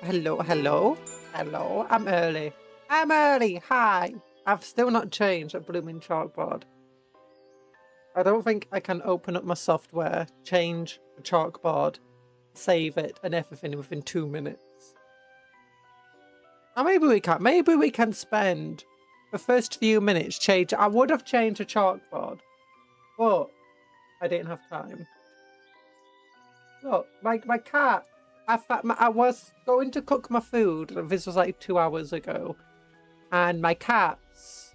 Hello. I'm early. Hi. I've still not changed a blooming chalkboard. I don't think I can open up my software, change the chalkboard, save it, and everything within 2 minutes. Or maybe we can. Maybe we can spend the first few minutes change. I would have changed the chalkboard, but I didn't have time. Look, my cat. I was going to cook my food. This was like 2 hours ago. And my cats.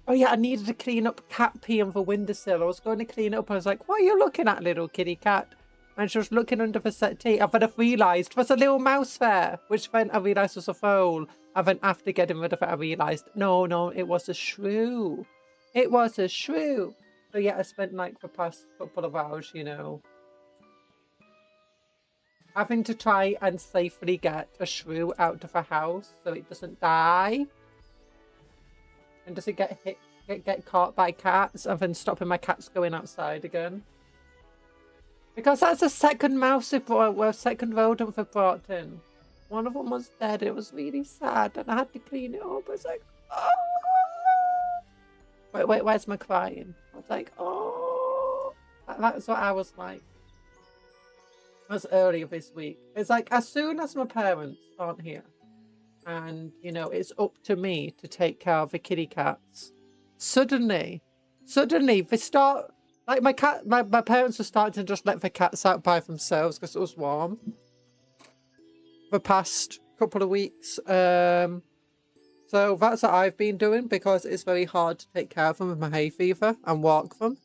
Oh yeah, I needed to clean up cat pee on the windowsill. I was going to clean it up. I was like, what are you looking at, little kitty cat? And she was looking under the settee. And then I realised there's a little mouse there. Which then I realised was a foal. And then after getting rid of it, I realised, no, it was a shrew. It was a shrew. So yeah, I spent like the past couple of hours, you know, having to try and safely get a shrew out of the house so it doesn't die. And doesn't get hit, get caught by cats, and then stopping my cats going outside again. Because that's the second mouse they brought, well, second rodent they brought in. One of them was dead. It was really sad, and I had to clean it up. I was like, oh. Wait, where's my crying? I was like, oh. That's what I was like. As earlier this week. It's like as soon as my parents aren't here and, you know, it's up to me to take care of the kitty cats, suddenly they start, like my parents are starting to just let the cats out by themselves because it was warm the past couple of weeks. So that's what I've been doing because it's very hard to take care of them with my hay fever and walk them.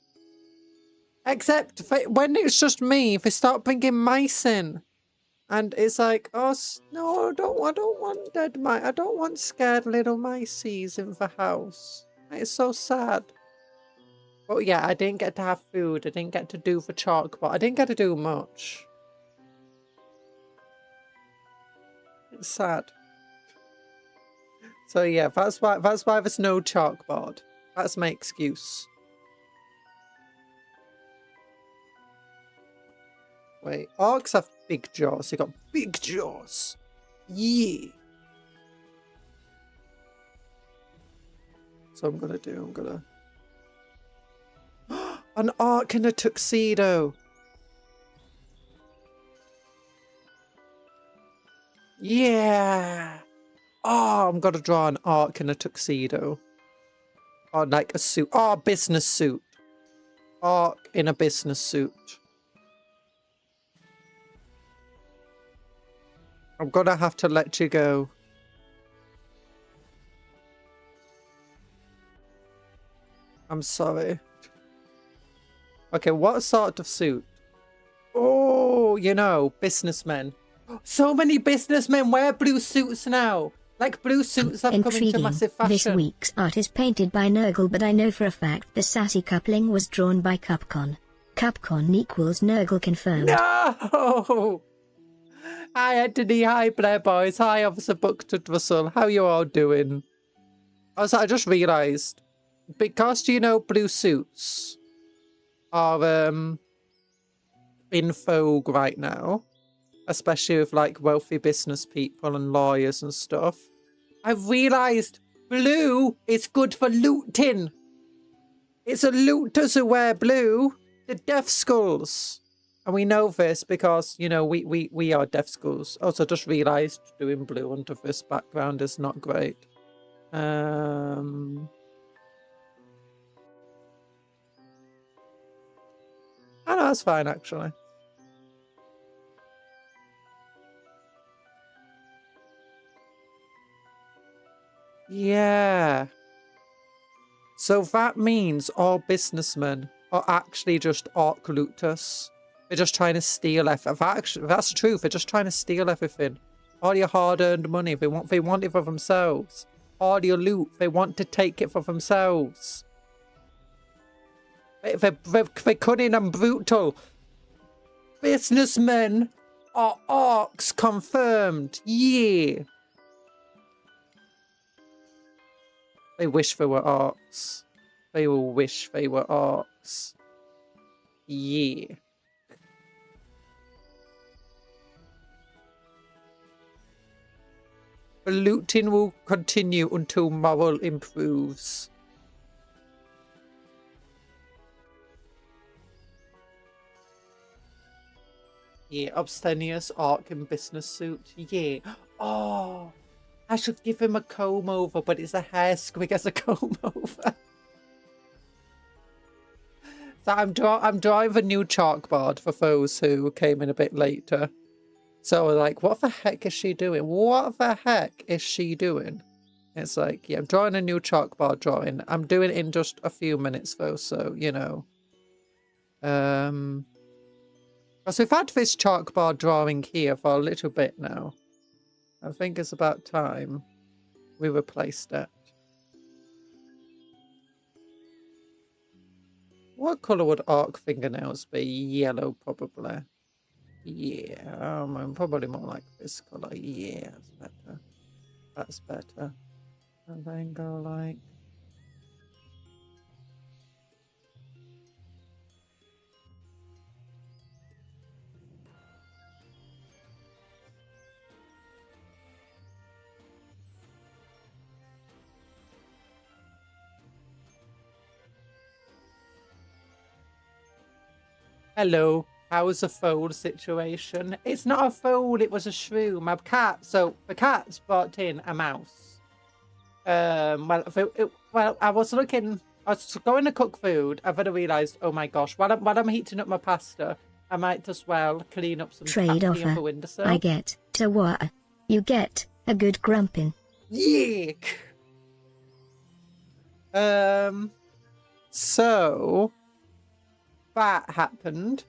Except when it's just me, they start bringing mice in. And it's like, oh, no, I don't want dead mice. I don't want scared little mices in the house. It's so sad. But yeah, I didn't get to have food. I didn't get to do the chalkboard. I didn't get to do much. It's sad. So yeah, that's why there's no chalkboard. That's my excuse. Wait, orcs have big jaws. They got big jaws. Yeah. So I'm gonna an orc in a tuxedo. Yeah. Oh, I'm gonna draw an orc in a tuxedo. Or like a suit. Oh, business suit. Orc in a business suit. I'm gonna have to let you go. I'm sorry. Okay, what sort of suit? Oh, you know, businessmen. So many businessmen wear blue suits now. Like blue suits have come into massive fashion. This week's art is painted by Nurgle, but I know for a fact the sassy coupling was drawn by Cupcon. Cupcon equals Nurgle confirmed. No! Hi Anthony, hi Blair Boys, hi Officer Buckton Russell, how you all doing? I just realised, because you know blue suits are in vogue right now, especially with like wealthy business people and lawyers and stuff, I've realised blue is good for looting. It's a looters who wear blue, the Death Skulls. And we know this because, you know, we are Death Skulls. Also, just realised doing blue under this background is not great. I know, that's fine, actually. Yeah. So that means all businessmen are actually just orc looters. They're just trying to steal everything. That's true. They're just trying to steal everything. All your hard-earned money, they want it for themselves. All your loot, they want to take it for themselves. They're cunning and brutal. Businessmen are orcs confirmed. Yeah. They wish they were orcs. They will wish they were orcs. Yeah. Looting will continue until morale improves. Yeah, abstemious orc in business suit. Yeah. Oh, I should give him a comb over, but it's a hair squig as a comb over. So I'm drawing a new chalkboard for those who came in a bit later. So like, what the heck is she doing? What the heck is she doing? It's like, yeah, I'm drawing a new chalkboard drawing. I'm doing it in just a few minutes though, so you know. So we've had this chalkboard drawing here for a little bit now. I think it's about time we replaced it. What colour would orc fingernails be? Yellow, probably. Yeah, probably more like this colour. Yeah, that's better. That's better. And then go like... Hello, how's the foal situation? It's not a foal, it was a shrew. My cat, so the cat's brought in a mouse. Well, I was going to cook food, and then I realised, oh my gosh, while I'm heating up my pasta, I might as well clean up some trade cat offer. for windowsill. I get to what? You get a good grumpin. Yeek. So that happened.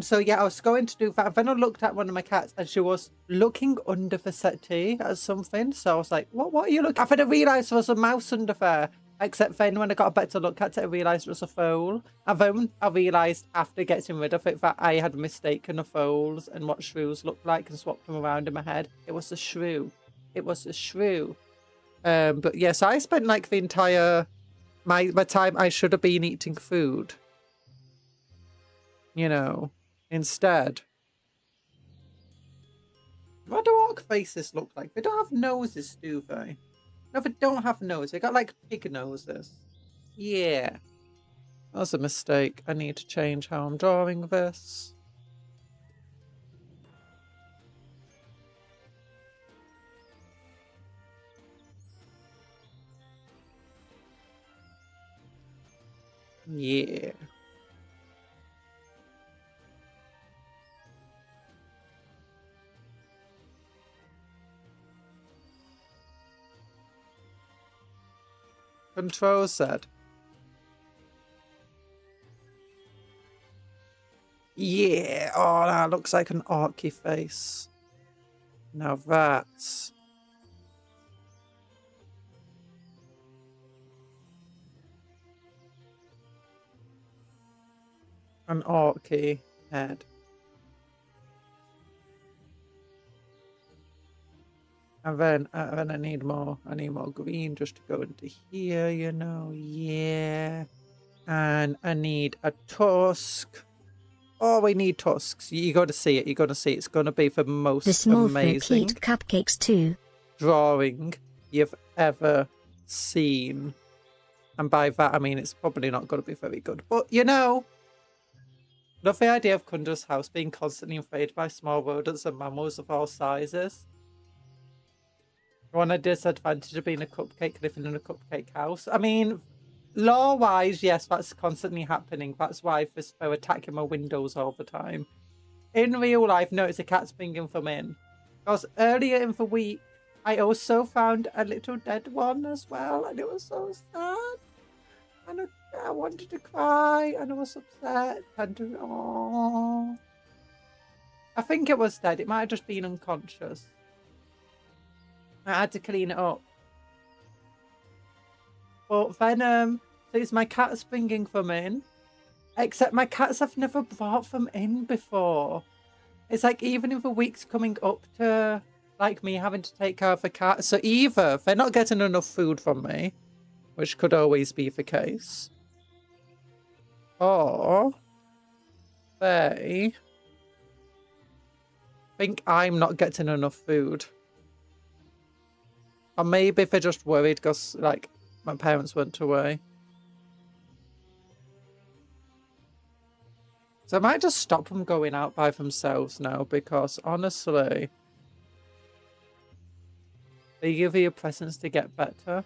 So yeah, I was going to do that. Then I looked at one of my cats and she was looking under the settee at something. So I was like, what are you looking at? Then I realised there was a mouse under there. Except then when I got a better look at it, I realised it was a foal. And then I realised after getting rid of it that I had mistaken the foals and what shrews looked like and swapped them around in my head. It was a shrew. It was a shrew. But yeah, so I spent like the entire my time I should have been eating food. You know, instead. What do orc faces look like? They don't have noses, do they? No, they don't have noses. They got like pig noses. Yeah. That was a mistake. I need to change how I'm drawing this. Yeah. Control Z. Yeah. Oh, that looks like an orky face. Now that's... an orky head. And then I need more green just to go into here, you know. Yeah. And I need a tusk. Oh, we need tusks. You got to see it. You got to see it. It's going to be the most the small amazing folk eat cupcakes too. Drawing you've ever seen. And by that, I mean it's probably not going to be very good. But, you know, love the idea of Kundra's house being constantly invaded by small rodents and mammals of all sizes. One disadvantage of being a cupcake living in a cupcake house. I mean, law-wise, yes, that's constantly happening. That's why they're attacking my windows all the time. In real life, no, it's a cat's bringing them in. Because earlier in the week, I also found a little dead one as well, and it was so sad. And I wanted to cry, and I was upset. And oh, I think it was dead. It might have just been unconscious. I had to clean it up. But then, so it's my cats bringing them in. Except my cats have never brought them in before. It's like even in the weeks coming up to like me having to take care of the cat. So either they're not getting enough food from me, which could always be the case, or they think I'm not getting enough food. Or maybe if they're just worried because, like, my parents went away. So I might just stop them going out by themselves now because, honestly, they give you presents to get better.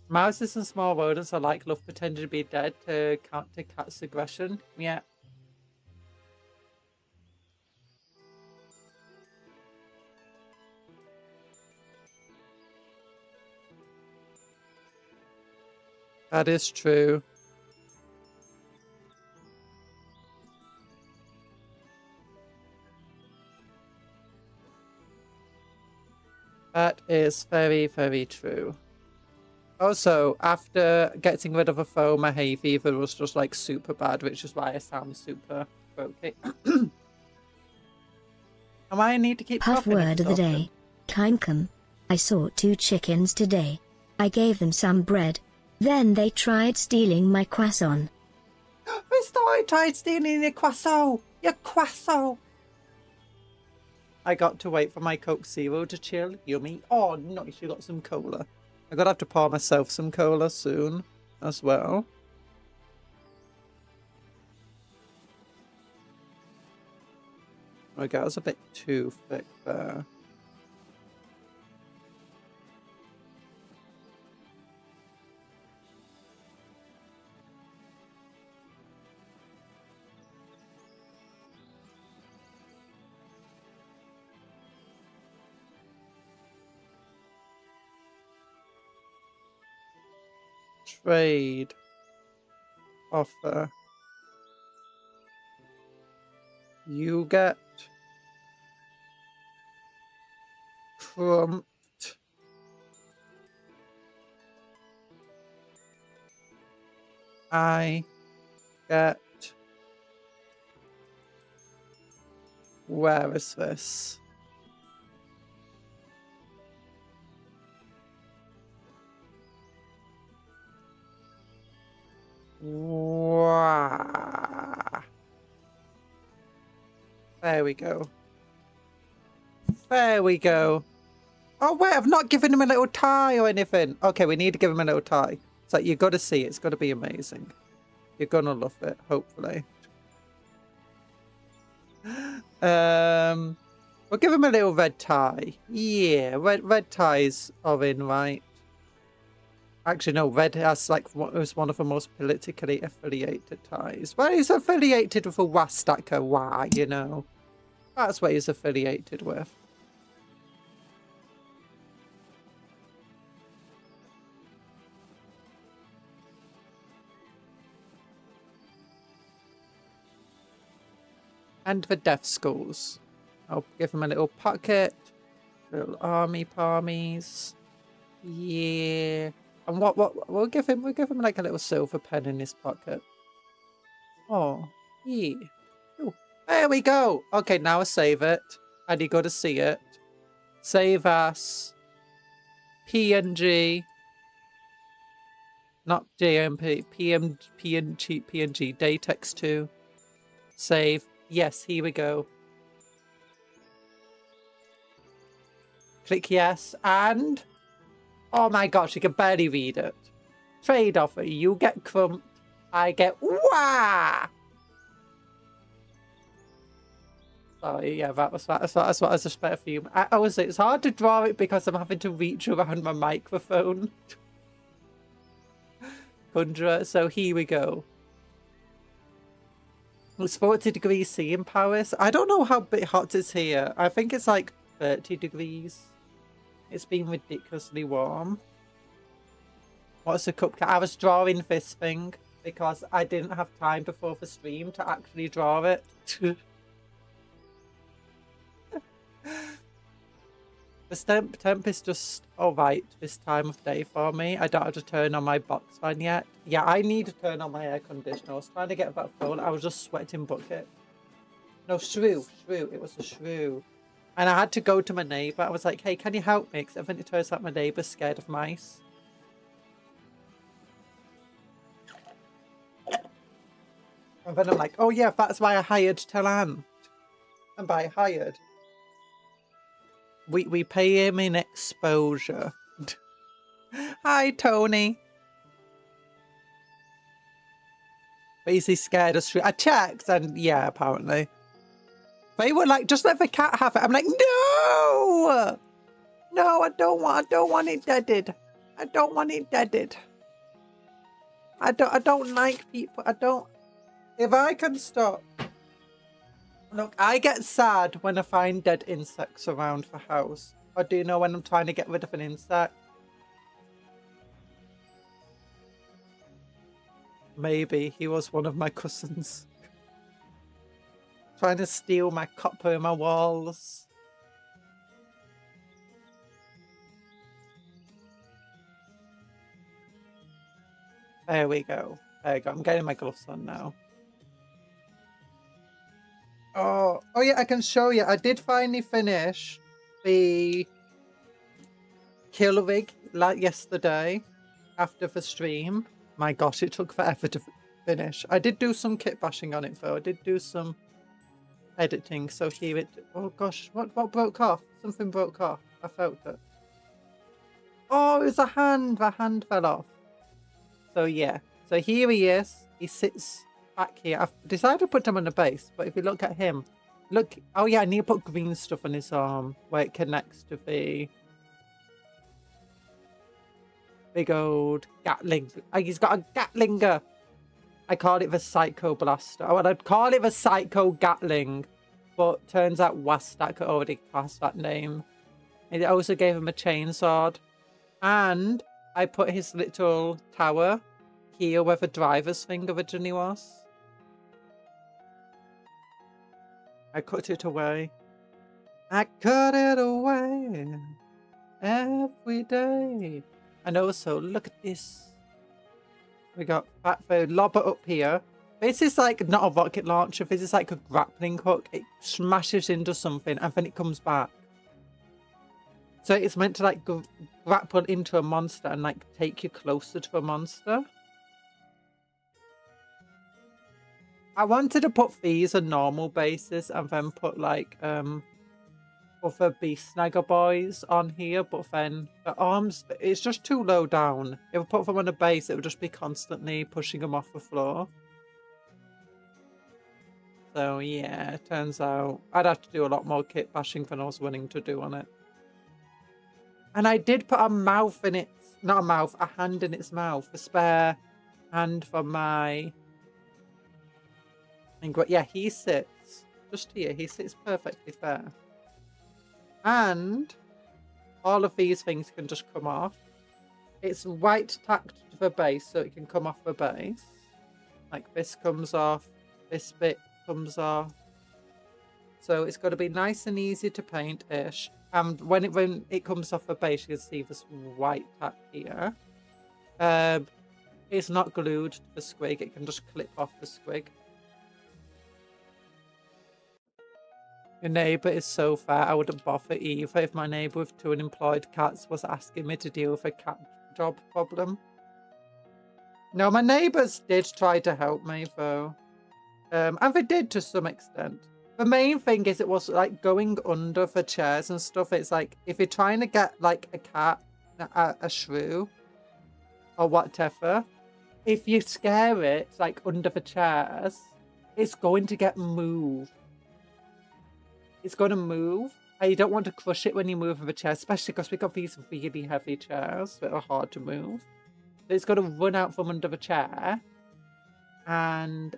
Mouses and small rodents are like love pretending to be dead to counter cats' aggression. Yeah. That is true. That is very, very true. Also, after getting rid of a foe, my hay fever was just like super bad, which is why I sound super croaky. And why I need to keep Puff coughing word of the day. Kimcom. I saw 2 chickens today. I gave them some bread. Then they tried stealing my croissant. I tried stealing your croissant! Your croissant! I got to wait for my Coke Zero to chill. Yummy. Oh, nice. You got some cola. I'm gonna have to pour myself some cola soon as well. Okay, that was a bit too thick there. Trade offer. You get crumped I get... Where is this? Wow. There we go. There we go. Oh wait, I've not given him a little tie or anything. Okay, we need to give him a little tie. It's like, you've got to see it. It's got to be amazing. You're going to love it, hopefully. We'll give him a little red tie. Yeah, red ties are in, right? Actually, no, red has like was one of the most politically affiliated ties. Well, he's affiliated with a Wastaka Wa, you know. That's what he's affiliated with. And the death skulls. I'll give him a little pocket. Little army palmies. Yeah. And what we'll give him like a little silver pen in his pocket. Oh, yeah. Ooh, there we go. Okay, now I save it. And you got to see it. Save as PNG. Not JMP. PNG. Datex 2. Save. Yes, here we go. Click yes, and... Oh my gosh, you can barely read it. Trade offer. You get crumped. I get... Wah! Sorry, yeah, that's what I was just better for you. Honestly, it's hard to draw it because I'm having to reach around my microphone. Conjurer, so here we go. It's 40 degrees C in Paris. I don't know how bit hot it's here. I think it's like 30 degrees. It's been ridiculously warm. What's a cupcake? I was drawing this thing because I didn't have time before the stream to actually draw it. The temp is just alright this time of day for me. I don't have to turn on my box fan yet. Yeah, I need to turn on my air conditioner. I was trying to get that full. I was just sweating bucket. No, shrew. It was a shrew. And I had to go to my neighbour. I was like, hey, can you help me? Because I think it turns out my neighbour's scared of mice. And then I'm like, oh yeah, that's why I hired Talent. And by hired, We pay him in exposure. Hi, Tony. But is he scared of street? I checked, and yeah, apparently. They were like, just let the cat have it. I'm like, no! No, I don't want it deaded. I don't want it deaded. I don't like people. If I can stop. Look, I get sad when I find dead insects around the house. Or do you know when I'm trying to get rid of an insect? Maybe he was one of my cousins. Trying to steal my copper in my walls. There we go. There we go. I'm getting my gloves on now. Oh yeah, I can show you. I did finally finish the kill rig like yesterday after the stream. My gosh, it took forever to finish. I did do some kit bashing on it though. I did do some editing. So here it. Oh gosh, what broke off? Something broke off. I felt it. Oh, it was a hand. The hand fell off. So yeah. So here he is. He sits back here. I've decided to put him on the base, but if you look at him, look. Oh yeah, I need to put green stuff on his arm where it connects to the big old Gatling. He's got a Gatlinger. I called it the Psycho Blaster. Oh, well, I'd call it the Psycho Gatling, but turns out Wastak already passed that name. It also gave him a chainsword, and I put his little tower here where the driver's thing originally was. I cut it away. I cut it away every day. And also, look at this. We got the lobber up here. This is like not a rocket launcher. This is like a grappling hook. It smashes into something and then it comes back. So it's meant to like grapple into a monster and like take you closer to a monster. I wanted to put these on normal basis and then put like other beast snagger boys on here, but then the arms, it's just too low down. If we put them on a base, it would just be constantly pushing them off the floor. So yeah, it turns out I'd have to do a lot more kit bashing than I was willing to do on it. And I did put a mouth in its, not a mouth, a hand in its mouth, a spare hand for my... And yeah, he sits just here. He sits perfectly fair. And all of these things can just come off. It's white tacked to the base, so it can come off the base. Like this comes off, this bit comes off. So it's got to be nice and easy to paint-ish. And when it comes off the base, you can see this white tack here. It's not glued to the squig. It can just clip off the squig. Your neighbour is so fair. I wouldn't bother either if my neighbour with 2 unemployed cats was asking me to deal with a cat job problem. No, my neighbours did try to help me though. And they did to some extent. The main thing is it was like going under the chairs and stuff. It's like if you're trying to get like a cat, a shrew, or whatever, if you scare it like under the chairs, it's going to get moved. It's going to move, and you don't want to crush it when you move the chair, especially because we've got these really heavy chairs that are hard to move. So it's got to run out from under the chair, and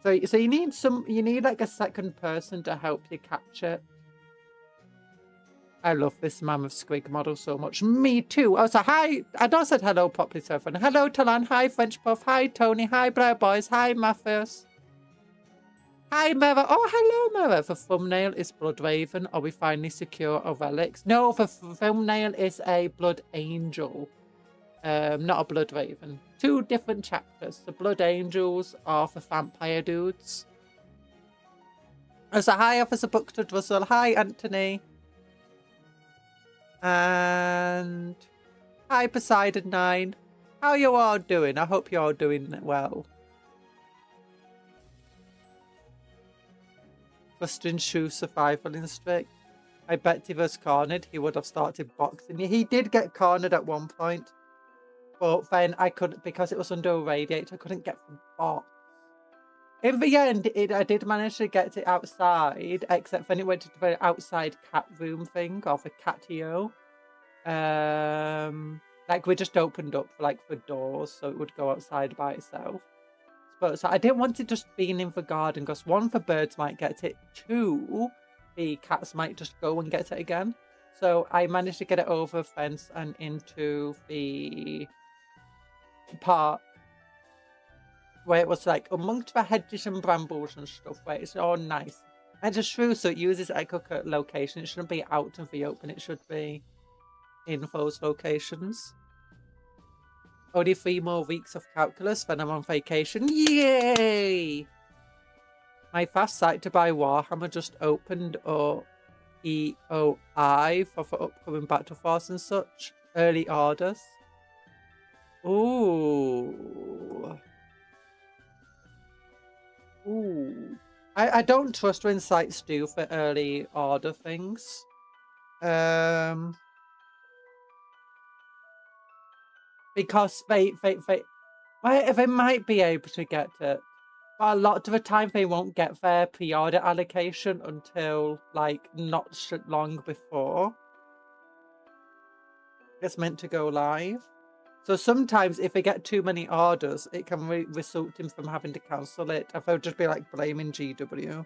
so you need like a second person to help you catch it. I love this Mammoth Squig model so much. Me too. Oh, so hi. I don't said hello properly so far. Hello, Talan. Hi, French Puff. Hi, Tony. Hi, Blair Boys. Hi, Mathis. Hi, Mera. Oh, hello, Mera. The thumbnail is Blood Raven. Are we finally secure our relics? No, the thumbnail is a Blood Angel. Not a Blood Raven. 2 different chapters. The Blood Angels are the vampire dudes. Oh, so hi, Officer Bucktud Russell. Hi, Anthony. And hi, Poseidon9. How are you all doing? I hope you're all doing well. trusting true survival instinct. I bet if he was cornered, he would have started boxing you. He did get cornered at one point, but then I couldn't, because it was under a radiator, I couldn't get the box. In the end, I did manage to get it outside, except when it went to the outside cat room thing, or the catio. Like we just opened up like the doors, so it would go outside by itself. But so I didn't want it just being in the garden, because one, the birds might get it, two, the cats might just go and get it again. So I managed to get it over the fence and into the park, where it was like amongst the hedges and brambles and stuff, where it's all nice. And it's true, so it uses echo location. It shouldn't be out of the open, it should be in those locations. Only 3 more weeks of calculus, then I'm on vacation. Yay! My fast site to buy Warhammer just opened, or EOI, for upcoming Battle Force and such. Early orders. Ooh. Ooh. I don't trust when sites do for early order things. Because they might be able to get it, but a lot of the time they won't get their pre-order allocation until like not long before it's meant to go live. So sometimes if they get too many orders, it can result in from having to cancel it. If they'll just be like blaming GW.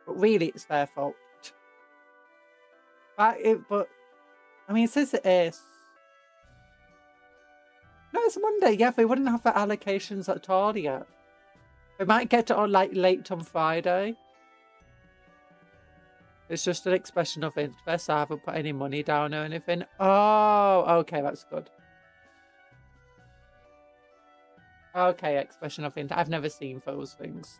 But really it's their fault. But I mean, it says it is. No, it's Monday. Yeah, they wouldn't have the allocations at all yet. They might get it on like late on Friday. It's just an expression of interest. I haven't put any money down or anything. Oh, okay, that's good. Okay, expression of interest. I've never seen those things.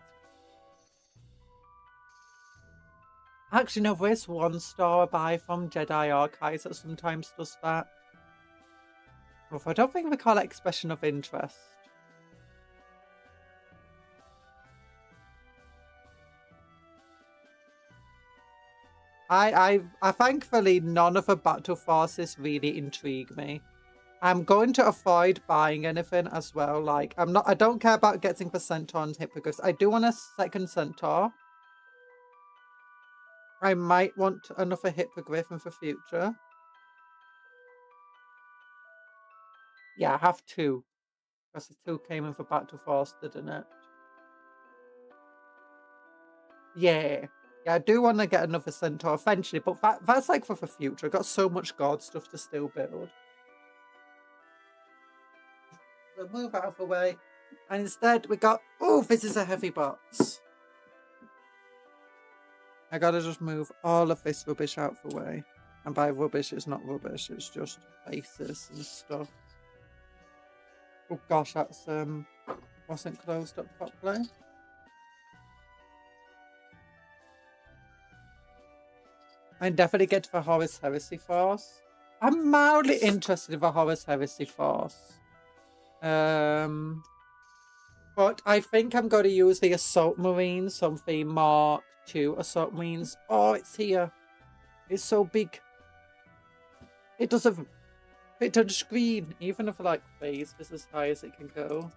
Actually, no, there's one store I buy from Jedi Archives that sometimes does that. Well, I don't think we call it expression of interest. I thankfully none of the battle forces really intrigue me. I'm going to avoid buying anything as well. Like I don't care about getting the centaur and hippogriffs. I do want a second centaur. I might want another hippogriff in the future. Yeah, I have 2. Because the 2 came in for battle force, didn't it? Yeah. Yeah, I do want to get another centaur eventually, but that's like for the future. I've got so much god stuff to still build. So move out of the way. And instead we got... Oh, this is a heavy box. I gotta just move all of this rubbish out of the way. And by rubbish, it's not rubbish. It's just bases and stuff. Oh gosh, that's... wasn't closed up properly. I definitely get to the Horus Heresy Force. I'm mildly interested in the Horus Heresy Force. But I think I'm going to use the Assault Marines, some of the Mark II Assault Marines. Oh, it's here. It's so big. It doesn't fit on screen. Even if like phase is as high as it can go.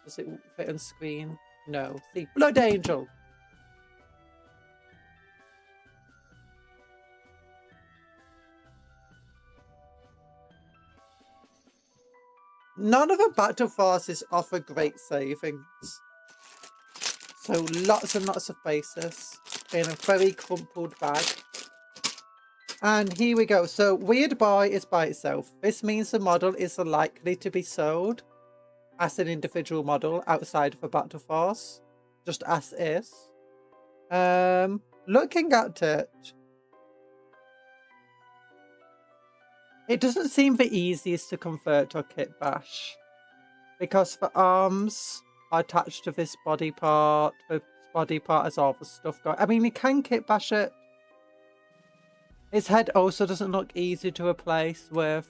Does it fit on screen? No. See, Blood Angel. None of the battle forces offer great savings. So lots and lots of bases in a very crumpled bag. And here we go. So Weird Boy is by itself. This means the model is likely to be sold as an individual model outside of a battle force. Just as is. Looking at it, it doesn't seem the easiest to convert to a kit bash. Because the arms are attached to this body part. The body part has all the stuff going. I mean, you can kit bash it. His head also doesn't look easy to replace with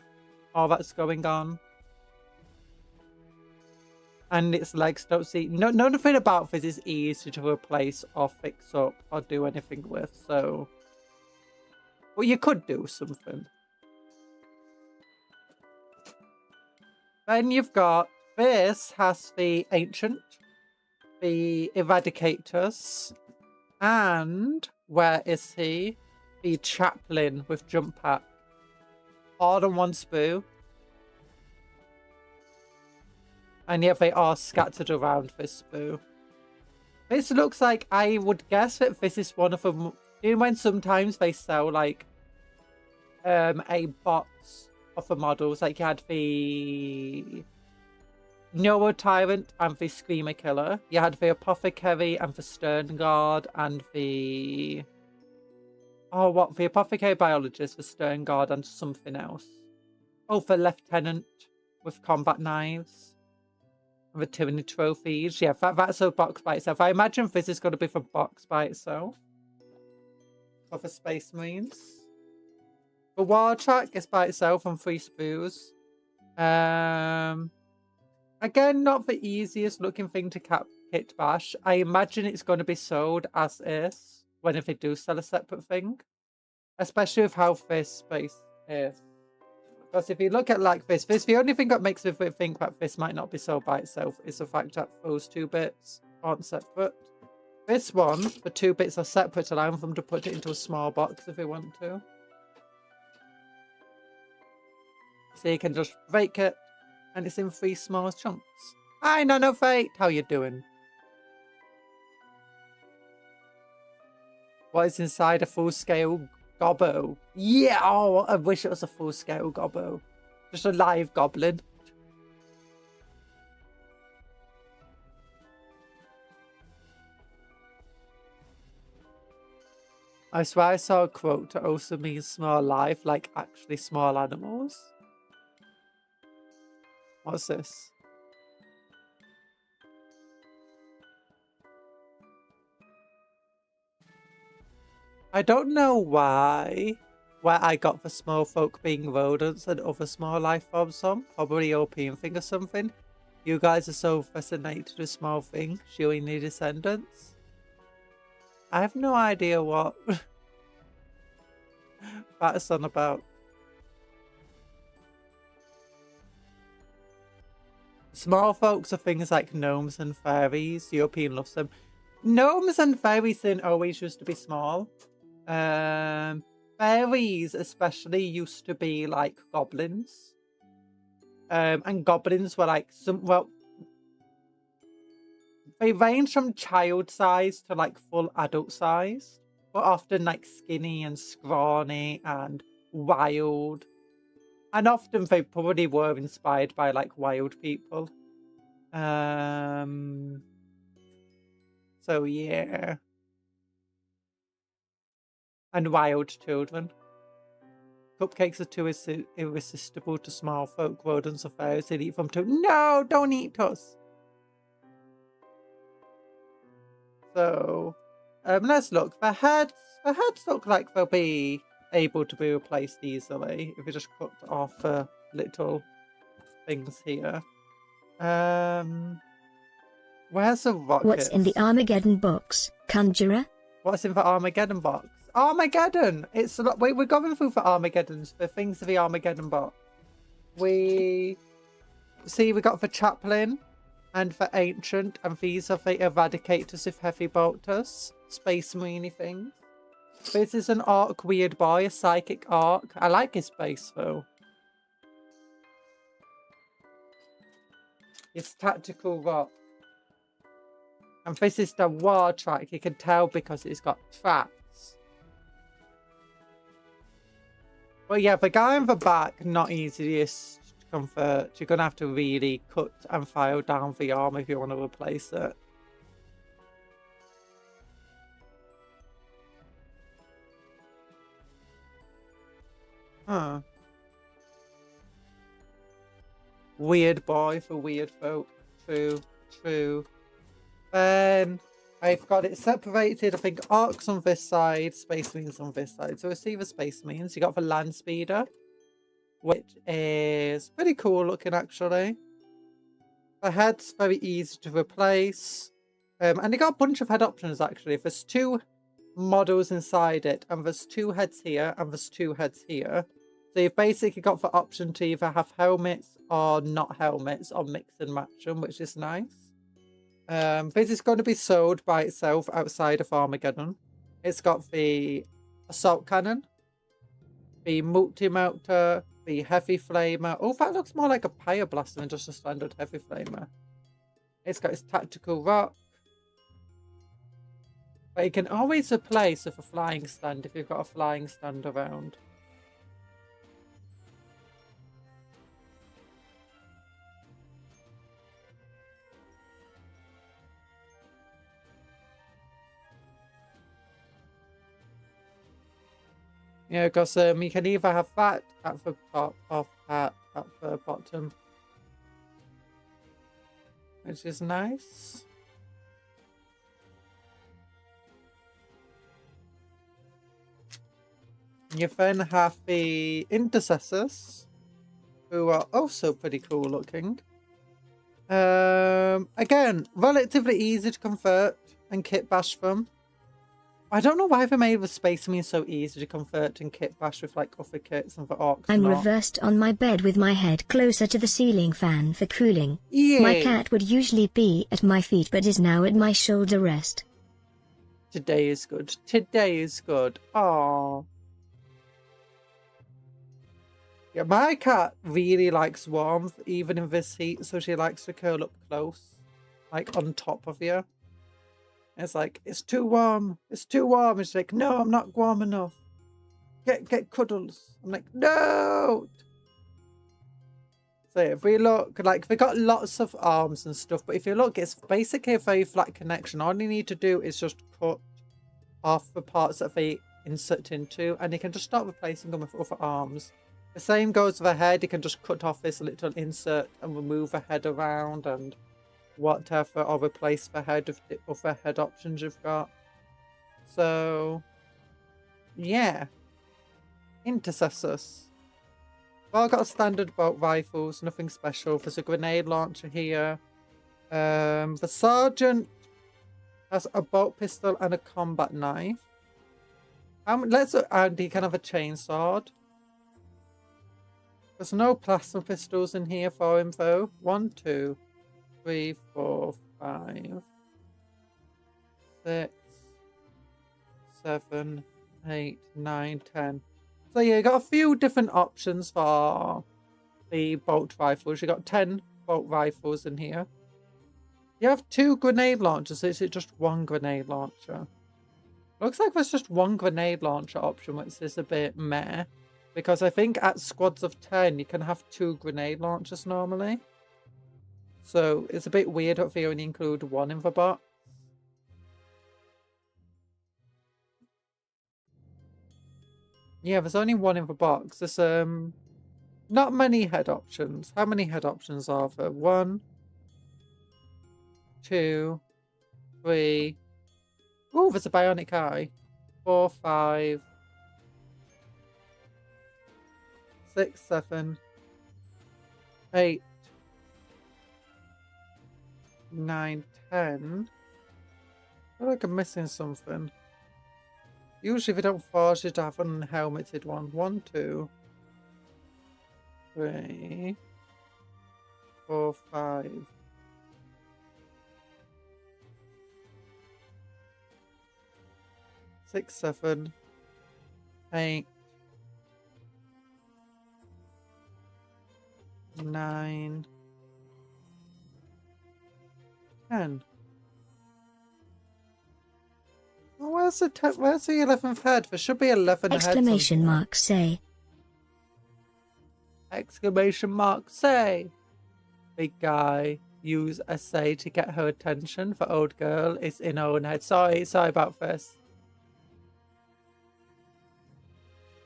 all that's going on. And its legs don't see... nothing about this is easy to replace or fix up or do anything with, so... Well, you could do something. Then you've got... This has the Ancient, the Eradicators, and... Where is he? The Chaplain with Jump Pack. All on one sprue. And yet they are scattered around this sprue. This looks like, I would guess that this is one of them. You know when sometimes they sell like a box of the models, like you had the Neuro Tyrant and the Screamer Killer. You had the Apothecary and the Stern Guard and the... Oh, what? The Apothecary Biologist, the Stern Guard, and something else. Oh, the Lieutenant with combat knives. And the Tyranny Trophies. Yeah, that's a box by itself. I imagine this is going to be for box by itself. For the Space Marines. The War Track is by itself on 3 sprues. Again, not the easiest looking thing to kit bash. I imagine it's going to be sold as is. When they do sell a separate thing. Especially with how this space is. Because if you look at like this, the only thing that makes me think that this might not be sold by itself is the fact that those 2 bits aren't separate. This one, the 2 bits are separate, allowing them to put it into a small box if they want to. So you can just break it, and it's in 3 small chunks. Hi, Nano Fate! How you doing? What is inside a full-scale gobbo? Yeah! Oh, I wish it was a full-scale gobbo. Just a live goblin. I swear I saw a quote that also means small life, like actually small animals. What's this? I don't know why, where I got the small folk being rodents and other small life forms from. Probably a European thing or something. You guys are so fascinated with small things, showing their descendants. I have no idea what that's on about. Small folks are things like gnomes and fairies. European loves them. Gnomes and fairies didn't always used to be small. Fairies especially used to be like goblins. And goblins were like they range from child size to like full adult size, but often like skinny and scrawny and wild. And often they probably were inspired by like wild people. So yeah. And wild children. Cupcakes are too irresistible to small folk, rodents or fairies. They'd eat them too. No, don't eat us. So, let's look. The heads look like they'll be able to be replaced easily if we just cut off the little things here. Where's the rocket? What's in the Armageddon box, Conjurer? What's in the Armageddon box? Armageddon! It's we're going through for Armageddons, the things of the Armageddon box. We got the Chaplain and the Ancient, and these are the Eradicators if Heavy Bolters. Space Marine things. This is an Ork weird boy, a psychic Ork. I like his base though. His tactical rock. And this is the war track. You can tell because it's got tracks. But yeah, the guy in the back, not easiest to convert. You're going to have to really cut and file down the arm if you want to replace it. Huh. Weird boy for weird folk. True, true. Then I've got it separated. I think Orks on this side, Space Marines on this side. So receiver Space Marines. You got the Land Speeder, which is pretty cool looking actually. The head's very easy to replace. And they got a bunch of head options actually. There's 2 models inside it, and there's 2 heads here, and there's 2 heads here. So you've basically got the option to either have helmets or not helmets, or mix and match them, which is nice. This is going to be sold by itself outside of Armageddon. It's got the assault cannon, the multi-melter, the heavy flamer. Oh, that looks more like a pyroblast than just a standard heavy flamer. It's got its tactical rock. But you can always replace with a flying stand if you've got a flying stand around. Yeah, because you can either have that at the top or that at the bottom. Which is nice. You then have the intercessors, who are also pretty cool looking. Again, relatively easy to convert and kit bash from. I don't know why they made the Space Marine so easy to convert and kit bash with like other kits and for Orks. I'm reversed on my bed with my head closer to the ceiling fan for cooling. Yay. My cat would usually be at my feet but is now at my shoulder rest. Today is good. Today is good. Aww. Yeah, my cat really likes warmth, even in this heat, so she likes to curl up close, like on top of you. It's like, it's too warm. It's too warm. It's like, no, I'm not warm enough. Get cuddles. I'm like, no. So if we look, like, we got lots of arms and stuff, but if you look, it's basically a very flat connection. All you need to do is just cut off the parts that they insert into, and you can just start replacing them with other arms. The same goes with the head. You can just cut off this little insert and remove the head around and whatever, or replace the head with the other head options you've got. So, yeah. Intercessors. Well, I've got standard bolt rifles, nothing special. There's a grenade launcher here. The sergeant has a bolt pistol and a combat knife. And he can have a chainsword. There's no plasma pistols in here for him though. 1, 2, 3, 4, 5, 6, 7, 8, 9, 10. So yeah, you got a few different options for the bolt rifles. You got 10 bolt rifles in here. You have 2 grenade launchers. Is it just 1 grenade launcher? Looks like there's just 1 grenade launcher option, which is a bit meh. Because I think at squads of 10, you can have 2 grenade launchers normally. So it's a bit weird if they only include 1 in the box. Yeah, there's only 1 in the box. There's not many head options. How many head options are there? 1, 2, 3. Oh, there's a bionic eye. 4, 5, 6, 7, 8, 9, 10. I feel like I'm missing something. Usually they don't force you to have an unhelmeted one. 1, 2, 3, 4, 5. 6, 7, 8, 9, 10. Oh, where's the 11th head? There should be 11 heads. Exclamation mark say. Exclamation mark say. Big guy. Use a say to get her attention. The old girl is in her own head. Sorry about this.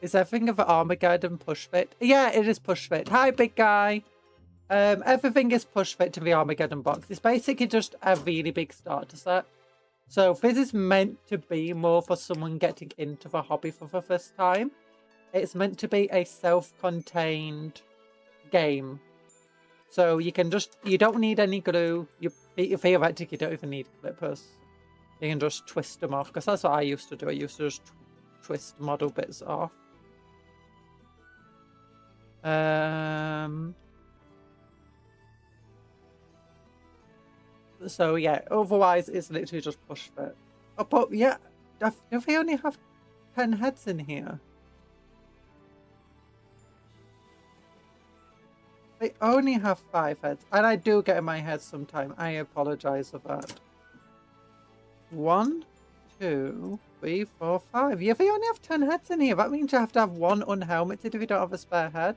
Is everything of Armageddon push fit? Yeah, it is push fit. Hi, big guy. Everything is push fit to the Armageddon box. It's basically just a really big starter set. So this is meant to be more for someone getting into the hobby for the first time. It's meant to be a self-contained game. So you can just, you don't need any glue. You theoretically, you don't even need clippers. You can just twist them off, because that's what I used to do. I used to just twist model bits off. So yeah, otherwise it's literally just push fit. Oh, but yeah, if we only have 10 heads in here. I only have 5 heads, and I do get in my head sometime. I apologize for that. 1, 2, 3, 4, 5. Yeah, if you only have 10 heads in here, that means you have to have 1 unhelmeted if you don't have a spare head.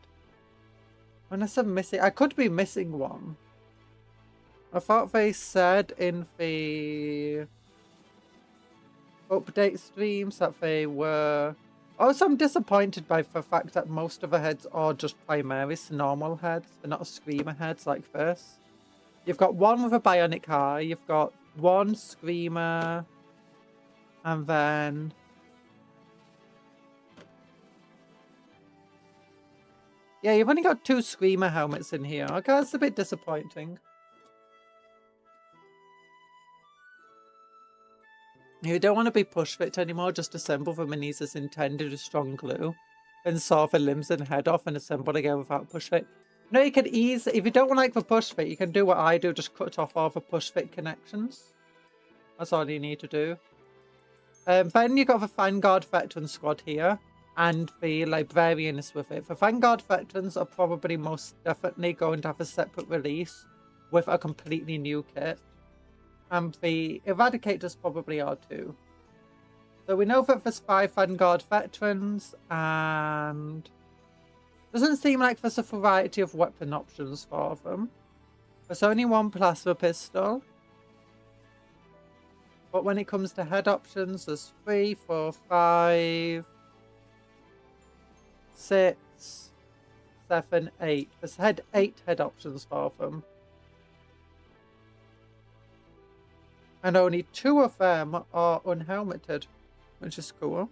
Unless I'm missing, I could be missing one. I thought they said in the update streams that they were... Also, I'm disappointed by the fact that most of the heads are just primarily normal heads. They're not screamer heads like this. You've got one with a bionic eye. You've got one screamer. And then... Yeah, you've only got 2 screamer helmets in here. Okay, that's a bit disappointing. You don't want to be push fit anymore, just assemble the minis as intended with strong glue. Then saw the limbs and head off and assemble again without push fit. No, you can ease, if you don't like the push fit, you can do what I do, just cut off all the push fit connections. That's all you need to do. Then you've got the Vanguard Veteran Squad here, and the Librarians with it. The Vanguard Veterans are probably most definitely going to have a separate release with a completely new kit. And the Eradicators probably are too. So we know that there's 5 Vanguard Veterans, and doesn't seem like there's a variety of weapon options for them. There's only 1 plasma pistol. But when it comes to head options, there's 3, 4, 5, 6, 7, 8. There's 8 head options for them. And only 2 of them are unhelmeted, which is cool.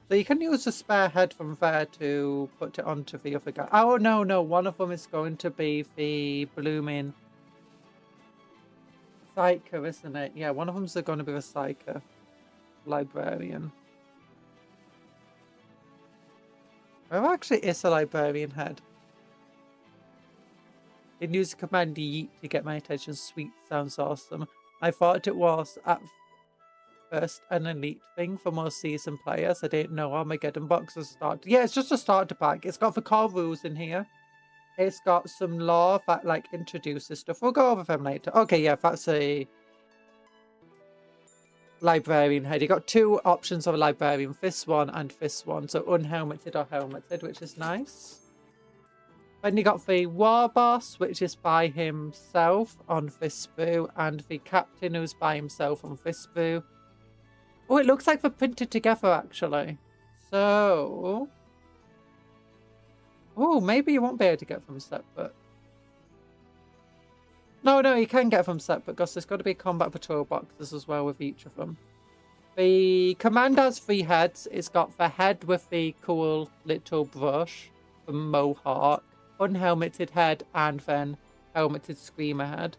So you can use a spare head from there to put it onto the other guy. Oh, no. One of them is going to be the blooming Psyker, isn't it? Yeah, one of them's going to be the Psyker Librarian. There actually is a Librarian head. You can use the command Yeet to get my attention. Sweet, sounds awesome. I thought it was at first an elite thing for most seasoned players. I didn't know Armageddon boxes start. Yeah, it's just a starter pack. It's got the core rules in here. It's got some lore that like introduces stuff. We'll go over them later. Okay, yeah, that's a Librarian head. You got 2 options of a Librarian, this one and this one. So unhelmeted or helmeted, which is nice. Then you got the War Boss, which is by himself on Visbu, and the Captain, who's by himself on Visbu. Oh, it looks like they're printed together, actually. So... Oh, maybe you won't be able to get them separate. No, you can get them separate, because there's got to be combat patrol boxes as well with each of them. The Commander has 3 heads. It's got the head with the cool little brush, the mohawk, unhelmeted head, and then helmeted screamer head.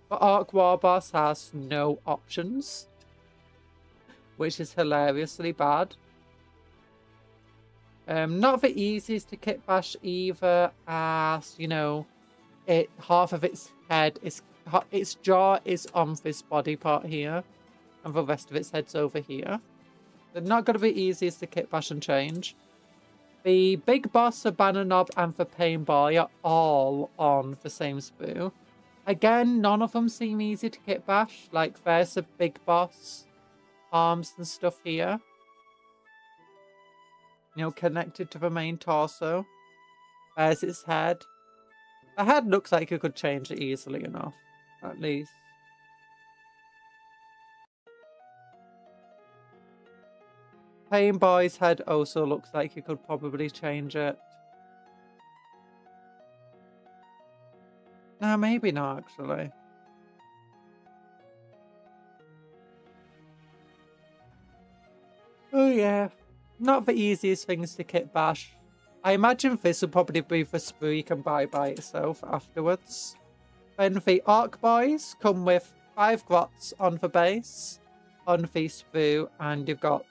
The Orc War Boss has no options, which is hilariously bad. Not the easiest to kit bash either, as you know, half of its head is, its jaw is on this body part here, and the rest of its head's over here. They're not going to be easiest to kit bash and change. The Big Boss, the Banner Knob, and the Pain Boy are all on the same sprue. Again, none of them seem easy to kit bash. Like, there's a Big Boss arms and stuff here. You know, connected to the main torso. There's its head. The head looks like you could change it easily enough, at least. Pain Boy's head also looks like you could probably change it. No, maybe not, actually. Oh, yeah. Not the easiest things to kit bash. I imagine this will probably be the sprue you can buy by itself afterwards. Then the Ork boys come with 5 grots on the base, on the sprue, and you've got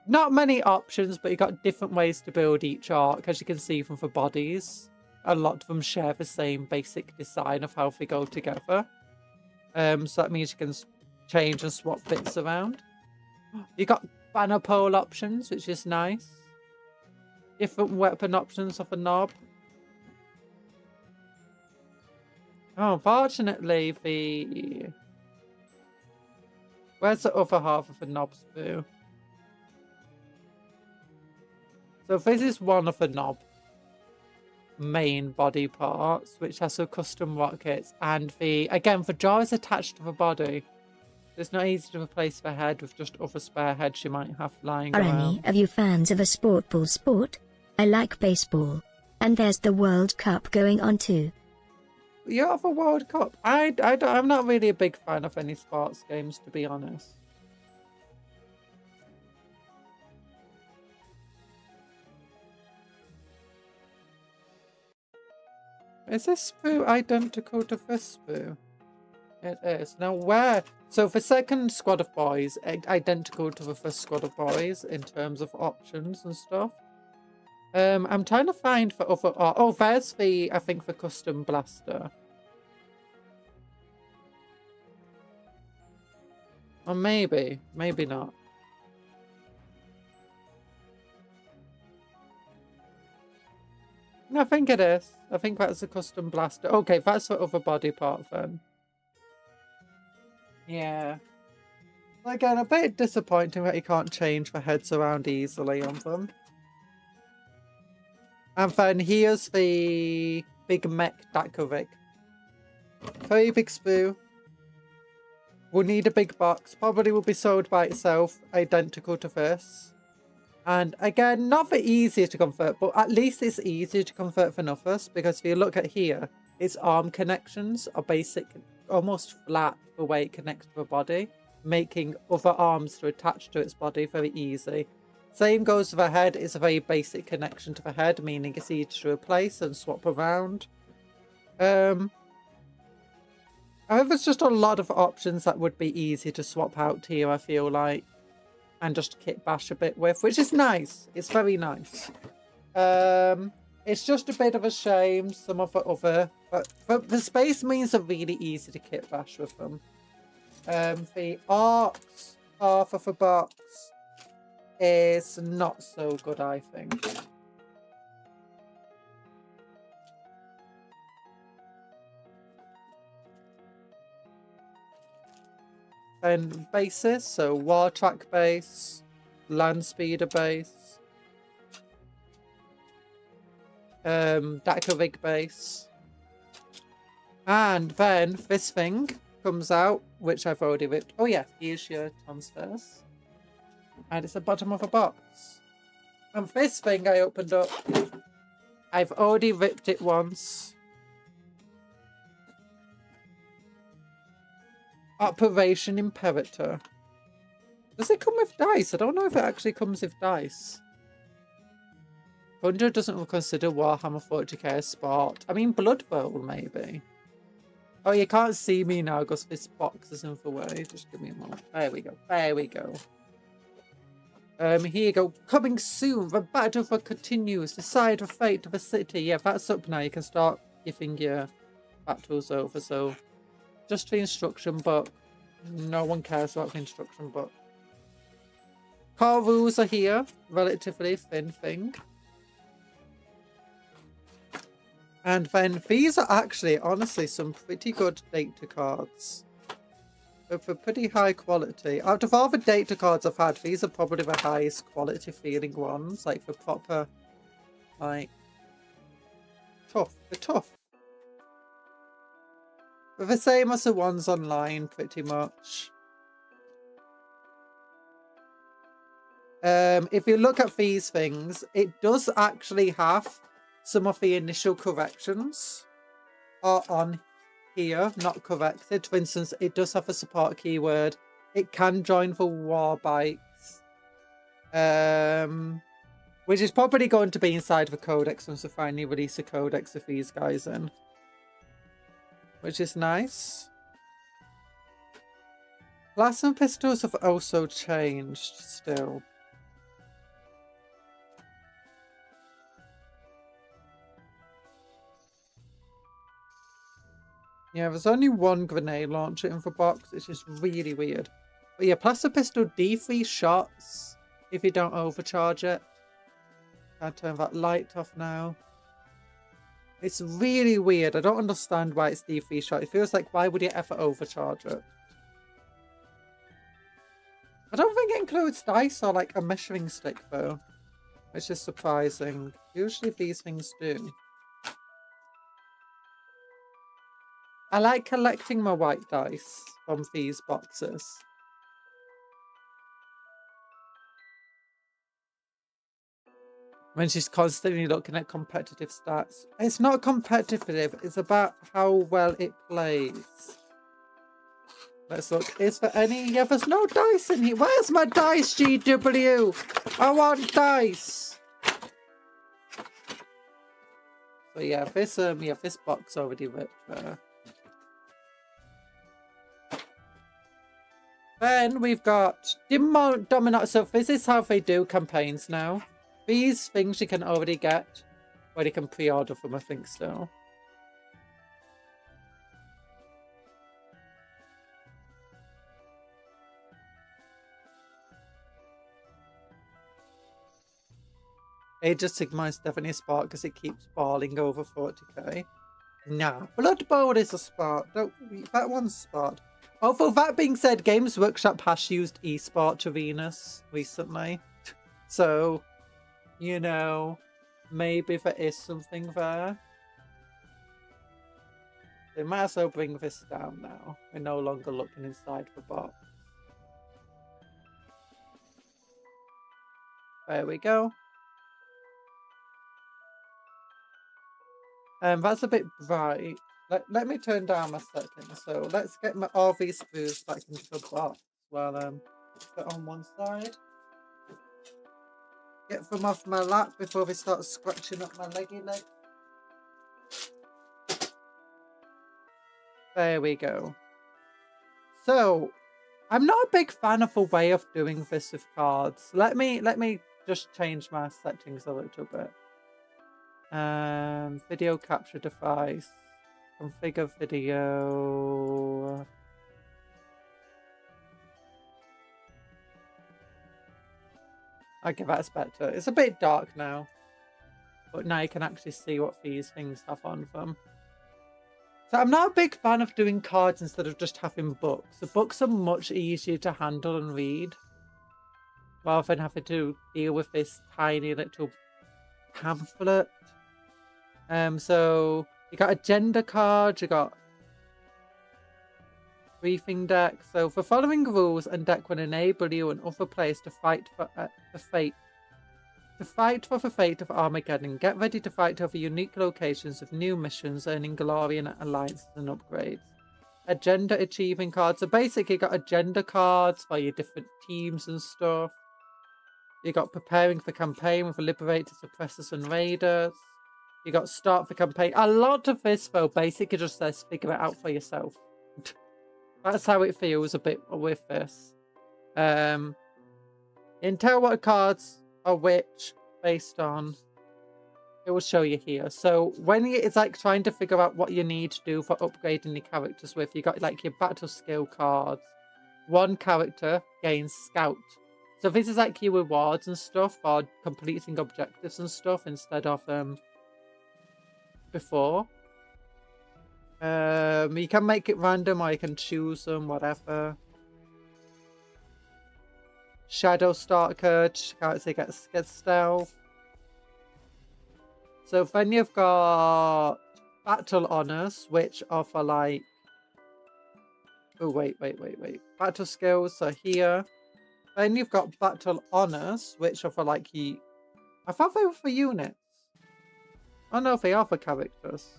not many options, but you've got different ways to build each Ork, as you can see from the bodies. A lot of them share the same basic design of how they go together. So that means you can change and swap bits around. You got banner pole options, which is nice. Different weapon options of a knob. Oh, unfortunately, where's the other half of the knob sprue? So this is one of the knob main body parts, which has some custom rockets, and again, the jaw is attached to the body. It's not easy to replace the head with just other spare heads you might have lying Are around. any of you fans of a sportball sport? I like baseball. And there's the World Cup going on too. You have a World Cup? I'm not really a big fan of any sports games, to be honest. Is this sprue identical to this sprue? It is. Now where? So the second squad of boys, identical to the first squad of boys in terms of options and stuff. I'm trying to find the other... Oh, there's I think the custom blaster. Or maybe not. I think it is. I think that's a custom blaster. Okay, that's the other body part then. Yeah. Again, a bit disappointing that you can't change the heads around easily on them. And then here's the big mech Dakovic. Very big sprue. Will need a big box. Probably will be sold by itself, identical to this. And again, not the easiest to convert, but at least it's easier to convert than others, because if you look at here, its arm connections are basic, almost flat the way it connects to the body, making other arms to attach to its body very easy. Same goes to the head. It's a very basic connection to the head, meaning it's easy to replace and swap around. I think there's just a lot of options that would be easy to swap out here, I feel like. And just kit bash a bit with, which is nice. It's very nice. It's just a bit of a shame some of the other... But the space means are really easy to kit bash with them. The Orks half of a box is not so good, I think. And bases, so War Track base, Land Speeder base, Dakovic base, and then this thing comes out, which I've already ripped. Oh yeah, here's your transfers, and it's the bottom of a box. And this thing I opened up, I've already ripped it once. Operation Imperator. Does it come with dice? I don't know if it actually comes with dice. 100 doesn't consider Warhammer 40k a sport. I mean, Blood Bowl, maybe. Oh, you can't see me now because this box is in the way. Just give me a moment. There we go. There we go. Here you go. Coming soon. The battle continues. Decide the fate of the city. Yeah, that's up now. You can start giving your battles over. So... just the instruction book. No one cares about the instruction book. Core rules are here. Relatively thin thing. And then these are actually, honestly, some pretty good data cards. They're pretty high quality. Out of all the data cards I've had, these are probably the highest quality feeling ones. Like the proper, like, tough. They're tough. They're the same as the ones online, pretty much. If you look at these things, it does actually have some of the initial corrections are on here, not corrected. For instance, it does have a support keyword. It can join for war bikes. Which is probably going to be inside of a codex once they finally release a codex of these guys in. Which is nice. Plasma pistols have also changed still. Yeah, there's only one grenade launcher in the box. It's just really weird. But yeah, plasma pistol D3 shots if you don't overcharge it. I'll turn that light off now. It's really weird. I don't understand why it's D3 shot. It feels like, why would you ever overcharge it? I don't think it includes dice or like a measuring stick though. Which is surprising. Usually these things do. I like collecting my white dice from these boxes. When she's constantly looking at competitive stats. It's not competitive, it's about how well it plays. Let's look. Is there any? Yeah, there's no dice in here. Where's my dice, GW? I want dice. So yeah, this box already ripped there. Then we've got Dominant. So this is how they do campaigns now. These things you can already get, or you can pre-order them, I think, still. Age of Sigma is definitely a spot because it keeps balling over 40k. Nah, Blood Bowl is a spot. Don't, that one's a spot. Although that being said, Games Workshop has used eSport arenas recently. So, you know, maybe there is something there. They might as well bring this down now. We're no longer looking inside the box. There we go. That's a bit bright. Let me turn down my settings. So let's get my RV sprues back into the box while put on one side. Get them off my lap before they start scratching up my leggy leg. There we go. So I'm not a big fan of a way of doing this with cards. Let me just change my settings a little bit. Video capture device. Configure video. Okay, that's better. It's a bit dark now. But now you can actually see what these things have on them. So I'm not a big fan of doing cards instead of just having books. The books are much easier to handle and read. Rather than having to deal with this tiny little pamphlet. So you got agenda cards, you got briefing deck. So the following rules and deck will enable you and other players to fight for the fate. To fight for the fate of Armageddon. Get ready to fight over unique locations with new missions, earning glory and alliances and upgrades. Agenda achieving cards. So basically you got agenda cards for your different teams and stuff. You got preparing for campaign with the liberators, oppressors and raiders. You got start the campaign. A lot of this though basically just says figure it out for yourself. That's how it feels a bit with this. You can tell what cards are which based on. It will show you here. So when it's like trying to figure out what you need to do for upgrading your characters with, you got like your battle skill cards. One character gains scout. So this is like your rewards and stuff for completing objectives and stuff instead of before. You can make it random or you can choose them, whatever. Shadow Stalker, character gets stealth. So then you've got Battle Honors, which are for like... Oh, wait. Battle Skills are here. Then you've got Battle Honors, which are for like... I thought they were for units. Oh no, they are for characters.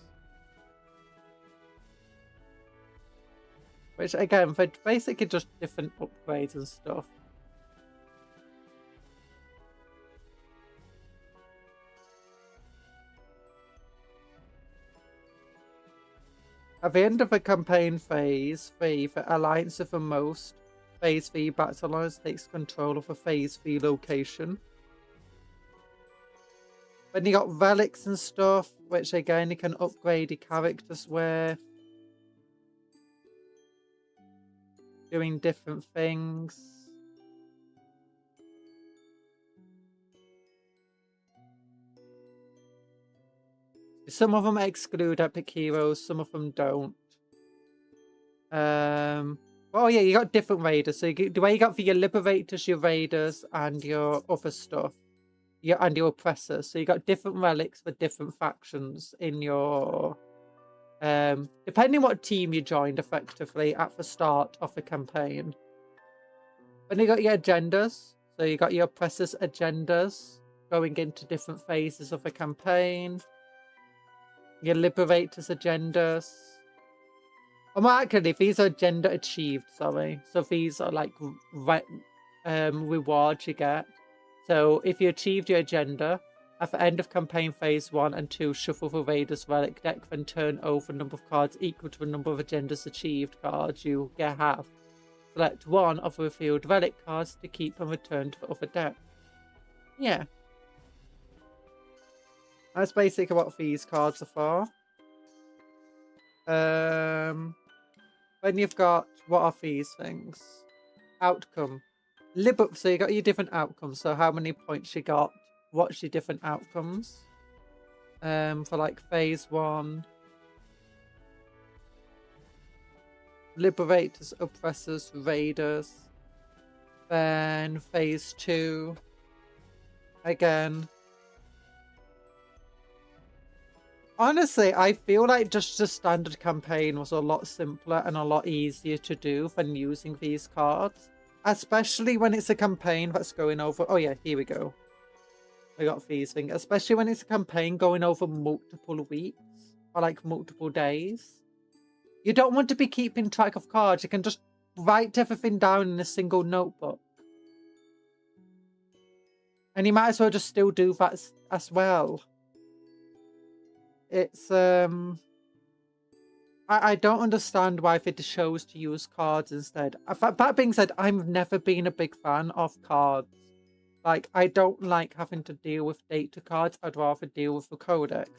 Which again, they're basically just different upgrades and stuff. At the end of the campaign phase 3, the Alliance of the Most phase 3 battlers takes control of the phase 3 location. Then you got relics and stuff, which again you can upgrade your characters with. Doing different things. Some of them exclude epic heroes, some of them don't. Oh yeah, you got different raiders. So the way you got for your liberators, your raiders, and your other stuff, and your oppressors. So you got different relics for different factions in your, depending what team you joined effectively at the start of the campaign. Then you got your agendas. So you got your oppressors' agendas going into different phases of the campaign. Your liberators' agendas. Well, actually, these are agenda achieved, sorry. So these are like rewards you get. So if you achieved your agenda, at the end of campaign phase 1 and 2, shuffle the Raiders relic deck, then turn over a number of cards equal to the number of agendas achieved cards you have. Select one of the revealed relic cards to keep and return to the other deck. Yeah. That's basically what these cards are for. Then you've got, what are these things? Outcome. So you got your different outcomes. So how many points you got. What's your different outcomes? For like phase 1. Liberators, oppressors, raiders. Then phase 2. Again. Honestly, I feel like just the standard campaign was a lot simpler and a lot easier to do than using these cards. Especially when it's a campaign that's going over... Oh yeah, here we go. I got these things. Especially when it's a campaign going over multiple weeks. Or like multiple days. You don't want to be keeping track of cards. You can just write everything down in a single notebook. And you might as well just still do that as well. It's, I don't understand why they chose to use cards instead. That being said, I've never been a big fan of cards. Like, I don't like having to deal with data cards. I'd rather deal with the codex.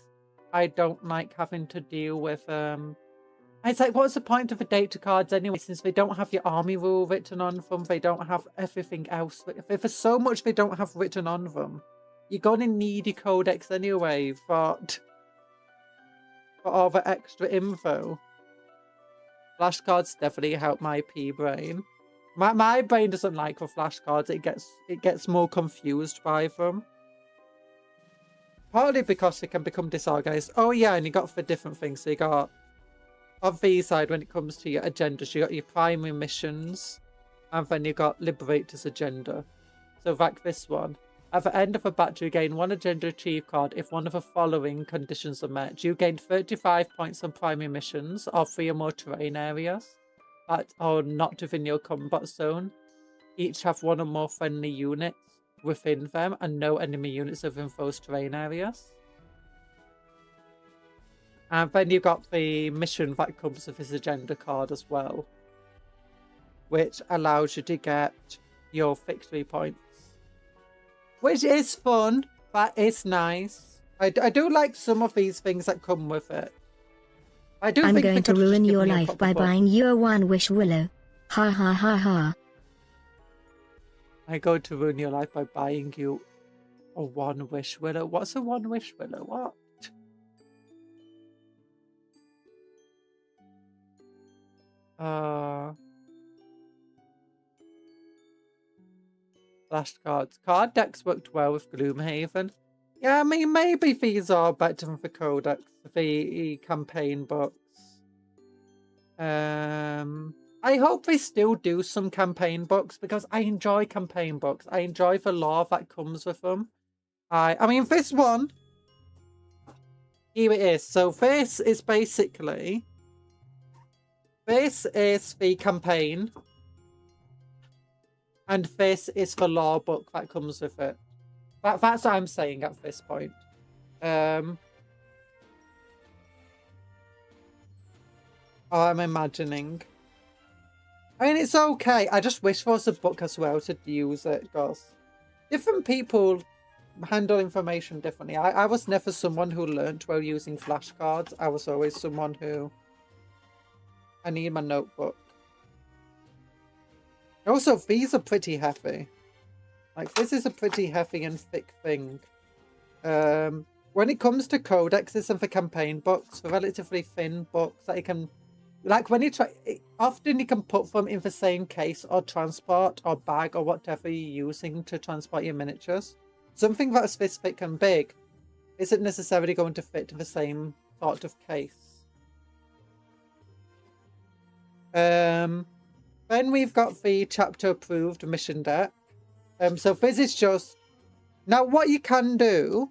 I don't like having to deal with, it's like, what's the point of the data cards anyway, since they don't have your army rule written on them, they don't have everything else. If there's so much they don't have written on them, you're gonna need your codex anyway, but... for all the extra info. Flashcards definitely help my P-brain. My brain doesn't like the flashcards. It gets more confused by them. Partly because it can become disorganized. Oh yeah, and you got for different things. So you got on the side when it comes to your agendas, you got your primary missions, and then you got Liberator's agenda. So like this one. At the end of a battle, you gain one agenda achieved card if one of the following conditions are met. You gain 35 points on primary missions or 3 or more terrain areas that are not within your combat zone. Each have 1 or more friendly units within them and no enemy units within those terrain areas. And then you got the mission that comes with this agenda card as well, which allows you to get your victory points. Which is fun. That is nice. I do like some of these things that come with it. I'm going to ruin your life by buying you a one-wish willow. Ha ha ha ha. I'm going to ruin your life by buying you a one-wish willow. What's a one-wish willow? What? Flashcards. Card decks worked well with Gloomhaven. Yeah, I mean, maybe these are better than the codex, the campaign books. I hope they still do some campaign books because I enjoy campaign books. I enjoy the lore that comes with them. I mean, this one, here it is. So this is basically, this is the campaign. And this is the lore book that comes with it. That's what I'm saying at this point. I'm imagining. I mean, it's okay. I just wish there was a book as well to use it, because different people handle information differently. I was never someone who learnt well using flashcards. I was always someone who... I need my notebook. Also, these are pretty heavy. Like, this is a pretty heavy and thick thing. When it comes to codexes and for campaign books, for relatively thin books that you can... Like, when you try... Often you can put them in the same case or transport or bag or whatever you're using to transport your miniatures. Something that's this thick and big isn't necessarily going to fit in the same sort of case. Then we've got the chapter approved mission deck. So this is just... Now, what you can do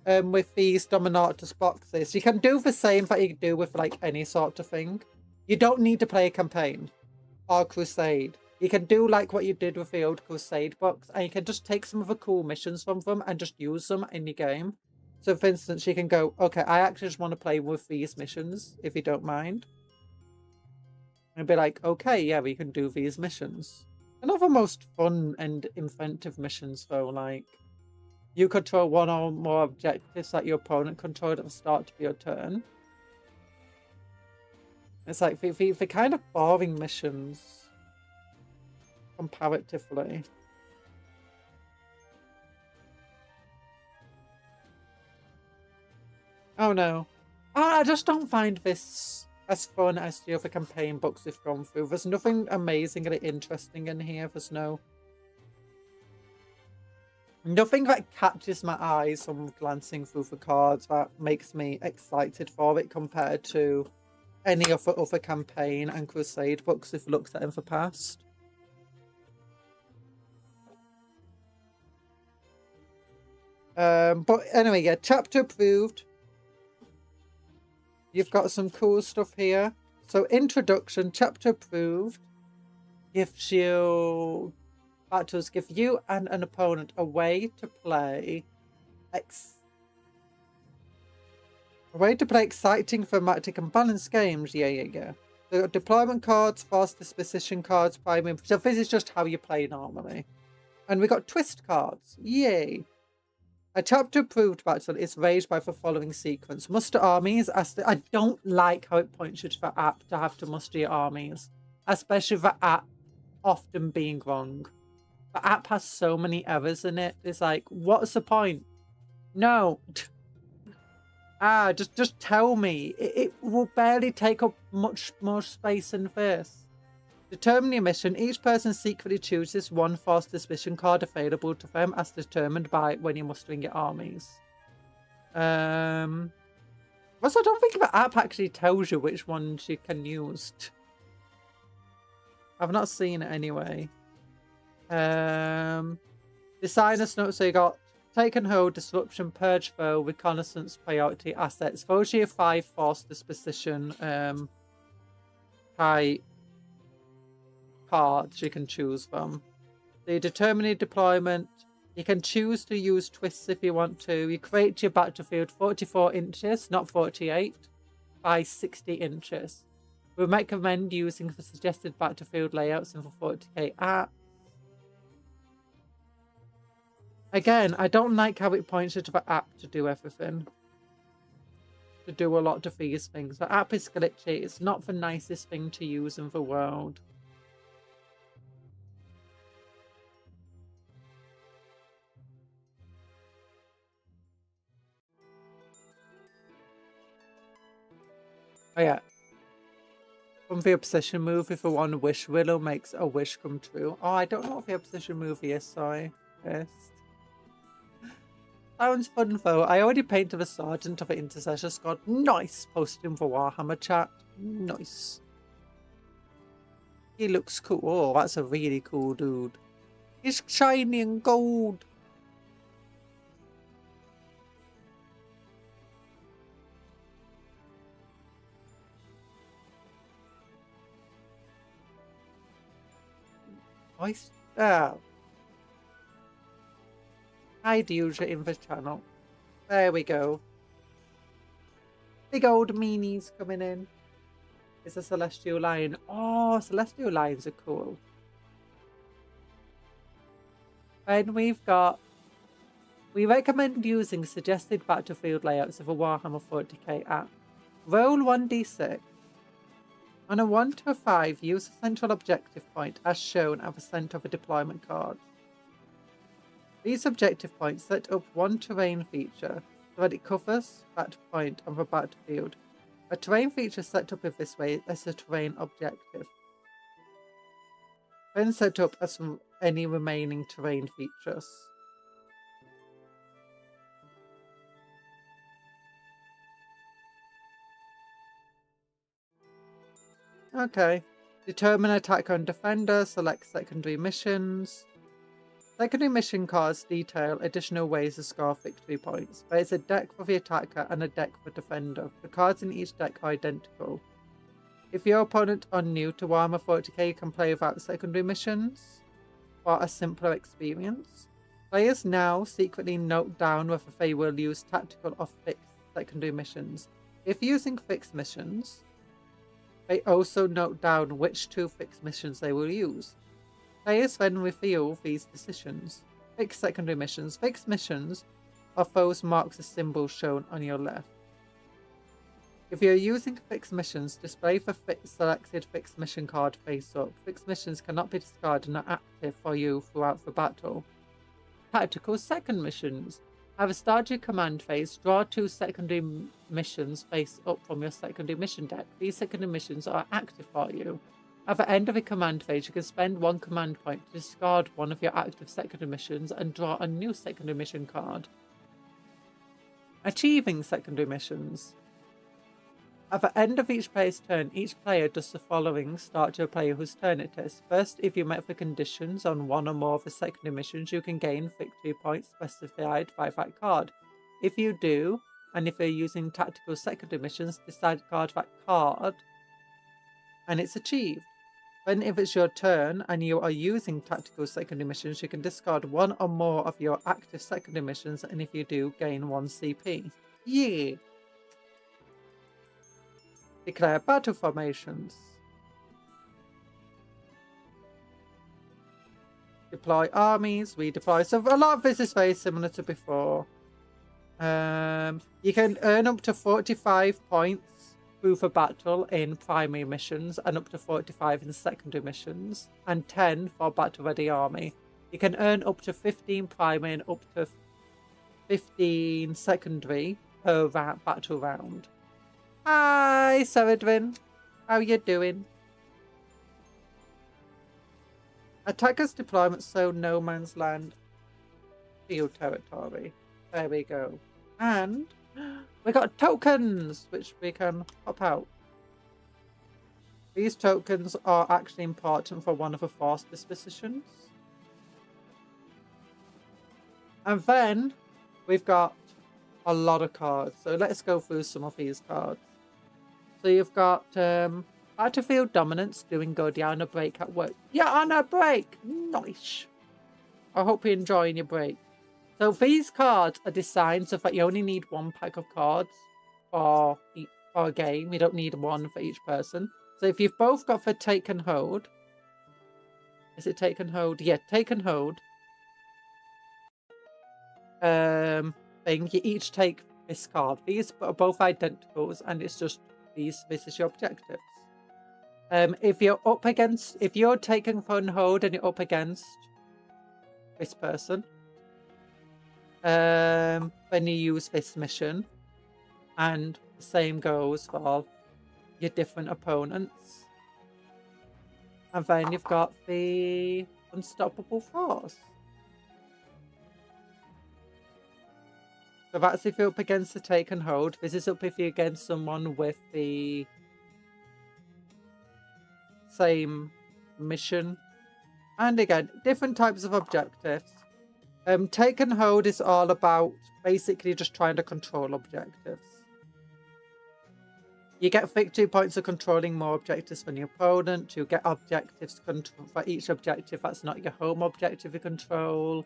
with these Dominatus boxes, you can do the same that you do with like any sort of thing. You don't need to play a campaign or crusade. You can do like what you did with the old crusade box, and you can just take some of the cool missions from them and just use them in your game. So for instance, you can go, okay, I actually just want to play with these missions, if you don't mind. And be like, okay, yeah, we can do these missions. They're not the most fun and inventive missions though, like you control one or more objectives that your opponent controlled at the start of your turn. It's like the kind of boring missions, comparatively. Oh no. I just don't find this as fun as the other campaign books we've gone through. There's nothing amazingly interesting in here. There's nothing that catches my eyes from glancing through the cards that makes me excited for it compared to any of the other campaign and crusade books we've looked at in the past. But anyway, yeah, chapter approved. You've got some cool stuff here. So introduction, chapter approved, gives you battles, give you and an opponent a way to play exciting, thematic and balanced games. Yeah. So deployment cards, fast disposition cards, primary. So this is just how you play normally. And we got twist cards. Yay. A chapter approved battle is raised by the following sequence. Muster armies. I don't like how it points you to the app to have to muster your armies. Especially the app often being wrong. The app has so many errors in it. It's like, what's the point? No. Just tell me. It will barely take up much more space than this. Determine your mission. Each person secretly chooses one fast disposition card available to them as determined by when you're mustering your armies. Also, I don't think the app actually tells you which ones you can use. I've not seen it anyway. Designer's note. So you got take and hold, disruption, purge foe, reconnaissance, priority, assets. Those are your 5 fast disposition type cards you can choose from. So you determine your deployment. You can choose to use twists if you want to. You create your battlefield 44 inches, not 48, by 60 inches. We recommend using the suggested battlefield layouts in the 40k app. Again, I don't like how it points you to the app to do everything. To do a lot of these things. The app is glitchy. It's not the nicest thing to use in the world. Oh yeah. From the obsession movie for one, Wish Willow makes a wish come true. Oh, I don't know what the obsession movie is, sorry. Yes. Sounds fun though. I already painted the Sergeant of the Intercessor Squad. Nice! Posted him for Warhammer chat. Nice. He looks cool. Oh, that's a really cool dude. He's shiny and gold. Nice. Oh. Hide user in the channel. There we go. Big old meanies coming in. It's a celestial lion. Oh, celestial lions are cool. Then we've got, we recommend using suggested battlefield layouts of a Warhammer 40k app. Roll 1d6. On a 1 to a 5, use a central objective point as shown at the centre of a deployment card. These objective points set up one terrain feature so that it covers that point on the battlefield. A terrain feature set up in this way is a terrain objective. Then set up as any remaining terrain features. Okay. Determine attacker and defender, select secondary missions. Secondary mission cards detail additional ways to score victory points. There is a deck for the attacker and a deck for defender. The cards in each deck are identical. If your opponent are new to Warhammer 40k, you can play without secondary missions for a simpler experience. Players now secretly note down whether they will use tactical or fixed secondary missions. If using fixed missions, they also note down which 2 fixed missions they will use. Players then reveal these decisions. Fixed secondary missions. Fixed missions are those marked as symbols shown on your left. If you're using fixed missions, display the selected fixed mission card face up. Fixed missions cannot be discarded and are active for you throughout the battle. Tactical second missions. At the start of your command phase, draw 2 secondary missions face up from your secondary mission deck. These secondary missions are active for you. At the end of a command phase, you can spend 1 command point to discard one of your active secondary missions and draw a new secondary mission card. Achieving secondary missions. At the end of each player's turn, each player does the following start to a player whose turn it is. First, if you met the conditions on 1 or more of the secondary missions, you can gain victory points specified by that card. If you do, and if you're using tactical secondary missions, discard that card and it's achieved. Then if it's your turn and you are using tactical secondary missions, you can discard 1 or more of your active secondary missions, and if you do, gain 1 CP. Yeah! Declare battle formations. Deploy armies, redeploy. So a lot of this is very similar to before. You can earn up to 45 points through the battle in primary missions and up to 45 in secondary missions and 10 for battle ready army. You can earn up to 15 primary and up to 15 secondary per battle round. Hi, Seredwin. How you doing? Attackers deployment so no man's land field territory. There we go. And we got tokens which we can pop out. These tokens are actually important for one of the force dispositions. And then we've got a lot of cards. So let's go through some of these cards. So you've got Battlefield Dominance, doing good. You're on a break at work. You're on a break! Nice! I hope you're enjoying your break. So these cards are designed so that you only need 1 pack of cards for a game. You don't need 1 for each person. So if you've both got for Take and Hold. Is it Take and Hold? Yeah, Take and Hold. Thing. You each take this card. These are both identicals, and it's just this is your objectives. If you're taking phone hold and you're up against this person, then you use this mission, and the same goes for your different opponents. And then you've got the Unstoppable Force. So that's if you're up against the Take and Hold. This is up if you're against someone with the same mission. And again, different types of objectives. Take and Hold is all about basically just trying to control objectives. You get victory points for controlling more objectives than your opponent. You get objectives for each objective that's not your home objective you control.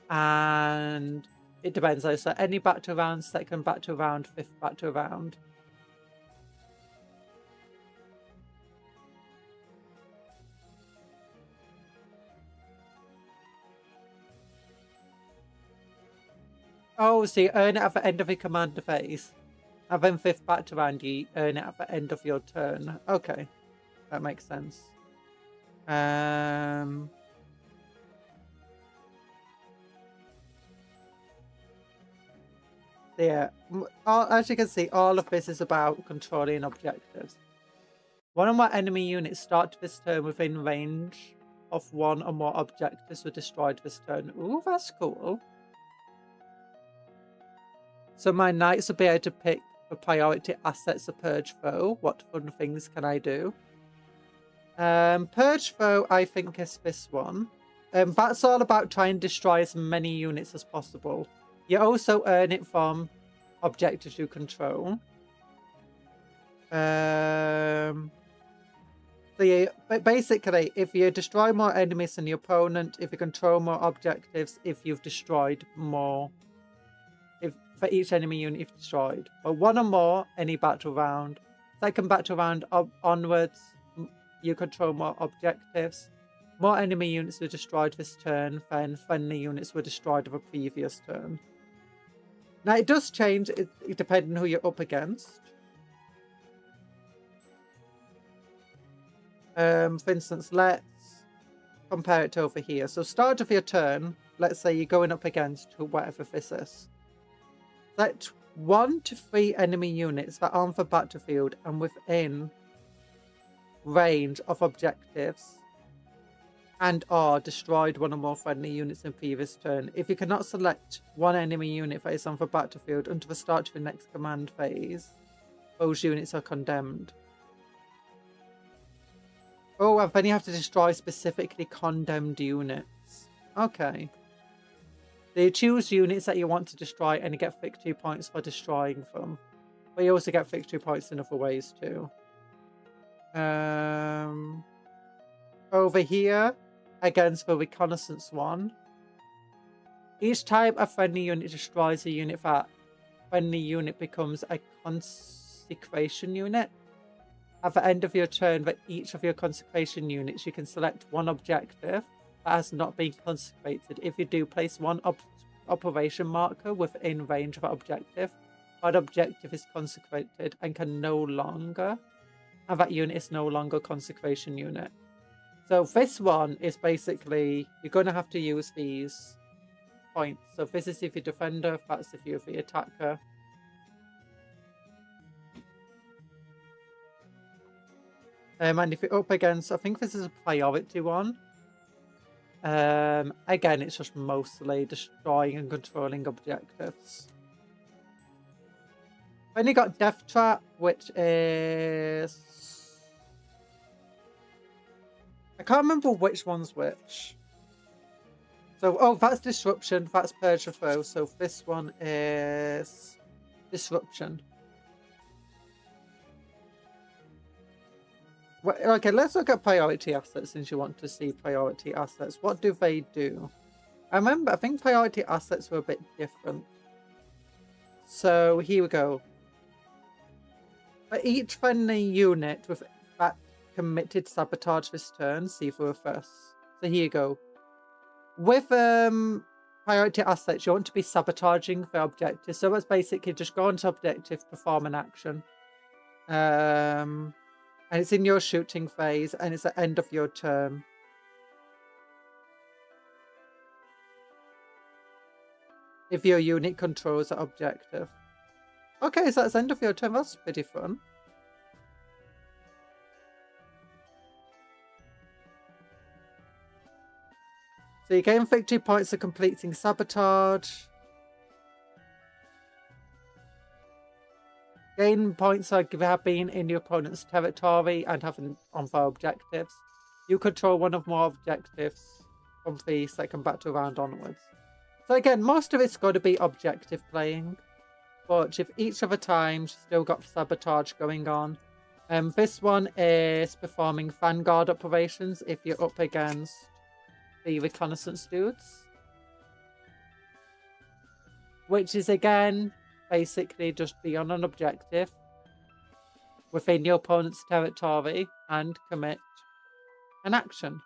And it depends though. So any battle round, second battle round, 5th battle round. Oh, so you earn it at the end of your commander phase. And then 5th back round, you earn it at the end of your turn. Okay, that makes sense. Yeah, as you can see, all of this is about controlling objectives. One or more enemy units start this turn within range of one or more objectives were destroyed this turn. Ooh, that's cool. So my knights will be able to pick the priority assets of Purge Foe. What fun things can I do? Purge Foe, I think, is this one. That's all about trying to destroy as many units as possible. You also earn it from objectives you control. So yeah, but basically, if you destroy more enemies than your opponent, if you control more objectives, if you've destroyed more, if for each enemy unit you've destroyed, or one or more any battle round. Second battle round onwards, you control more objectives. More enemy units were destroyed this turn than friendly units were destroyed of a previous turn. Now it does change depending on who you're up against. For instance, let's compare it to over here. So start of your turn, let's say you're going up against whatever this is. Select 1 to 3 enemy units that are on the battlefield and within range of objectives and are destroyed one or more friendly units in previous turn. If you cannot select one enemy unit that is on the battlefield until the start of the next command phase, those units are condemned. Oh, and then you have to destroy specifically condemned units. Okay. So you choose units that you want to destroy and you get victory points for destroying them. But you also get victory points in other ways too. Over here, against the reconnaissance one. Each time a friendly unit destroys a unit, that friendly unit becomes a consecration unit. At the end of your turn, for each of your consecration units, you can select one objective that has not been consecrated. If you do, place one operation marker within range of that objective. That objective is consecrated and can no longer, and that unit is no longer a consecration unit. So this one is basically, you're going to have to use these points. So this is if you're defender, that's if you're the attacker. And if you're up against, I think this is a priority one. Again, it's just mostly destroying and controlling objectives. Then you got Death Trap, which is... I can't remember which one's which. So, oh, that's Disruption, that's Purge the Foe. So this one is Disruption. Okay, let's look at priority assets since you want to see priority assets. What do they do? I think priority assets were a bit different. So here we go. For each friendly unit with that committed sabotage this turn, see for a first. So here you go. With priority assets, you want to be sabotaging the objective. So that's basically just go onto objective, perform an action. And it's in your shooting phase, and it's at the end of your turn. If your unit controls that objective. Okay, so that's the end of your turn. That's pretty fun. So you gain victory points for completing sabotage. Gain points like if you have been in your opponent's territory and having on their objectives. You control one or more objectives from the second battle round onwards. So again, most of it's got to be objective playing. But if each of the times still got sabotage going on. This one is performing vanguard operations if you're up against the reconnaissance dudes. Which is again... basically just be on an objective within your opponent's territory and commit an action.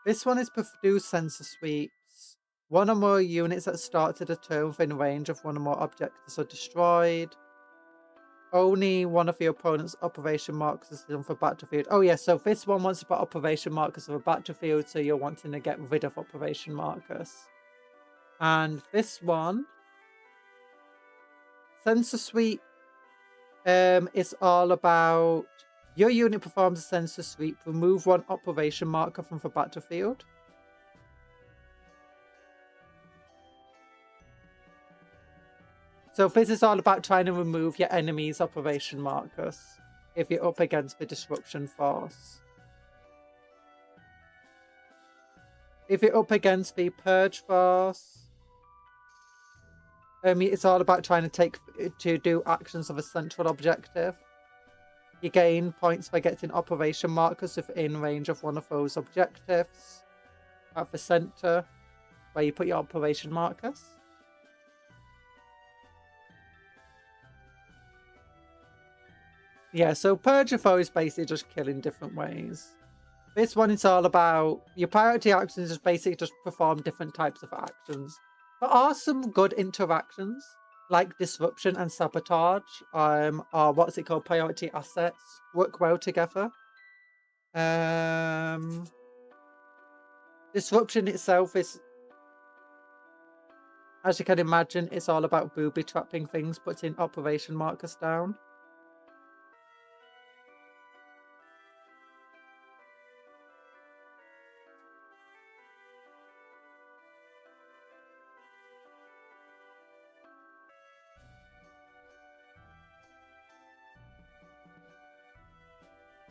This one is produce sensor sweeps. One or more units that started a turn within range of one or more objectives are destroyed. Only one of your opponent's operation markers is done for battlefield. Oh yeah, so this one wants to put operation markers of a battlefield, so you're wanting to get rid of operation markers. And this one, sensor sweep, is all about your unit performs a sensor sweep. Remove one operation marker from the battlefield. So this is all about trying to remove your enemy's operation markers if you're up against the disruption force. If you're up against the purge force, it's all about trying to do actions of a central objective. You gain points by getting operation markers within range of one of those objectives at the center where you put your operation markers. Yeah, so purge a foe is basically just killing different ways. This one is all about your priority actions is basically just perform different types of actions. There are some good interactions like disruption and sabotage, or what's it called, priority assets, work well together. Disruption itself is, as you can imagine, it's all about booby trapping things, putting operation markers down.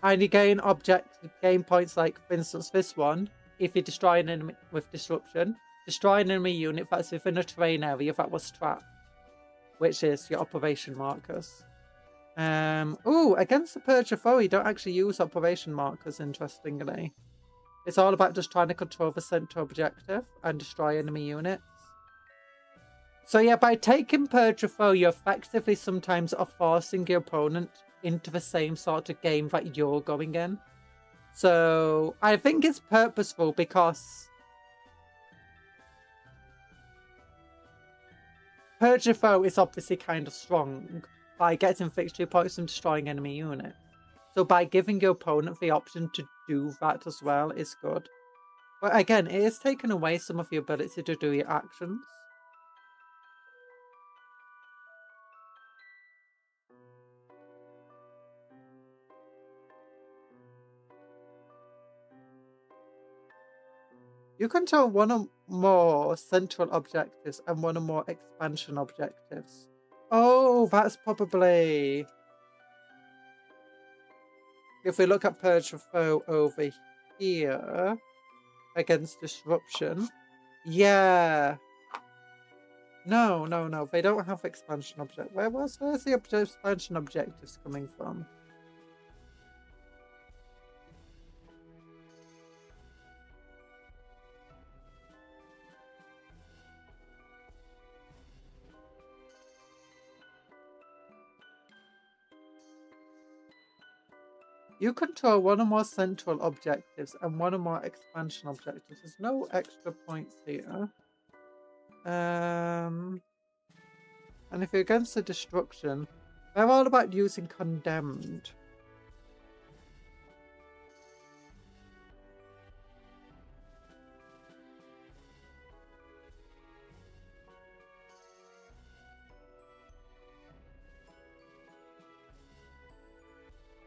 And you gain points like, for instance, this one. If you destroy an enemy with disruption, destroy an enemy unit that's within a terrain area that was trapped, which is your operation markers. Against the purge of foe, you don't actually use operation markers, interestingly. It's all about just trying to control the center objective and destroy enemy units. So yeah, by taking purge of foe, you effectively sometimes are forcing your opponent into the same sort of game that you're going in. So I think it's purposeful because purge of foe is obviously kind of strong by getting fixture points and destroying enemy units. So by giving your opponent the option to do that as well is good. But again, it is taking away some of your ability to do your actions. You control one or more central objectives and one or more expansion objectives. Oh, that's probably... If we look at Purge of Foe over here, against Disruption, yeah. No. They don't have expansion object. Where's the expansion objectives coming from? You control one or more central objectives and one or more expansion objectives. There's no extra points here. And if you're against the destruction, they're all about using condemned.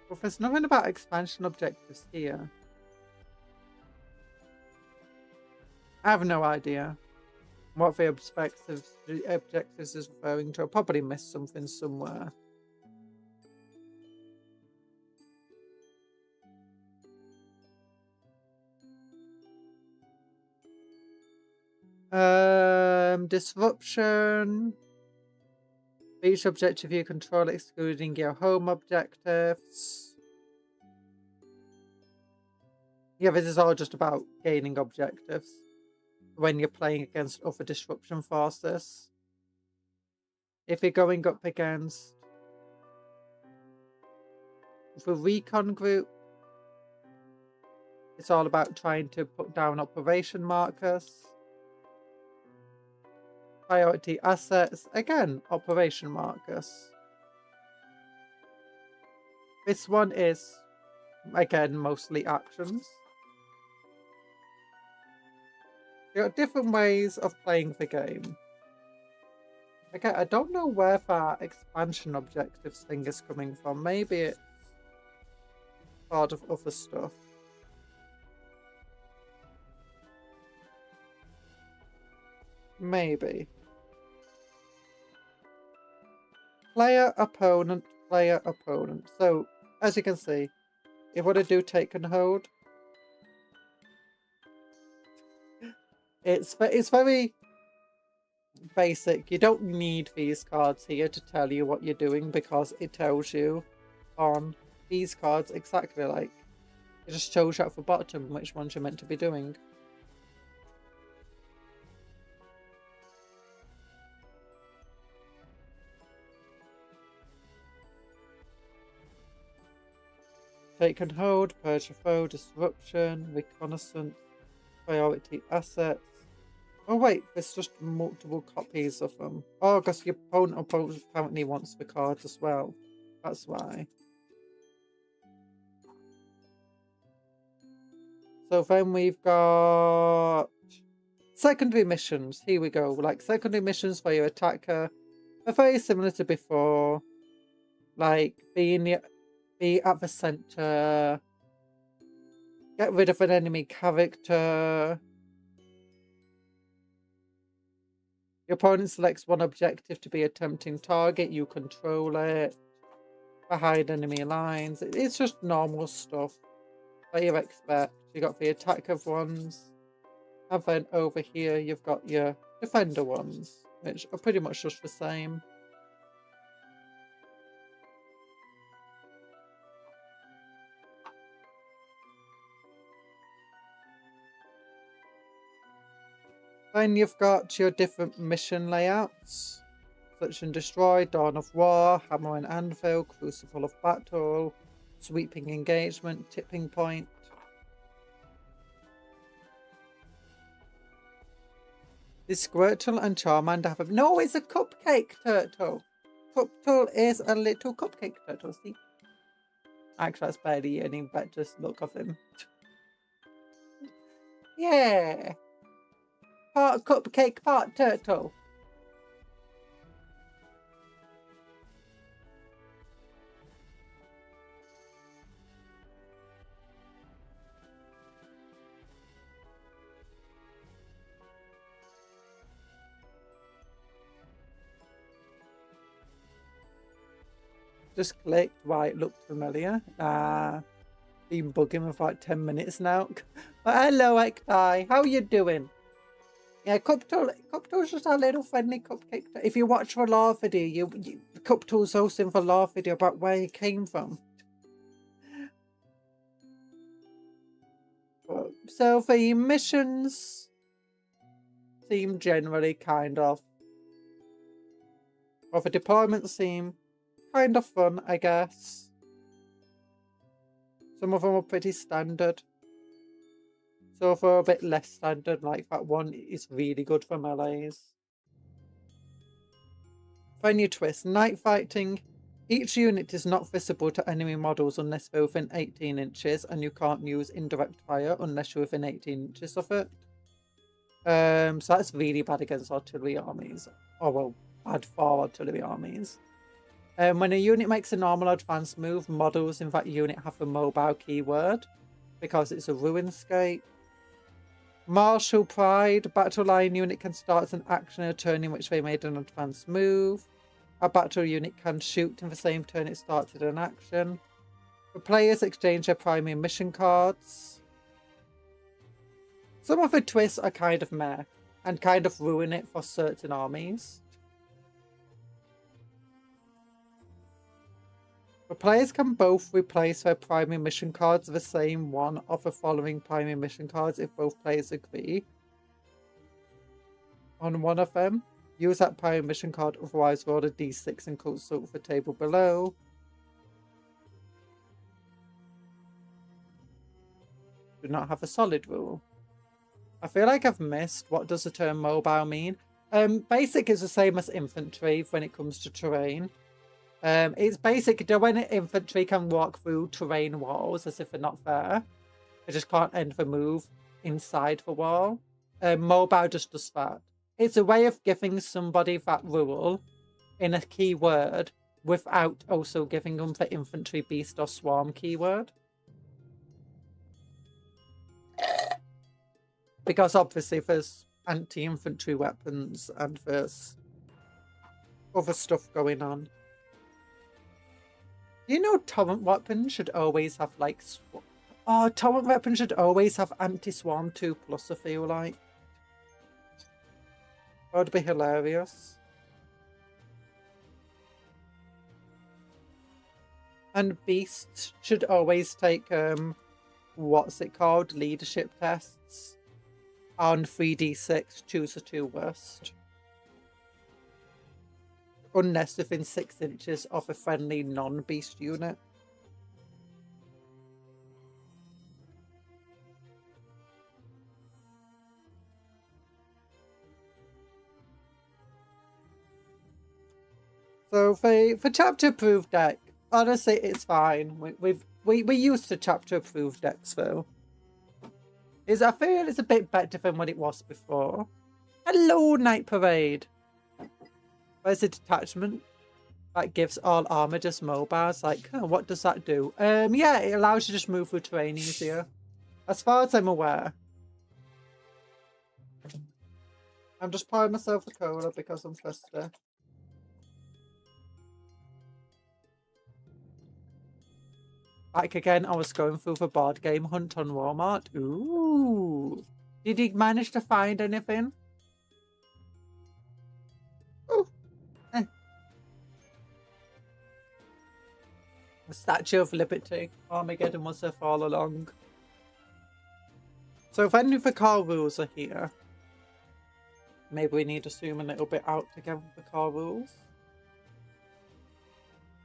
But there's nothing about expansion objectives here. I have no idea what the objectives is referring to. I probably missed something somewhere. Disruption. Each objective you control excluding your home objectives. Yeah, this is all just about gaining objectives when you're playing against other disruption forces. If you're going up against the recon group, It's all about trying to put down operation markers. Priority assets, again, operation markers. This one is, again, mostly actions. There are different ways of playing the game. Okay, I don't know where that expansion objectives thing is coming from. Maybe it's part of other stuff. Maybe. Player, opponent, player, opponent. So, as you can see, if what I do take and hold, it's very basic. You don't need these cards here to tell you what you're doing because it tells you on these cards exactly like. It just shows you at the bottom which ones you're meant to be doing. Take and hold, purge a foe, disruption, reconnaissance, priority assets. Oh wait, there's just multiple copies of them. Oh, because your opponent apparently wants the cards as well. That's why. So then we've got secondary missions. Here we go. Like secondary missions for your attacker are very similar to before. Like be at the center, get rid of an enemy character. Your opponent selects one objective to be a tempting target. You control it. Behind enemy lines. It's just normal stuff that you expect. You got the attacker ones. And then over here you've got your defender ones, which are pretty much just the same. Then you've got your different mission layouts. Search and Destroy, Dawn of War, Hammer and Anvil, Crucible of Battle, Sweeping Engagement, Tipping Point. This Squirtle and Charmander have a... No, it's a cupcake turtle. Cuptle is a little cupcake turtle, see? Actually, that's barely any better look of him. Yeah. Part cupcake, part turtle. Just clicked. Why it looked familiar. Been bugging for like 10 minutes now. But hello, Ektai. How you doing? Yeah, Cuptle's just a little friendly cupcake. If you watch the lore video, Cuptle's hosting the lore video about where he came from. So the missions seem generally kind of... Or the deployments seem kind of fun, I guess. Some of them are pretty standard. So for a bit less standard, like that one is really good for melees. Venue twist. Night fighting. Each unit is not visible to enemy models unless they're within 18 inches, and you can't use indirect fire unless you're within 18 inches of it. So that's really bad against artillery armies. Oh well, bad for artillery armies. When a unit makes a normal advanced move, models in that unit have a mobile keyword because it's a ruinscape. Martial Pride. Battle line unit can start an action in a turn in which they made an advanced move. A battle unit can shoot in the same turn it started an action. The players exchange their primary mission cards. Some of the twists are kind of meh and kind of ruin it for certain armies. The players can both replace their primary mission cards with the same one of the following primary mission cards if both players agree on one of them. Use that primary mission card, otherwise roll a d6 and consult the table below. do not have a solid rule. I feel like I've missed what does the term mobile mean. Basic is the same as infantry when it comes to terrain. It's basic when infantry can walk through terrain walls as if they're not there. They just can't enter the move inside the wall. Mobile just does that. It's a way of giving somebody that rule in a keyword without also giving them the infantry, beast, or swarm keyword. Because obviously there's anti-infantry weapons and there's other stuff going on. You know torrent weapons should always have like... Oh, torrent weapons should always have anti-swarm 2+, I feel like. That would be hilarious. And beasts should always take, what's it called? Leadership tests. On 3d6, choose the 2 worst. Unless within 6 inches of a friendly non-beast unit. So for chapter approved deck, honestly, it's fine. We used to chapter approved decks though. I feel it's a bit better than what it was before. Hello, Night Parade. Where's the detachment that gives all armor just mobiles? Like, oh, what does that do? Yeah, it allows you to just move through terrain easier. As far as I'm aware. I'm just pouring myself a cola because I'm thirsty. Back again, I was going through the board game hunt on Walmart. Ooh. Did you manage to find anything? Ooh. The Statue of Liberty. Armageddon was there for all along. So if any of the car rules are here, maybe we need to zoom a little bit out to get the car rules.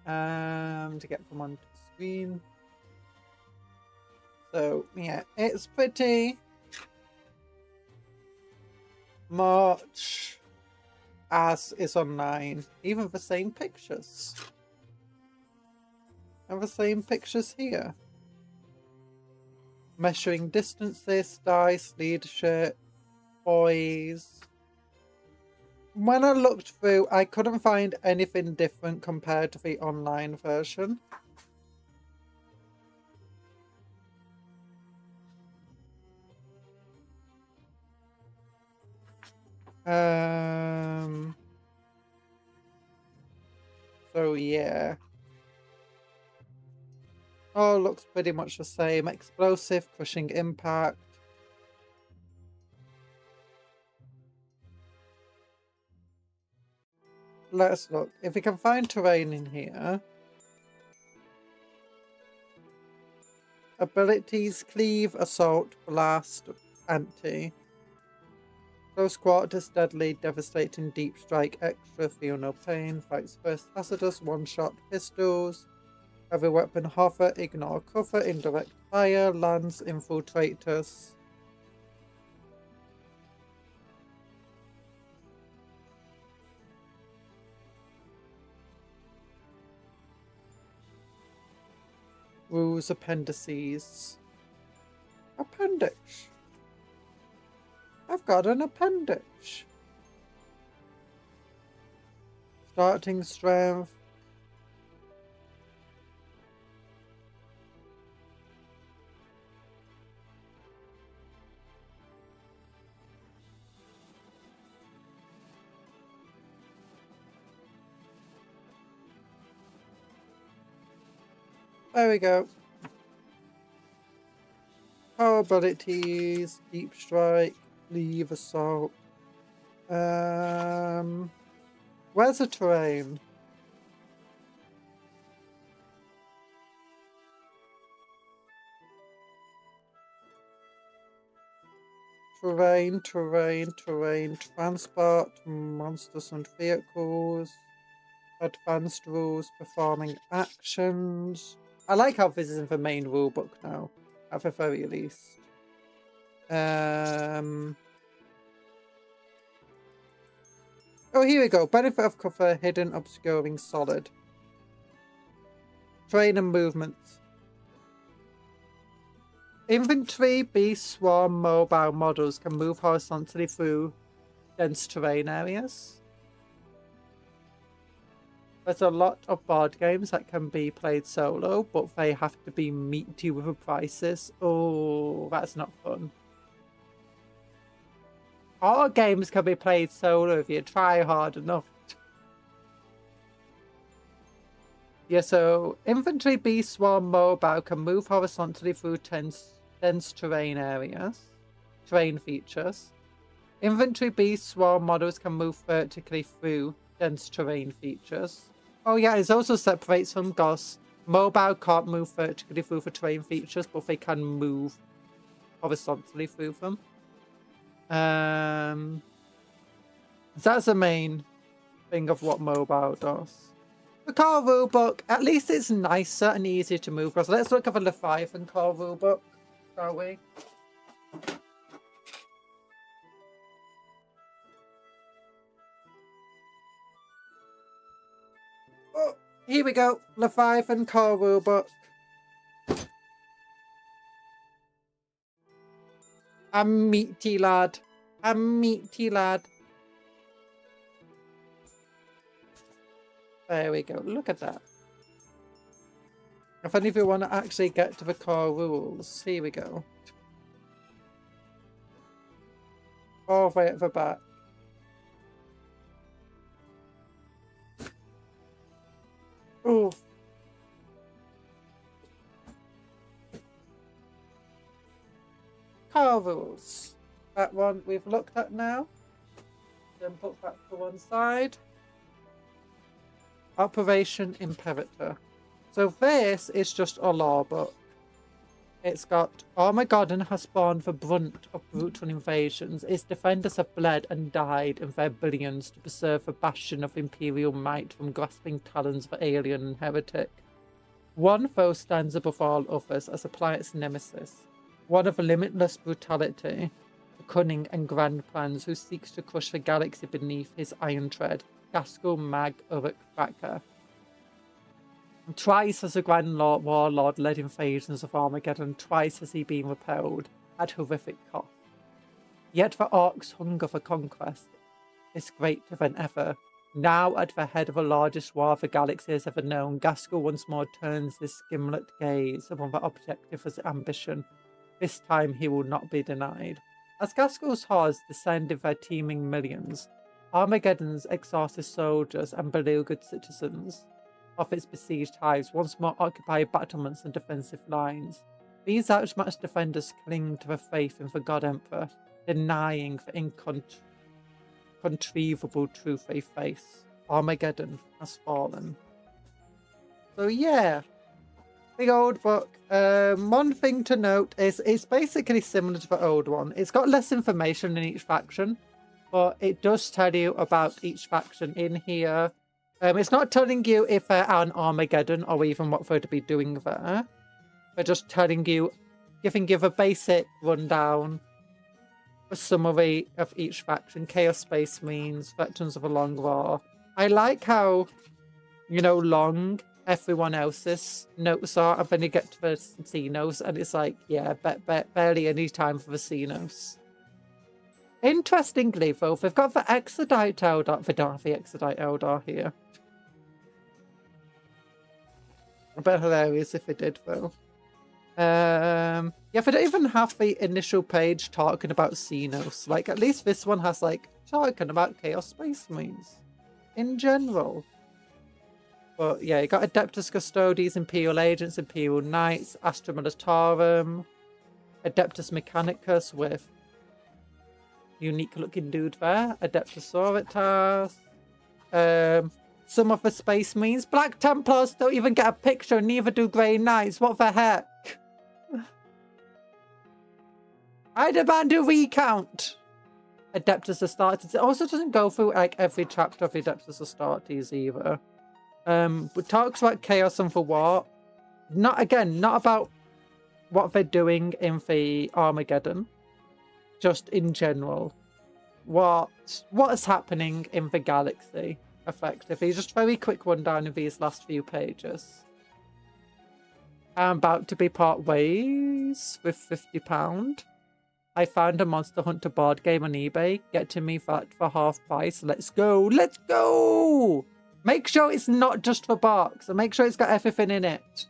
To get them onto the screen. So, yeah, it's pretty much as is online. Even the same pictures. And the same pictures here. Measuring distances, dice, leadership, boys. When I looked through, I couldn't find anything different compared to the online version. So yeah. Oh, looks pretty much the same. Explosive, crushing impact. Let's look. If we can find terrain in here. Abilities, cleave, assault, blast, anti. Close quarters, deadly, devastating, deep strike, extra, feel no pain, fights first, hazardous, one-shot, pistols, heavy weapon, hover, ignore cover, indirect fire, lands, infiltrators. Rules, appendices. Appendix. I've got an appendix. Starting strength. There we go. Power abilities, deep strike, leave, assault. Where's the terrain? Terrain, transport, monsters and vehicles, advanced rules, performing actions. I like how this is in the main rulebook now, at the very least. Oh, here we go. Benefit of cover, hidden, obscuring, solid. Terrain and movement. Infantry, beast, swarm, mobile models can move horizontally through dense terrain areas. There's a lot of board games that can be played solo, but they have to be meaty with the prices. Oh, that's not fun. All games can be played solo if you try hard enough. Yeah, so infantry, beast, swarm, mobile can move horizontally through dense terrain areas. Terrain features. Infantry, beast, swarm models can move vertically through dense terrain features. Oh yeah, it also separates from GOS. Mobile can't move vertically through the terrain features, but they can move horizontally through them. So that's the main thing of what mobile does. The core rulebook, at least it's nicer and easier to move across. Let's look at the Leviathan core rulebook, shall we? Oh, here we go. Leviathan core rulebook. A meaty lad. A meaty lad. There we go. Look at that. If any of you want to actually get to the core rules, here we go. All the way at the back. Ooh. Core rules. That one we've looked at now. Then put that to one side. Operation Imperator. So this is just a law book. It's got Armageddon has spawned the brunt of brutal invasions. Its defenders have bled and died in their billions to preserve the bastion of imperial might from grasping talons of alien and heretic. One foe stands above all others as a planet's nemesis. One of limitless brutality, cunning and grand plans who seeks to crush the galaxy beneath his iron tread. Gaskell Mag Uruk Thacker. Twice has the Grand Lord Warlord led invasions of Armageddon, twice has he been repelled, at horrific cost. Yet the Orks hunger for conquest, this greater than ever. Now at the head of the largest war the galaxy has ever known, Gaskell once more turns his gimlet gaze upon the objective of his ambition. This time he will not be denied. As Gaskell's hordes descend in their teeming millions, Armageddon's exhausted soldiers and beleaguered citizens of its besieged hives once more occupy battlements and defensive lines. These outmatched defenders cling to the faith in the God Emperor, denying the inconceivable truth they face. Armageddon has fallen. So yeah, the old book. One thing to note is it's basically similar to the old one. It's got less information in each faction, but it does tell you about each faction in here. It's not telling you if they're on Armageddon or even what they're to be doing there. They're just telling you, giving you a basic rundown, a summary of each faction. Chaos Space Marines, Veterans of a Long War. I like how, you know, long everyone else's notes are, and then you get to the Xenos, and it's like, yeah, barely any time for the Xenos. Interestingly, though, they've got the Expedite Eldar. They don't have the Expedite Eldar here. A bit hilarious if they did, though. Yeah, they don't even have the initial page talking about Xenos. Like, at least this one has, like, talking about Chaos Space Marines in general. But yeah, you got Adeptus Custodes, Imperial Agents, Imperial Knights, Astra Militarum, Adeptus Mechanicus with unique looking dude there, Adeptus Sororitas, some of the Space Marines. Black Templars don't even get a picture, neither do Grey Knights. What the heck? I demand a recount. Adeptus Astartes. It also doesn't go through like every chapter of Adeptus Astartes either. But talks about Chaos and the War. Not about what they're doing in the Armageddon. just in general, what is happening in the galaxy, effectively. Just very quick rundown of these last few pages. I'm about to be part ways with £50. I found a Monster Hunter board game on eBay. Get to me that for half price. Let's go. Let's go. Make sure it's not just for box, and make sure it's got everything in it.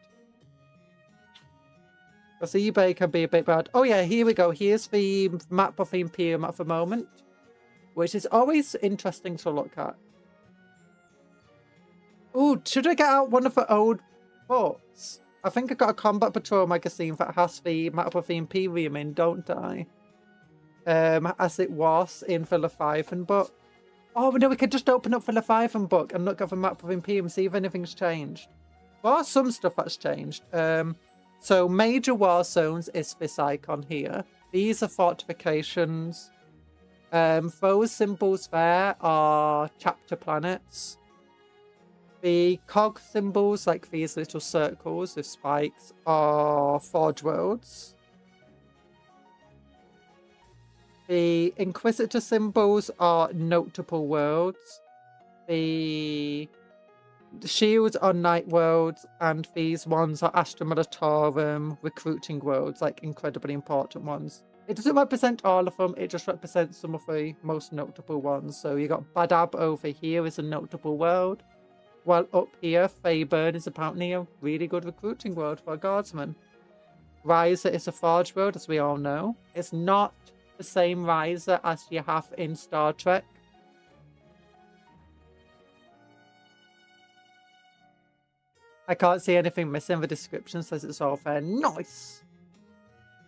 Because eBay can be a bit bad. Oh yeah, here we go. Here's the map of the Imperium at the moment, which is always interesting to look at. Oh, should I get out one of the old books? I think I got a Combat Patrol magazine that has the map of the Imperium in, don't I? As it was in the Leviathan book. Oh no, we could just open up the Leviathan book and look at the map of Imperium, see if anything's changed. Well, some stuff that's changed. So major war zones is this icon here. These are fortifications. Those symbols there are chapter planets. The cog symbols, like these little circles with spikes, are forge worlds. The Inquisitor symbols are notable worlds. The shields are night worlds, and these ones are Astra Militarum recruiting worlds, like incredibly important ones. It doesn't represent all of them, it just represents some of the most notable ones. So you got Badab over here is a notable world. While up here, Feyburn is apparently a really good recruiting world for a guardsman. Riser is a forge world, as we all know. It's not the same Riser as you have in Star Trek. I can't see anything missing. The description says it's all fair. Nice!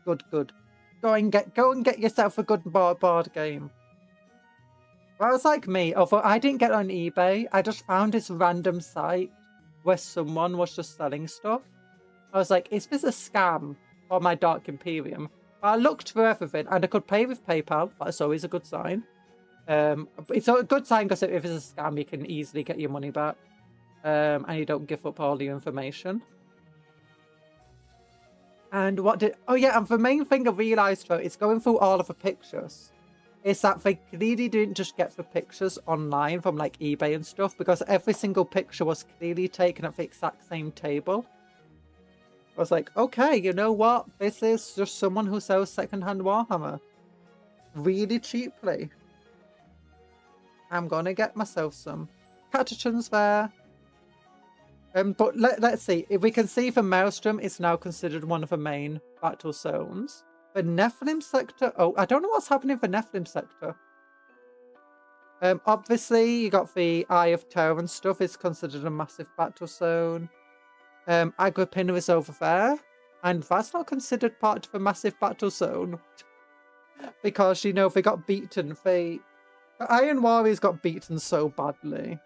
Good, good. Go and get yourself a good board game. Well, it's like me, although I didn't get on eBay, I just found this random site where someone was just selling stuff. I was like, is this a scam for my Dark Imperium? But I looked through everything and I could pay with PayPal. That's always a good sign. It's a good sign because if it's a scam, you can easily get your money back. And you don't give up all your information. And what did... Oh yeah, and the main thing I realised, though, is going through all of the pictures. Is that they clearly didn't just get the pictures online from like eBay and stuff, because every single picture was clearly taken at the exact same table. I was like, okay, you know what? This is just someone who sells secondhand Warhammer really cheaply. I'm gonna get myself some. Catachan's there. But let's see. If we can see the Maelstrom is now considered one of the main battle zones. The Nephilim sector. Oh, I don't know what's happening in the Nephilim sector. Obviously, you got the Eye of Terror and stuff. It's considered a massive battle zone. Agrippina is over there. And that's not considered part of a massive battle zone. Because, you know, they got beaten. The Iron Warriors got beaten so badly.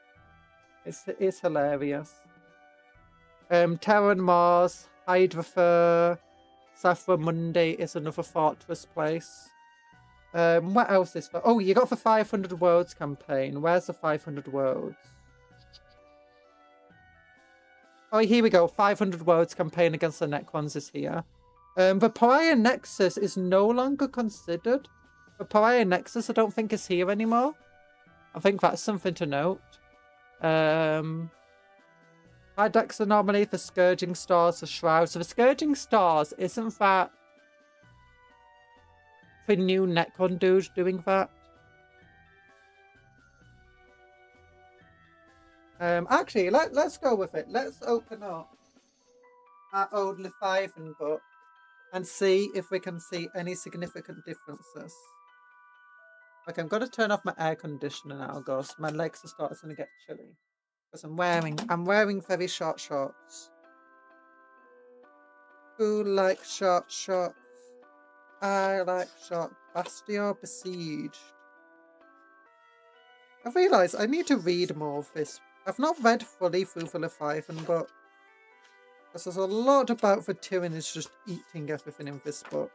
It's hilarious. Terran Mars, Hydrafer, Saffron Monday is another fortress place. What else is there? Oh, you got the 500 Worlds campaign. Where's the 500 Worlds? Oh, here we go. 500 Worlds campaign against the Necrons is here. The Pariah Nexus is no longer considered. The Pariah Nexus I don't think is here anymore. I think that's something to note. Hydex anomaly, the Scourging Stars, the Shroud. So the Scourging Stars, isn't that the new Necron dude doing that? Actually, let's go with it. Let's open up our old Leviathan book and see if we can see any significant differences. Okay, I'm going to turn off my air conditioner now, because my legs are starting to get chilly. Because I'm wearing very short shorts. Who likes short shorts? I like short. Bastion Besieged. I realise I need to read more of this. I've not read fully through the Leviathan book. Because there's a lot about the Tyranids just eating everything in this book.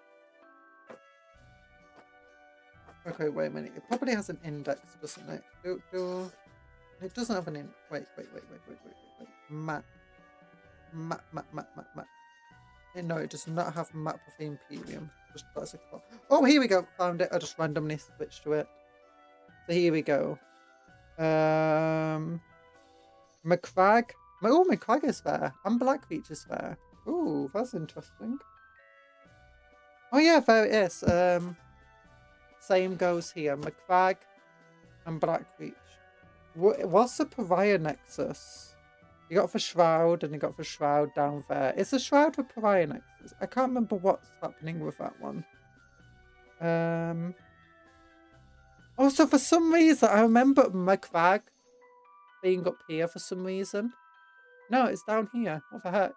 Okay, wait a minute. It probably has an index, doesn't it? It doesn't have an Wait. Map. No, it does not have a map of the Imperium. Just that's a clock. Oh, here we go. Found it. I just randomly switched to it. So here we go. McCrag. Oh, McCrag is there. And Blackbeach is there. Ooh, that's interesting. Oh yeah, there it is. Same goes here. McCrag and Blackbeach. What's the Pariah Nexus? You got the Shroud and you got the Shroud down there. It's a Shroud with Pariah Nexus. I can't remember what's happening with that one. Also, for some reason, I remember McCrag being up here for some reason. No, it's down here. What the heck?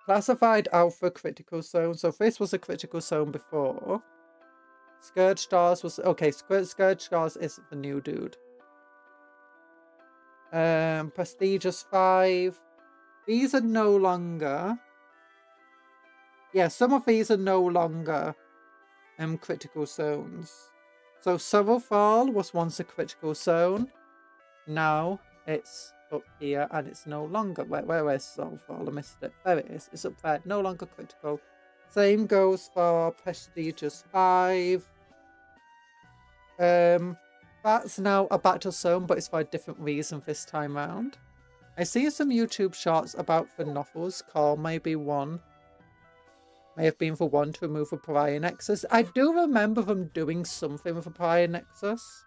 Classified Alpha Critical Zone. So this was a critical zone before. Scourge Stars was... Okay, Scourge Stars is the new dude. Prestigious 5. These are no longer... Yeah, some of these are no longer critical zones. So Sorrowfall was once a critical zone. Now it's up here and it's no longer. Where is Sorrowfall? I missed it. There it is. It's up there. No longer critical. Same goes for Prestigious 5. That's now a battle zone, but it's for a different reason this time round. I see some YouTube shorts about the novels call maybe one. May have been for one to remove a Pariah Nexus. I do remember them doing something with a Pariah Nexus.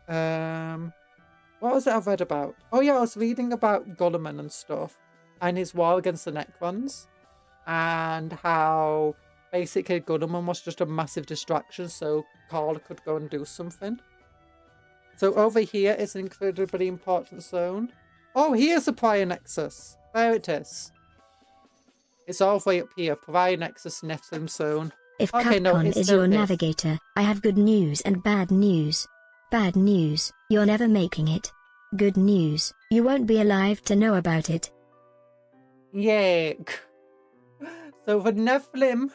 What was it I've read about? Oh yeah, I was reading about Gulliman and stuff. And his war against the Necrons. And how basically Gulliman was just a massive distraction so Carl could go and do something. So over here is an incredibly important zone. Oh, here's a Pariah Nexus. There it is. It's all the way up here. Pariah Nexus, Nephilim Zone. If okay, Capcom no, is your navigator, I have good news and bad news. Bad news, you're never making it. Good news, you won't be alive to know about it. Yay. So the Nephilim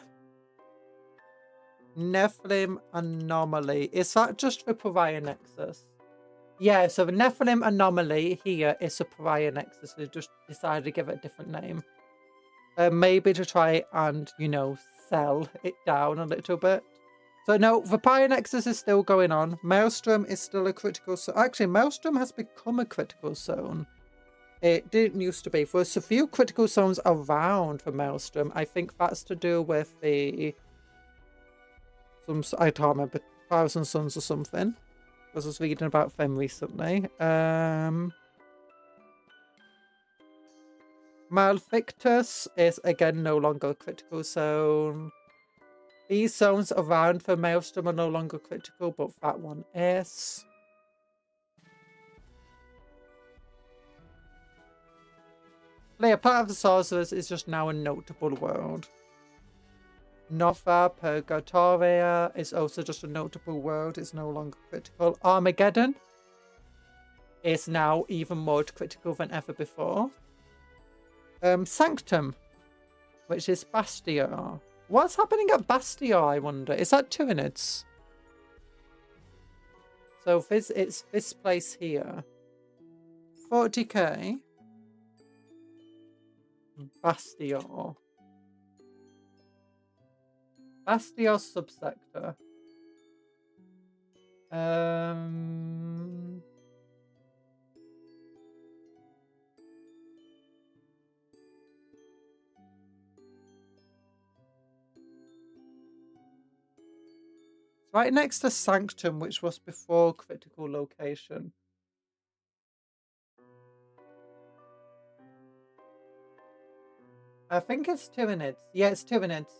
anomaly. Is that just the Pariah Nexus? Yeah, so the Nephilim anomaly here is a Pariah Nexus. They just decided to give it a different name. Maybe to try and, you know, sell it down a little bit. So no, the Pariah Nexus is still going on. Maelstrom is still a critical zone. Actually, Maelstrom has become a critical zone. It didn't used to be. There's a few critical zones around for Maelstrom. I think that's to do with the... I can't remember. Thousand Suns or something. I was reading about them recently. Malfictus is again no longer a critical zone. These zones around for Maelstrom are no longer critical, but that one is. Layer part of the Sorcerers is just now a notable world. Nova Purgatoria is also just a notable world. It's no longer critical. Armageddon is now even more critical than ever before. Sanctum, which is Bastia. What's happening at Bastia, I wonder? Is that Tyranids? So it's this place here. 40k. Bastia. Bastia subsector. Right next to Sanctum, which was before critical location. I think it's Tyranids. Yeah, it's Tyranids.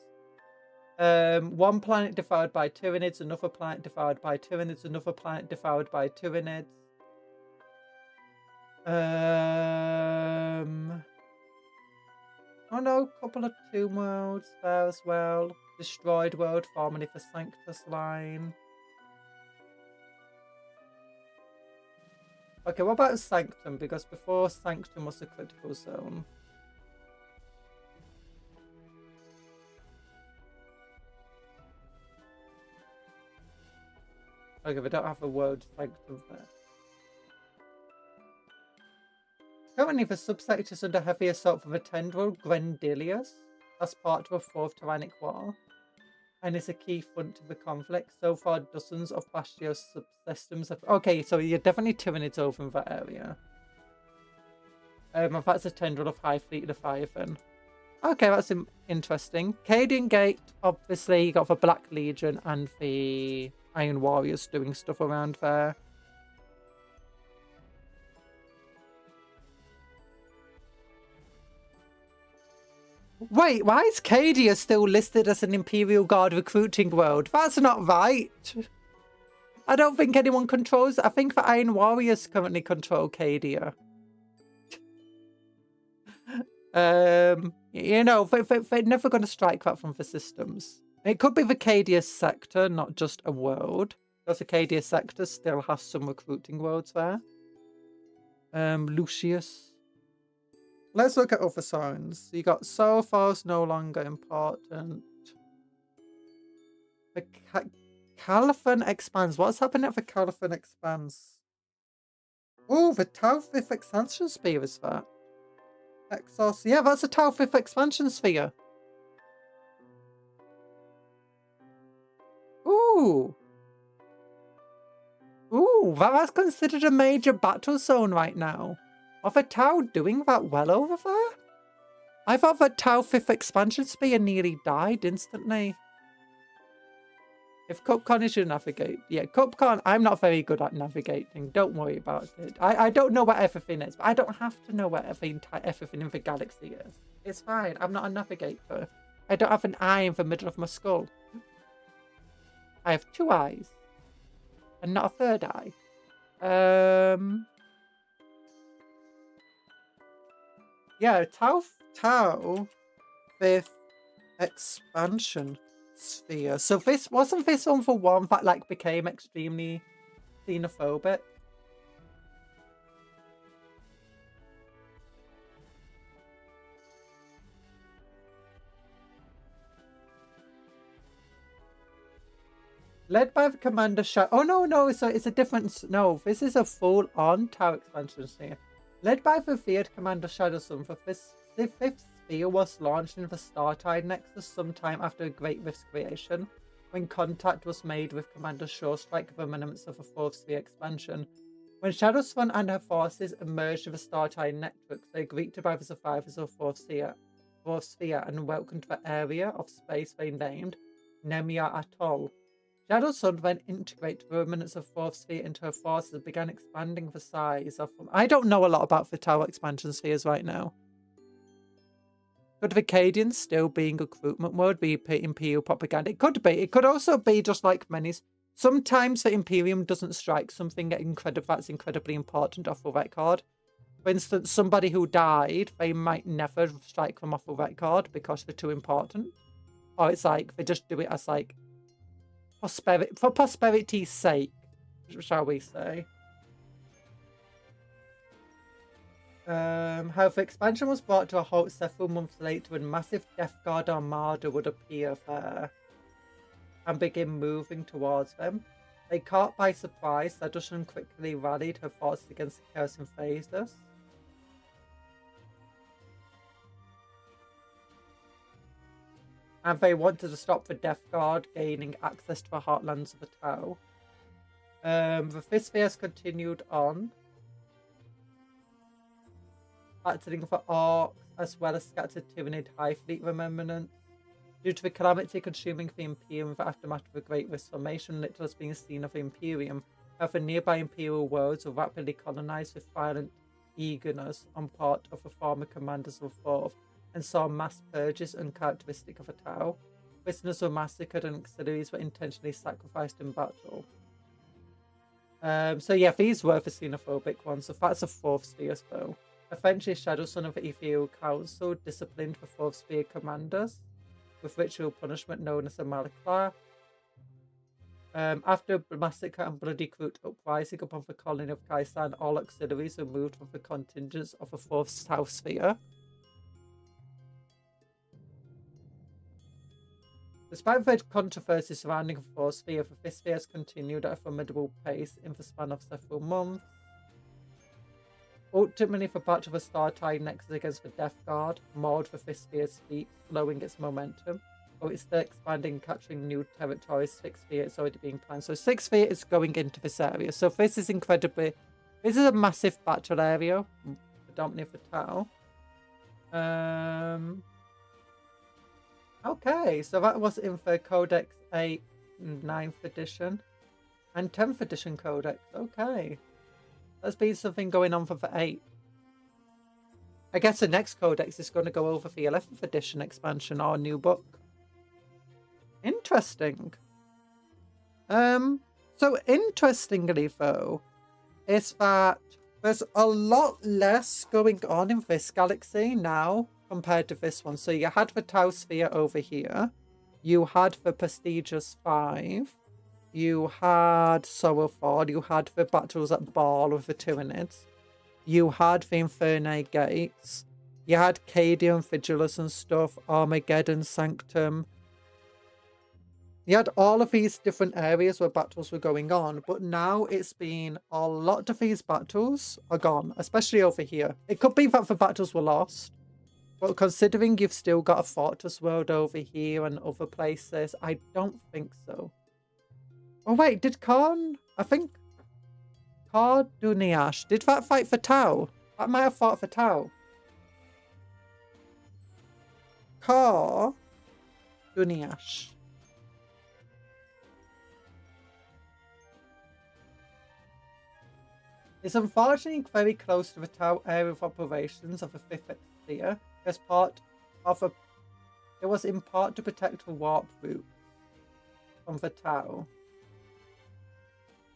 One planet devoured by Tyranids, another planet devoured by Tyranids, another planet devoured by Tyranids. Oh no, a couple of tomb worlds there as well. Destroyed world, formerly the Sanctus line. Okay, what about Sanctum? Because before Sanctum was a critical zone. Okay, we don't have a word Sanctum there. Currently, the subsect is under heavy assault from the tendril Grendelius as part of a fourth tyrannic war, and is a key front to the conflict. So far, dozens of Bastio's subsystems have... Okay, so you're definitely Tyranids over in that area. And that's a tendril of High Fleet Leviathan. Okay, that's interesting. Cadian Gate, obviously, you got the Black Legion and the Iron Warriors doing stuff around there. Wait, why is Cadia still listed as an Imperial Guard recruiting world? That's not right. I don't think anyone controls... I think the Iron Warriors currently control Cadia. You know, they're never going to strike that from the systems. It could be the Cadia sector, not just a world. Because the Cadia sector still has some recruiting worlds there. Lucius. Let's look at other signs. You got so far is no longer important. The Caliphon expands. What's happening if the Caliphon expands? Oh, the Tau 5th expansion sphere is that. Exos. Yeah, that's a Tau 5th expansion sphere. Ooh. Ooh, that's considered a major battle zone right now. Are the Tau doing that well over there? I thought that Tau 5th expansion sphere nearly died instantly. If Cupcon is your navigate. Yeah, Cupcon, I'm not very good at navigating. Don't worry about it. I don't know what everything is, but I don't have to know what everything in the galaxy is. It's fine. I'm not a navigator. I don't have an eye in the middle of my skull. I have 2 eyes. And not a 3rd eye. Yeah, Tau 5th expansion sphere. So this wasn't this one for one that like became extremely xenophobic. Led by the Commander Shadow. Oh no, so it's a different. No, this is a full-on Tau expansion sphere. Led by the feared Commander Shadowsun, the 5th sphere was launched in the Startide Nexus sometime after a Great Rift's creation, when contact was made with Commander Shorestrike of Eminence of the 4th sphere expansion. When Shadowsun and her forces emerged in the Startide networks, they greeted by the survivors of 4th sphere and welcomed the area of space they named Nemia Atoll. Shadowsun then integrated the remnants of 4th sphere into her forces and began expanding the size of them. I don't know a lot about the Tower expansion spheres right now. Could the Cadians still being a recruitment world be Imperial propaganda? It could be. It could also be just like many. Sometimes the Imperium doesn't strike something that's incredibly important off the record. For instance, somebody who died, they might never strike them off the record because they're too important. Or it's like, they just do it as like, for prosperity's sake, shall we say. How the expansion was brought to a halt several months later when massive Death Guard armada would appear there and begin moving towards them. They caught by surprise, Shadowsun quickly rallied her forces against the Chaos Invaders. And they wanted to stop the Death Guard gaining access to the heartlands of the Tau. The 5th spheres continued on, battling for Orks as well as scattered Tyranid High Fleet remnants. Due to the calamity consuming the Imperium, the aftermath of the Great Rift formation, little has been seen of the Imperium. However, nearby Imperial worlds were rapidly colonized with violent eagerness on part of the former commanders of the 4th, and saw mass purges uncharacteristic of a Tau. Prisoners were massacred and auxiliaries were intentionally sacrificed in battle. So yeah, these were the xenophobic ones, so that's a 4th sphere spell. Eventually, Shadowsun of the Ethereal Council disciplined the 4th sphere commanders with ritual punishment known as a Malakla. After a massacre and bloody Kroot uprising upon the colony of Kaisan, all auxiliaries were moved from the contingents of the 4th South sphere. Despite the controversy surrounding the 4th sphere, the 5th sphere has continued at a formidable pace in the span of several months. Ultimately for Battle of a Star Tide Nexus against the Death Guard, Mauled for Fistia's feet, slowing its momentum. Oh, it's still expanding, capturing new territory. 6 feet, it's already being planned. So 6 feet is going into this area. So this is incredibly... This is a massive battle area, predominantly for Tau. Okay, so that was in for Codex 8, 9th edition. And 10th edition Codex. Okay. There's been something going on for the 8. I guess the next Codex is going to go over the 11th edition expansion or new book. Interesting. So interestingly though, is that there's a lot less going on in this galaxy now compared to this one. So you had the Tau Sphere over here. You had the prestigious 5. You had Sorrowfall. You had the battles at Ball with the Tyranids. You had the Infernae Gates. You had Cadia and Vigilus and stuff. Armageddon, Sanctum. You had all of these different areas where battles were going on, but now it's been a lot of these battles are gone, especially over here. It could be that the battles were lost, but considering you've still got a Fortress World over here and other places, I don't think so. Oh wait, did Khan... I think... Khan Duniash, did that fight for Tau? That might have fought for Tau. Khan Duniash. It's unfortunately very close to the Tau area of operations of the 5th Sphere as part of a... It was in part to protect the warp route from the Tau.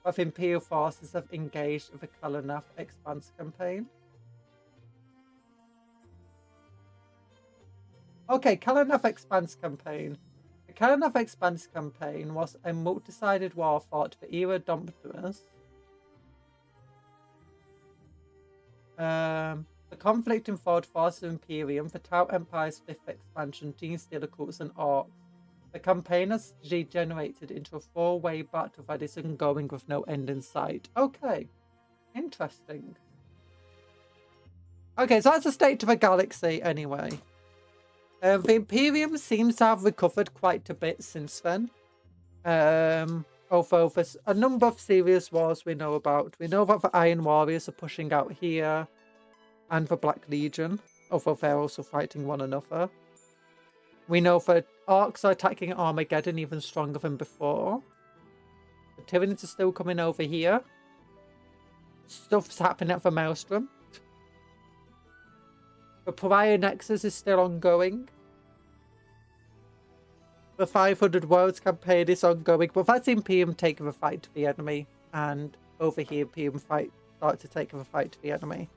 But Imperial forces have engaged in the Kalanath Expanse campaign. Okay, Kalanath Expanse campaign. The Kalanath Expanse campaign was a multi-sided war fought for era Dompters. The conflict involved forces of Imperium, the Tau Empire's 5th expansion, Genestealer cults, and Orks. The campaign has degenerated into a 4-way battle that is ongoing with no end in sight. Okay. Interesting. Okay, so that's the state of the galaxy anyway. The Imperium seems to have recovered quite a bit since then. Although there's a number of serious wars we know about. We know that the Iron Warriors are pushing out here, and the Black Legion, although they're also fighting one another. We know that Orks are attacking Armageddon even stronger than before. The Tyranids are still coming over here. Stuff's happening at the Maelstrom. The Pariah Nexus is still ongoing. The 500 Worlds campaign is ongoing, but that's Imperium taking the fight to the enemy, and over here Imperium start to take the fight to the enemy.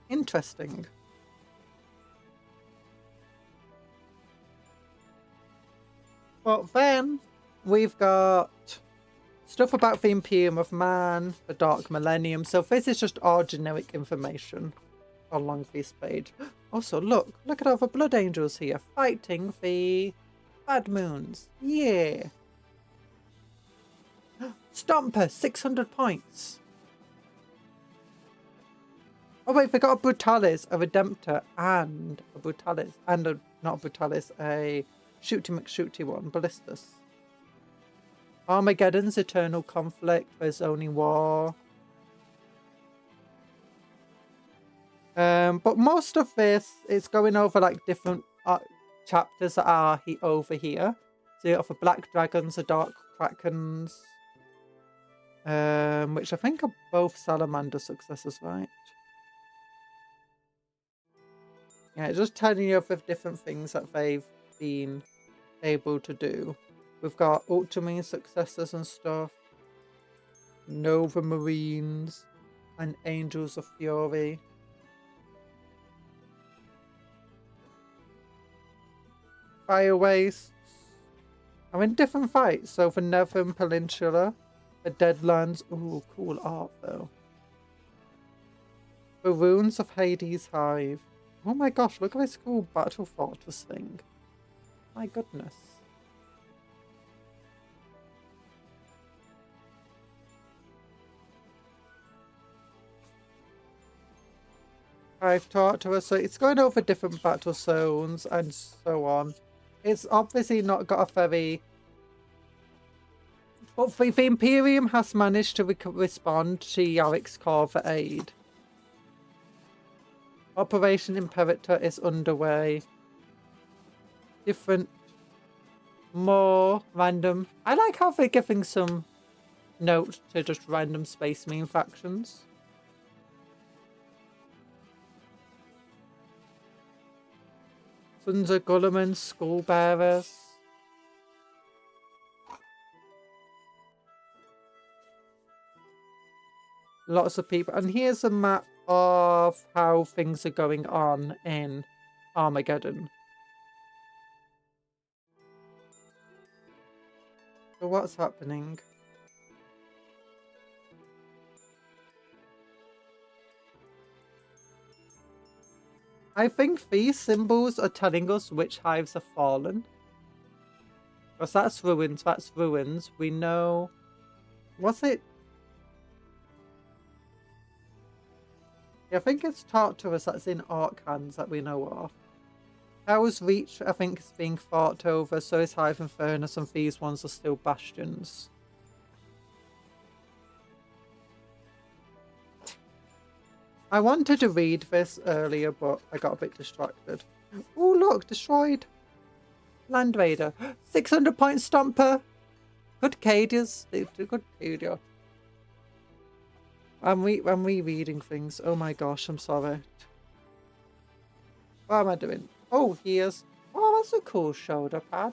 Interesting. But then we've got stuff about the Imperium of Man, the Dark Millennium. So this is just all generic information along this page. Also, look at all the Blood Angels here fighting the Bad Moons. Yeah. Stomper, 600 points. Oh wait, they got a Brutalis, a Redemptor, and a Brutalis, and a, not a Brutalis, a Shooty McShooty one, Ballistus. Armageddon's Eternal Conflict, there's only war. But most of this is going over like different chapters that are over here. So you got the Black Dragons, the Dark Krakens, which I think are both Salamander successors, right? Yeah, it's just telling you of the different things that they've been able to do. We've got Ultramarine successors and stuff, Nova Marines, and Angels of Fury. Fire Wastes are in different fights. So for Nevern Peninsula, the Deadlands. Ooh, cool art though. The Ruins of Hades Hive. Oh my gosh, look at this cool Battle Fortress thing. My goodness. I've talked to her, so it's going over different battle zones and so on. It's obviously not got a very... But the Imperium has managed to respond to Yarrick's call for aid. Operation Imperator is underway. Different, more random. I like how they're giving some note to just random Space Marine factions. Sons of Gulliman, Skull Bearers. Lots of people. And here's a map of how things are going on in Armageddon. So what's happening? I think these symbols are telling us which hives have fallen. Because that's ruins, that's ruins. We know... What's it? Yeah, I think it's taught to us that's in Orc hands that we know of. Hell's Reach, I think, is being fought over, so is Hive and Furnace, and these ones are still bastions. I wanted to read this earlier, but I got a bit distracted. Oh, look, destroyed. Land Raider. 600 point Stomper. Good Cadias. Good Cadia. I'm rereading things. Oh my gosh, I'm sorry. What am I doing? Oh, here's... Oh, that's a cool shoulder pad.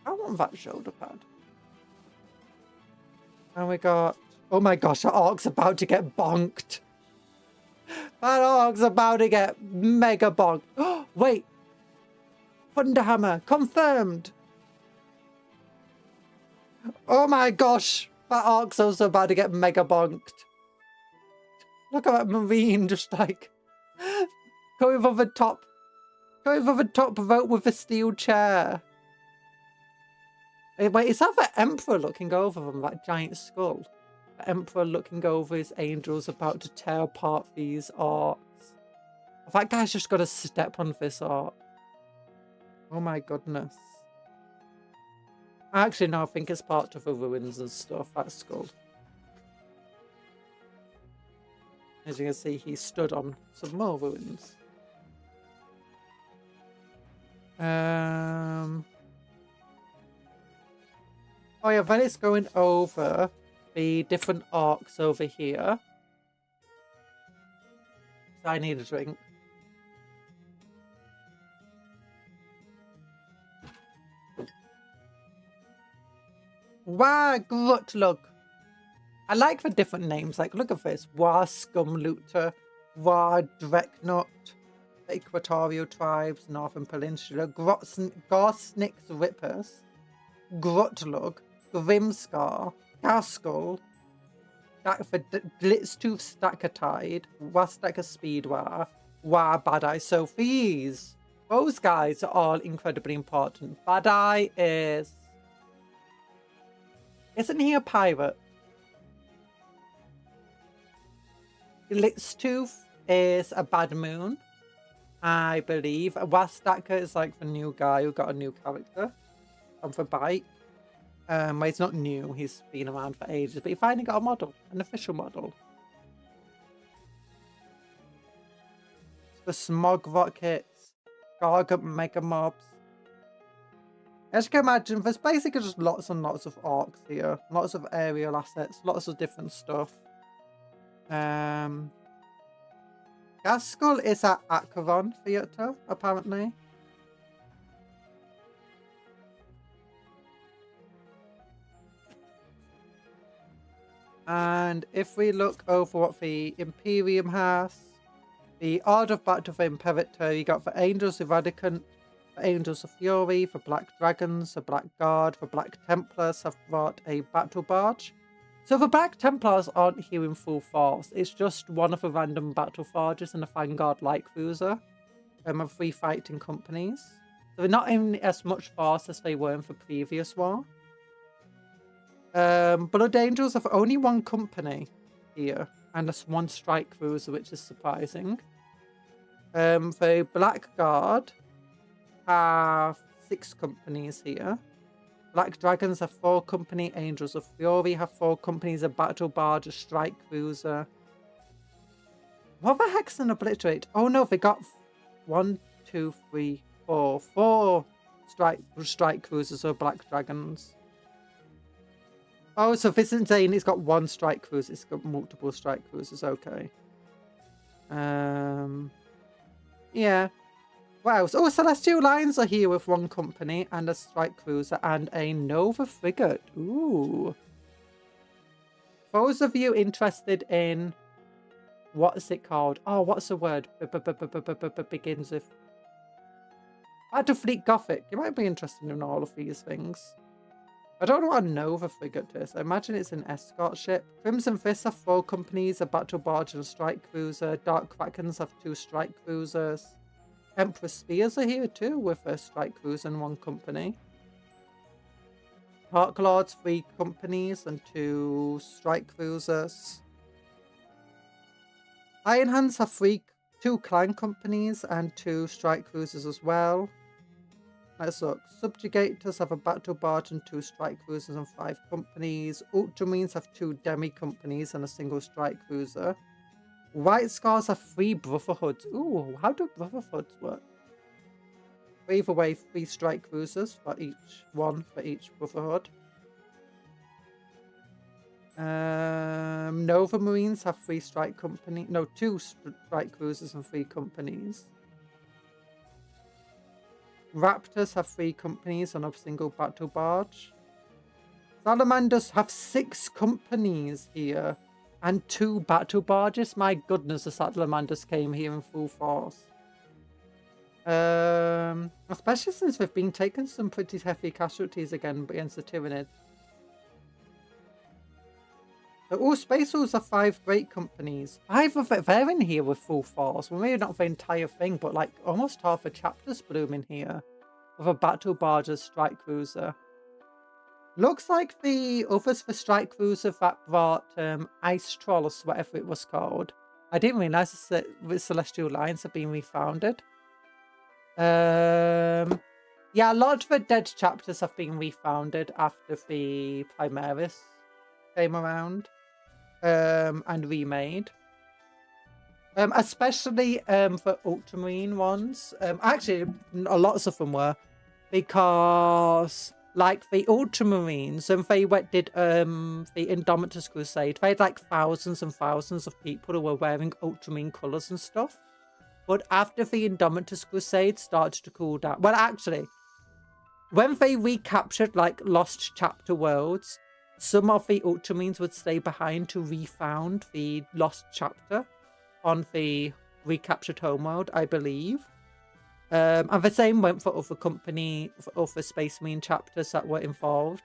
I want that shoulder pad. And we got... Oh my gosh, that Orc's about to get bonked. That Orc's about to get mega bonked. Oh, wait. Thunderhammer. Confirmed. Oh my gosh. That Orc's also about to get mega bonked. Look at that Marine just like... going for the top. Going for the top vote with a steel chair. Wait, is that the Emperor looking over from that giant skull? The Emperor looking over his angels about to tear apart these Orcs. That guy's just got to step on this Orc. Oh my goodness. Actually, no, I think it's part of the ruins and stuff, that skull. As you can see, he stood on some more ruins. Oh yeah, then it's going over the different Orcs over here. So I need a drink. Wow, Grutlug. I like the different names. Like, look at this. War Scumlooter, War Drecknut, the Equatorial Tribes, Northern Peninsula, Gorsnick's Rippers, Grutlug, Grimscar, Gaskell, Blitztooth Stackertide, Wastacker Speedwar, War Bad Eye. So these, those guys are all incredibly important. Bad Eye is... Isn't he a pirate? Blitztooth is a bad moon, I believe. Wastacker is like the new guy who got a new character on the bike. Well, he's not new, he's been around for ages, but he finally got a model, an official model. The Smog Rockets, Gargant Mega Mobs. As you can imagine, there's basically just lots and lots of Orcs here. Lots of aerial assets, lots of different stuff. Gaskell is at Acheron Theatre, apparently. And if we look over what the Imperium has, the Order of Battle for Imperator, you got the Angels Eradicant, the Angels of Fury, the Black Dragons, the Black Guard, the Black Templars have brought a battle barge. So the Black Templars aren't here in full force. It's just one of the random battle forges and a Vanguard light cruiser of 3 fighting companies. So they're not in as much force as they were in the previous war. Blood Angels have only 1 company here and just 1 strike cruiser, which is surprising. The Blackguard have 6 companies here. Black Dragons have 4 company. Angels of Fury have 4 companies. A Battle Barge, a Strike Cruiser. What the heck's an Obliterate? Oh no, they got 1, 2, 3, 4. 4 strike cruisers or Black Dragons. Oh, so this isn't saying it's got 1 strike cruiser, it's got multiple strike cruisers, okay. Yeah. Wow, so Celestial Lions are here with 1 company and a strike cruiser and a Nova frigate. Ooh. Those of you interested in, what is it called? Oh, what's the word? Begins with Battlefleet Gothic. You might be interested in all of these things. I don't know what a Nova frigate is. I imagine it's an escort ship. Crimson Fists have 4 companies, a battle barge and a strike cruiser. Dark Krakens have 2 strike cruisers. Emperor Spears are here too with a strike cruiser and 1 company. Dark Lords 3 companies and 2 strike cruisers. Iron Hands have 2 clan companies and 2 strike cruisers as well. Let's look. Subjugators have a battle barge and 2 strike cruisers and 5 companies. Ultramarines have 2 demi companies and a single strike cruiser. White Scars have 3 Brotherhoods. Ooh, how do Brotherhoods work? Wave away 3 strike cruisers for each one for each Brotherhood. Nova Marines have 3 strike company. No, 2 strike cruisers and 3 companies. Raptors have 3 companies and a single battle barge. Salamanders have 6 companies here and 2 battle barges. My goodness, the Salamanders came here in full force. Especially since we've been taking some pretty heavy casualties again against the Tyranids. Oh, Space Wolves are 5 great companies. 5 of it, they're in here with full force. Well, maybe not the entire thing, but like almost half a chapter's blooming here. With a battle barge and strike cruiser. Looks like the others for strike cruiser that brought Ice Troll or whatever it was called. I didn't realise that the Celestial Lions have been refounded. Yeah, a lot of the dead chapters have been refounded after the Primaris came around. And remade. Especially for Ultramarine ones. Actually, lots of them were. Because, like, the Ultramarines, and they did the Indomitus Crusade, they had like thousands and thousands of people who were wearing Ultramarine colours and stuff. But after the Indomitus Crusade started to cool down, well, actually, when they recaptured like lost chapter worlds, some of the Ultramarines would stay behind to refound the lost chapter on the recaptured homeworld, I believe. And the same went for other Space Marine chapters that were involved.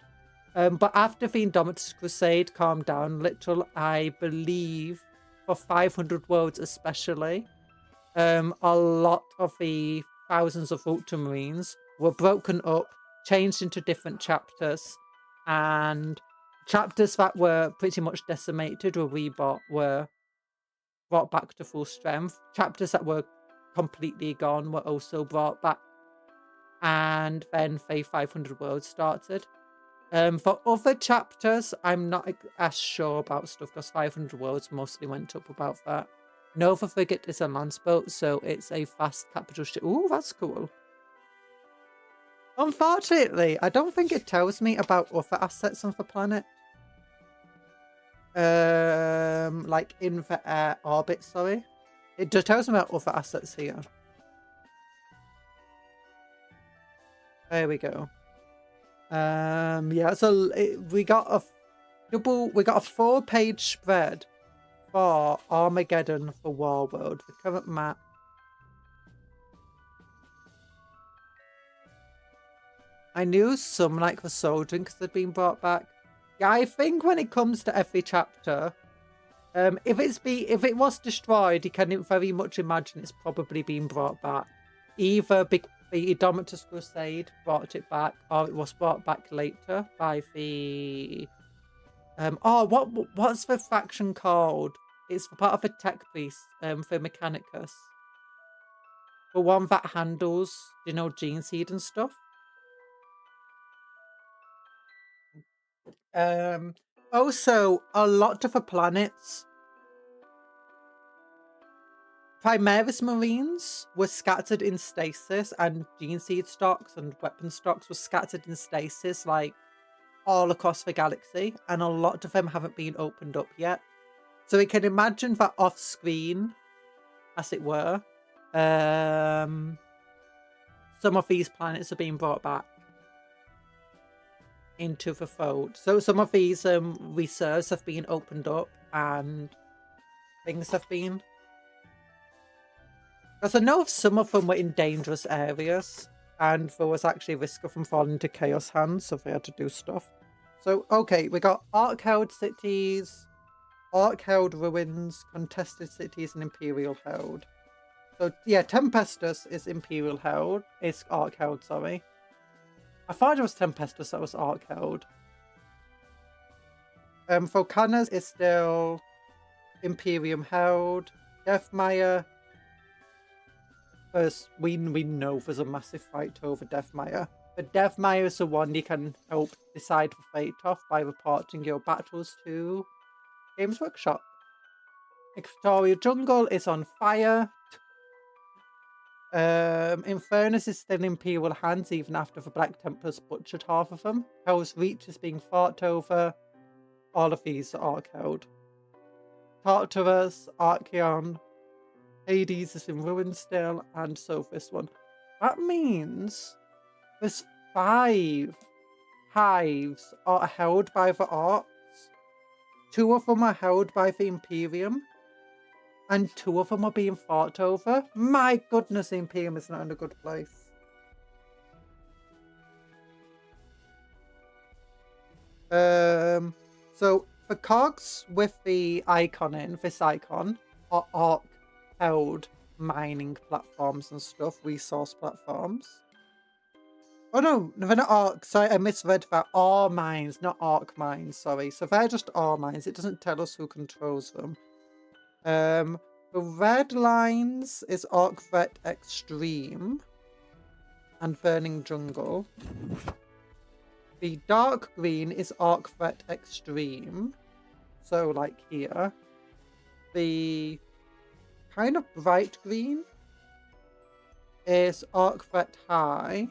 But after the Indomitus Crusade calmed down a little, I believe, for 500 worlds especially, a lot of the thousands of Ultramarines were broken up, changed into different chapters, and chapters that were pretty much decimated were brought back to full strength. Chapters that were completely gone were also brought back. And then the 500 worlds started. For other chapters, I'm not as sure about stuff because 500 worlds mostly went up about that. Nova Frigate is a Lanceboat, so it's a fast capital ship. Ooh, that's cool. Unfortunately, I don't think it tells me about other assets on the planet. Like in the air orbit, sorry. It just tells me about other assets here. There we go. Yeah, so we got a 4-page spread for Armageddon for Warworld, the current map. I knew some like the soul drinks had been brought back. Yeah, I think when it comes to every chapter, if it was destroyed, you can very much imagine it's probably been brought back. Either the Indomitus Crusade brought it back, or it was brought back later by the what's the faction called? It's part of the Tech Priest, for Mechanicus. the one that handles, you know, gene seed and stuff. Also, a lot of the planets, Primaris Marines were scattered in stasis, and gene seed stocks and weapon stocks were scattered in stasis, like, all across the galaxy, and a lot of them haven't been opened up yet. So we can imagine that off-screen, as it were, some of these planets are being brought back into the fold. So some of these reserves have been opened up and things have been... Because I know some of them were in dangerous areas and there was actually a risk of them falling into chaos hands, so they had to do stuff. So, okay, we got Ark-held cities, Ark-held ruins, contested cities, and Imperial held. So, yeah, Tempestus is Imperial held. It's Ark-held, sorry. I thought it was Tempestus that was Ark-held. Volcanas is still Imperium held. Deathmire, first, we know there's a massive fight over Deathmire. But Deathmire is the one you can help decide the fate of by reporting your battles to Games Workshop. Equatorial Jungle is on fire. Infernus is still in Imperial hands even after the Black Templars butchered half of them. Hell's Reach is being fought over. All of these are Ark-held. Tartarus, Archeon, Hades is in ruins still, and so this one. That means there's 5 hives are held by the Orks. 2 of them are held by the Imperium. And 2 of them are being fought over. My goodness, the Imperium is not in a good place. So the cogs with the icon in, this icon, are Ork-held mining platforms and stuff, resource platforms. Oh no, they're not Ork. Sorry, I misread that. Ore mines, not Ork mines, sorry. So they're just ore mines. It doesn't tell us who controls them. The red lines is Ork Threat Extreme and Burning Jungle. The dark green is Ork Threat Extreme. So, like here. The kind of bright green is Ork Threat High.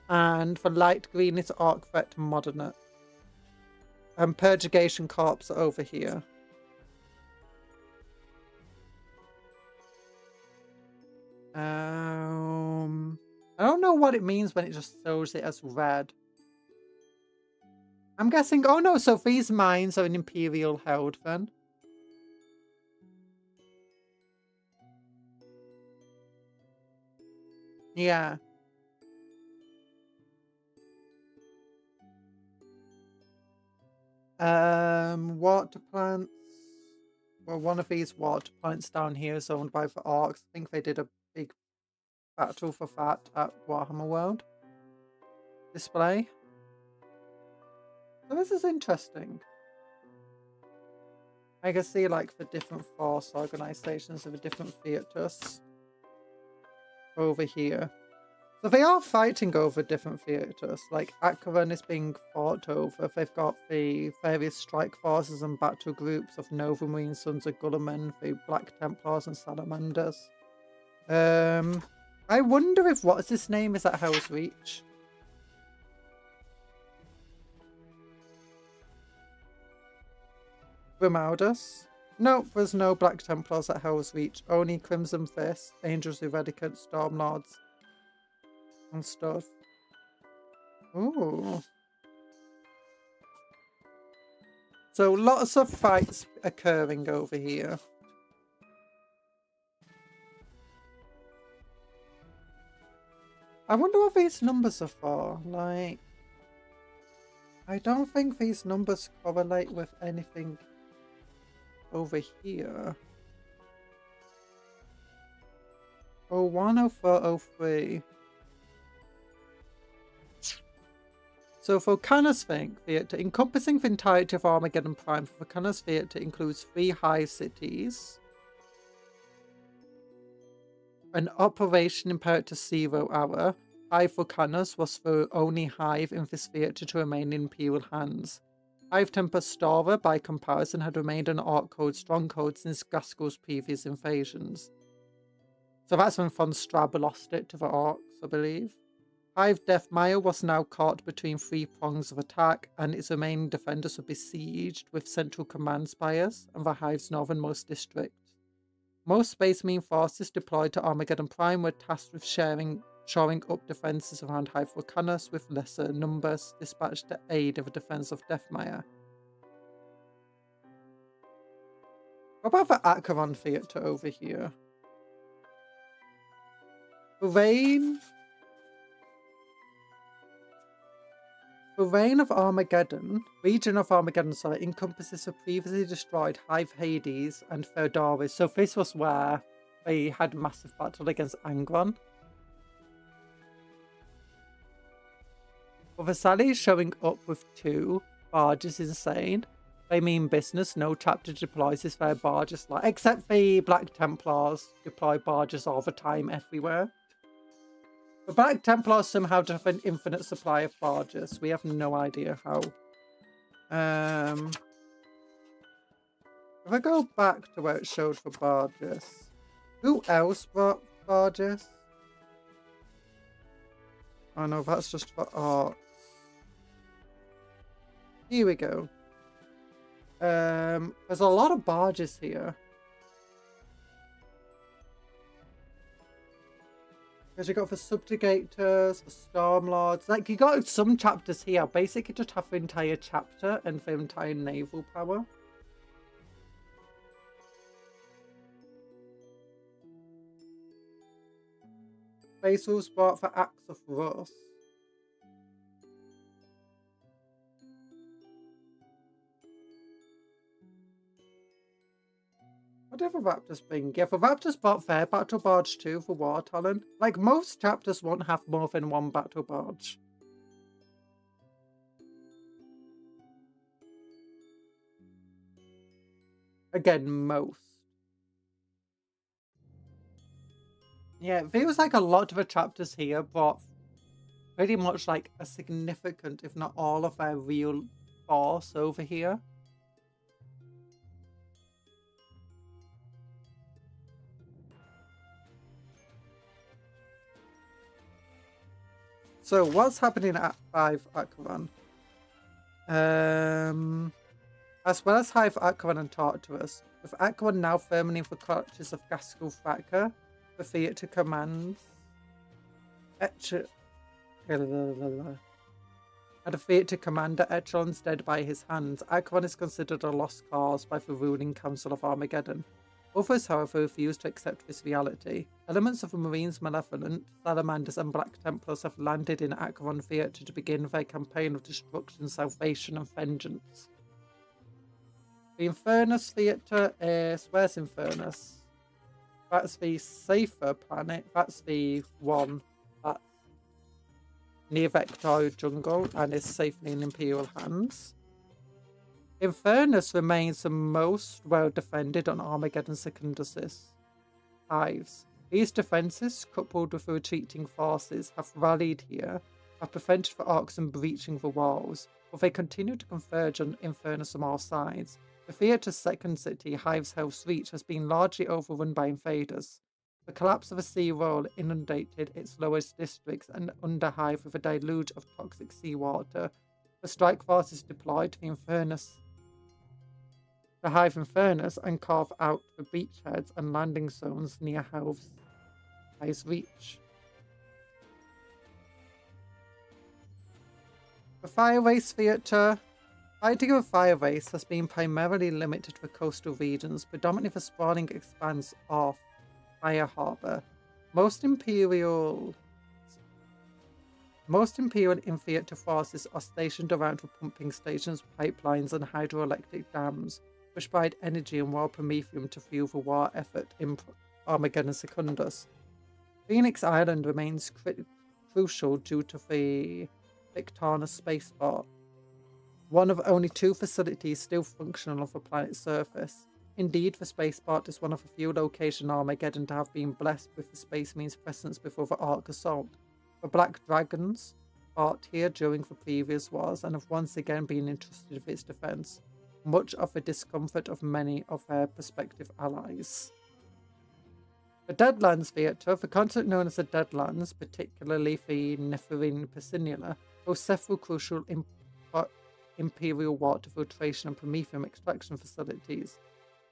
And the light green is Ork Threat Moderate. And Purgation Corps are over here. I don't know what it means when it just shows it as red. I'm guessing, oh no, so these mines are an Imperial held then. Yeah. Water plants. Well, one of these water plants down here is owned by the Orks. I think they did a big battle for that at Warhammer World display. So this is interesting. I can see like the different force organizations of the different theaters over here. So they are fighting over different theaters. Like Acheron is being fought over. They've got the various strike forces and battle groups of Nova Marine Sons of Guilliman, the Black Templars and Salamanders. I wonder if what's his name is at Hell's Reach. Grimaldus? Nope, there's no Black Templars at Hell's Reach. Only Crimson Fist, Angels Eradicate, Stormlords, and stuff. Ooh. So lots of fights occurring over here. I wonder what these numbers are for. Like, I don't think these numbers correlate with anything over here. 01, 04, 03. So Volcanus Theatre, encompassing the entirety of Armageddon Prime, Volcanus Theatre includes 3 hive cities. An Operation Imperator 0 hour, Hive Vulcanus was the only hive in this theatre to remain in Imperial hands. Hive Tempestora, by comparison, had remained an Ork stronghold since Gaskell's previous invasions. So that's when von Strab lost it to the Orks, I believe. Hive Deathmire was now caught between 3 prongs of attack, and its remaining defenders were besieged with Central Command Spires and the Hive's northernmost district. Most Space Marine forces deployed to Armageddon Prime were tasked with shoring up defences around Hive Vulcanus, with lesser numbers dispatched to aid in the defence of Deathmire. What about the Acheron Theatre over here? The reign of Armageddon, region of Armageddon, sorry, encompasses the previously destroyed Hive Hades and Theodoris. So this was where they had massive battle against Angron. Well, Vasali showing up with 2 barges is insane. They mean business. No chapter deploys this their barges, like, except the Black Templars deploy barges all the time everywhere. The Black Templars somehow just have an infinite supply of barges. We have no idea how. If I go back to where it showed for barges, who else brought barges? Oh no, that's just for Orks. Here we go. There's a lot of barges here. Because you got the Subjugators, the Stormlords. Like, you got some chapters here. Basically, just have the entire chapter and the entire naval power. Basil's bought for Axe of Rust. What did the Raptors bring? Yeah, the Raptors bought their Battle Barge too for War Talent. Like, most chapters won't have more than 1 Battle Barge. Again, most. Yeah, it feels like a lot of the chapters here brought pretty much like a significant, if not all, of their real force over here. So what's happening at 5 Acheron? As well as Hive Acheron and Tartarus, with Acheron now firmly in the clutches of Gaskell Thacker, the theatre commands and the theatre commander Echelon's dead by his hands, Acheron is considered a lost cause by the ruling council of Armageddon. Others, however, refuse to accept this reality. Elements of the Marines' Malevolent, Salamanders and Black Templars have landed in Acheron Theatre to begin their campaign of destruction, salvation and vengeance. The Infernus Theatre is... where's Infernus? That's the safer planet. That's the one that's near Vector Jungle and is safely in Imperial hands. Infernus remains the most well defended on Armageddon Secunduses hives. These defences, coupled with the retreating forces, have rallied here, have prevented the Orks from breaching the walls, but they continue to converge on Infernus on all sides. The theatre's second city, Hive's Hell's Reach, has been largely overrun by invaders. The collapse of a sea wall inundated its lowest districts and under Hive with a deluge of toxic seawater. The strike forces deployed to the Hive Infernus and carve out the beachheads and landing zones near Hive's Reach. The Fire Race Theatre. Fighting of Fire Race has been primarily limited to the coastal regions, predominantly the sprawling expanse of Fire Harbour. Most Imperial in-theatre forces are stationed around the pumping stations, pipelines and hydroelectric dams, which provide energy and raw promethium to fuel the war effort in Armageddon Secundus. Phoenix Island remains crucial due to the Victana spaceport, one of only 2 facilities still functional on the planet's surface. Indeed, the spaceport is one of a few locations in Armageddon to have been blessed with the Space Marines' presence before the Ork assault. The Black Dragons fought here during the previous wars and have once again been entrusted with its defense, much of the discomfort of many of their prospective allies. The Deadlands Theatre, the continent known as the Deadlands, particularly the Nephilim Peninsula, hosts several crucial Imperial water filtration and Promethium extraction facilities.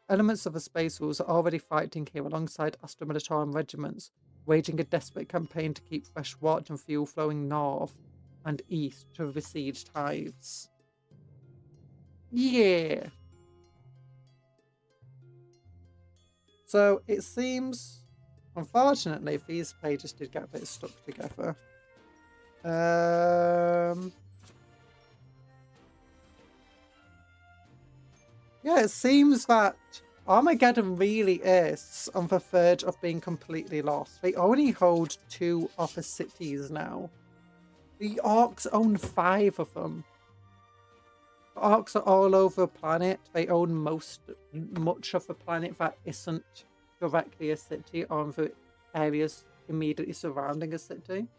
Elements of the Space Wolves are already fighting here alongside Astra-Militarum regiments, waging a desperate campaign to keep fresh water and fuel flowing north and east to the besieged hives. Yeah. So it seems, unfortunately, these pages did get a bit stuck together. Yeah, it seems that Armageddon really is on the verge of being completely lost. They only hold 2 of the cities now. The Orks own 5 of them. The Orks are all over the planet. They own much of the planet that isn't directly a city or the areas immediately surrounding a city.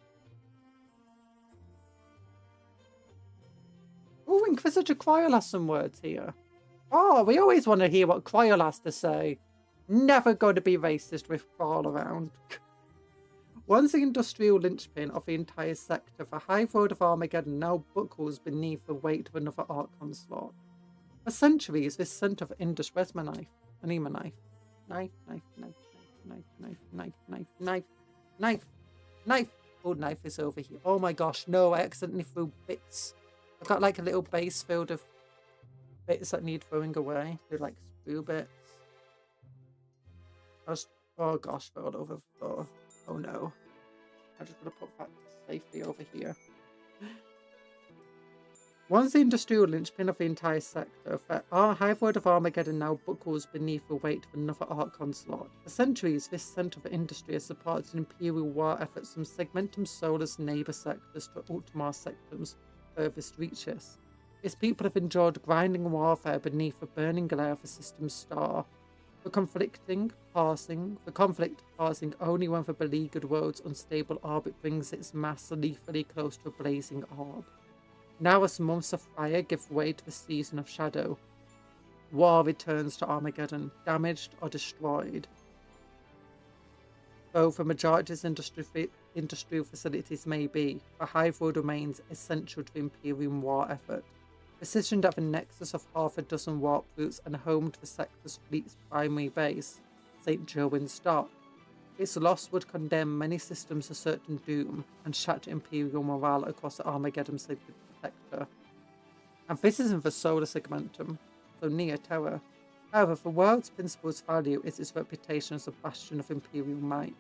Oh, Inquisitor Cryle has some words here. Oh, we always want to hear what Cryle has to say. Never going to be racist with Crawl around. Once the industrial linchpin of the entire sector, the high road of Armageddon now buckles beneath the weight of another Ork onslaught. For centuries, this centre of industry. Where's my knife? I need my knife. Knife. Oh, knife is over here. Oh my gosh, no, I accidentally threw bits. I've got like a little base filled of bits that need throwing away. They're like screw bits. Oh gosh, they're all over the floor. Oh no. I'm just going to put that safely over here. Once the industrial linchpin of the entire sector, our hive-world of Armageddon now buckles beneath the weight of another Ork onslaught. For centuries, this centre of industry has supported imperial war efforts from Segmentum Solar's neighbour sectors to Ultramar Sectum's furthest reaches. Its people have endured grinding warfare beneath the burning glare of the system's star. The conflict passing only when the beleaguered world's unstable orbit brings its mass lethally close to a blazing orb. Now as months of fire give way to the season of shadow, war returns to Armageddon, damaged or destroyed. Though the majority's industrial facilities may be, the Hive World remains essential to the Imperium war effort. Positioned at the nexus of half a dozen warp routes and home to the sector's fleet's primary base, St. Joan's Dock, its loss would condemn many systems to certain doom and shatter Imperial morale across the Armageddon sector. And this isn't the solar segmentum, so near terror. However, the world's principal's value is its reputation as a bastion of Imperial might.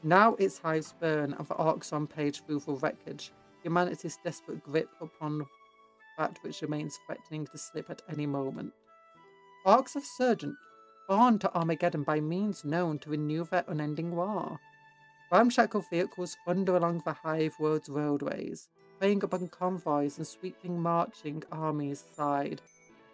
Now its hives burn and the Orks rampage through the wreckage, humanity's desperate grip upon that which remains threatening to slip at any moment. Orks of Surgent, born to Armageddon by means known to renew their unending war. Ramshackle vehicles thunder along the Hive World's roadways, preying upon convoys and sweeping marching armies aside.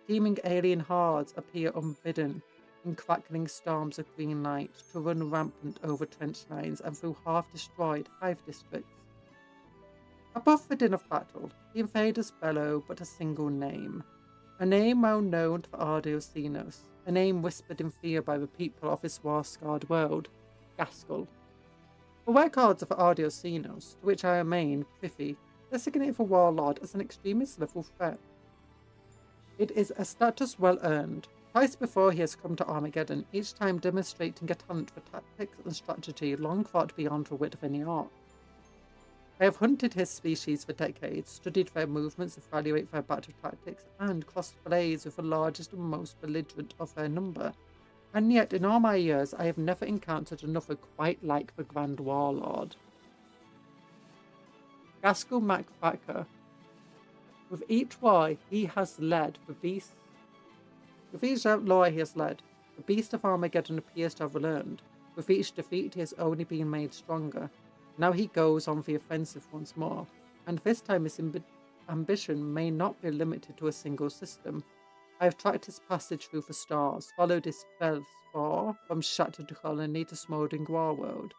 Teeming alien hordes appear unbidden in crackling storms of green light to run rampant over trench lines and through half-destroyed hive districts. Above the din of battle, the invaders bellow but a single name. A name well known to the Ardeosinos, a name whispered in fear by the people of this war-scarred world, Gaskell. The records of the Ardeosinos, to which I remain privy, designate the warlord as an extremist-level threat. It is a status well earned. Twice before he has come to Armageddon, each time demonstrating a talent for tactics and strategy long thought beyond the wit of any Ork. I have hunted his species for decades, studied their movements, evaluated their battle tactics, and crossed blades with the largest and most belligerent of their number. And yet, in all my years, I have never encountered another quite like the Grand Warlord. Gaskell MacThacker. With each war he has led, With each outlaw he has led, the beast of Armageddon appears to have learned. With each defeat he has only been made stronger. Now he goes on the offensive once more, and this time his ambition may not be limited to a single system. I have tracked his passage through the stars, followed his spore from shattered colony to smouldering warworld.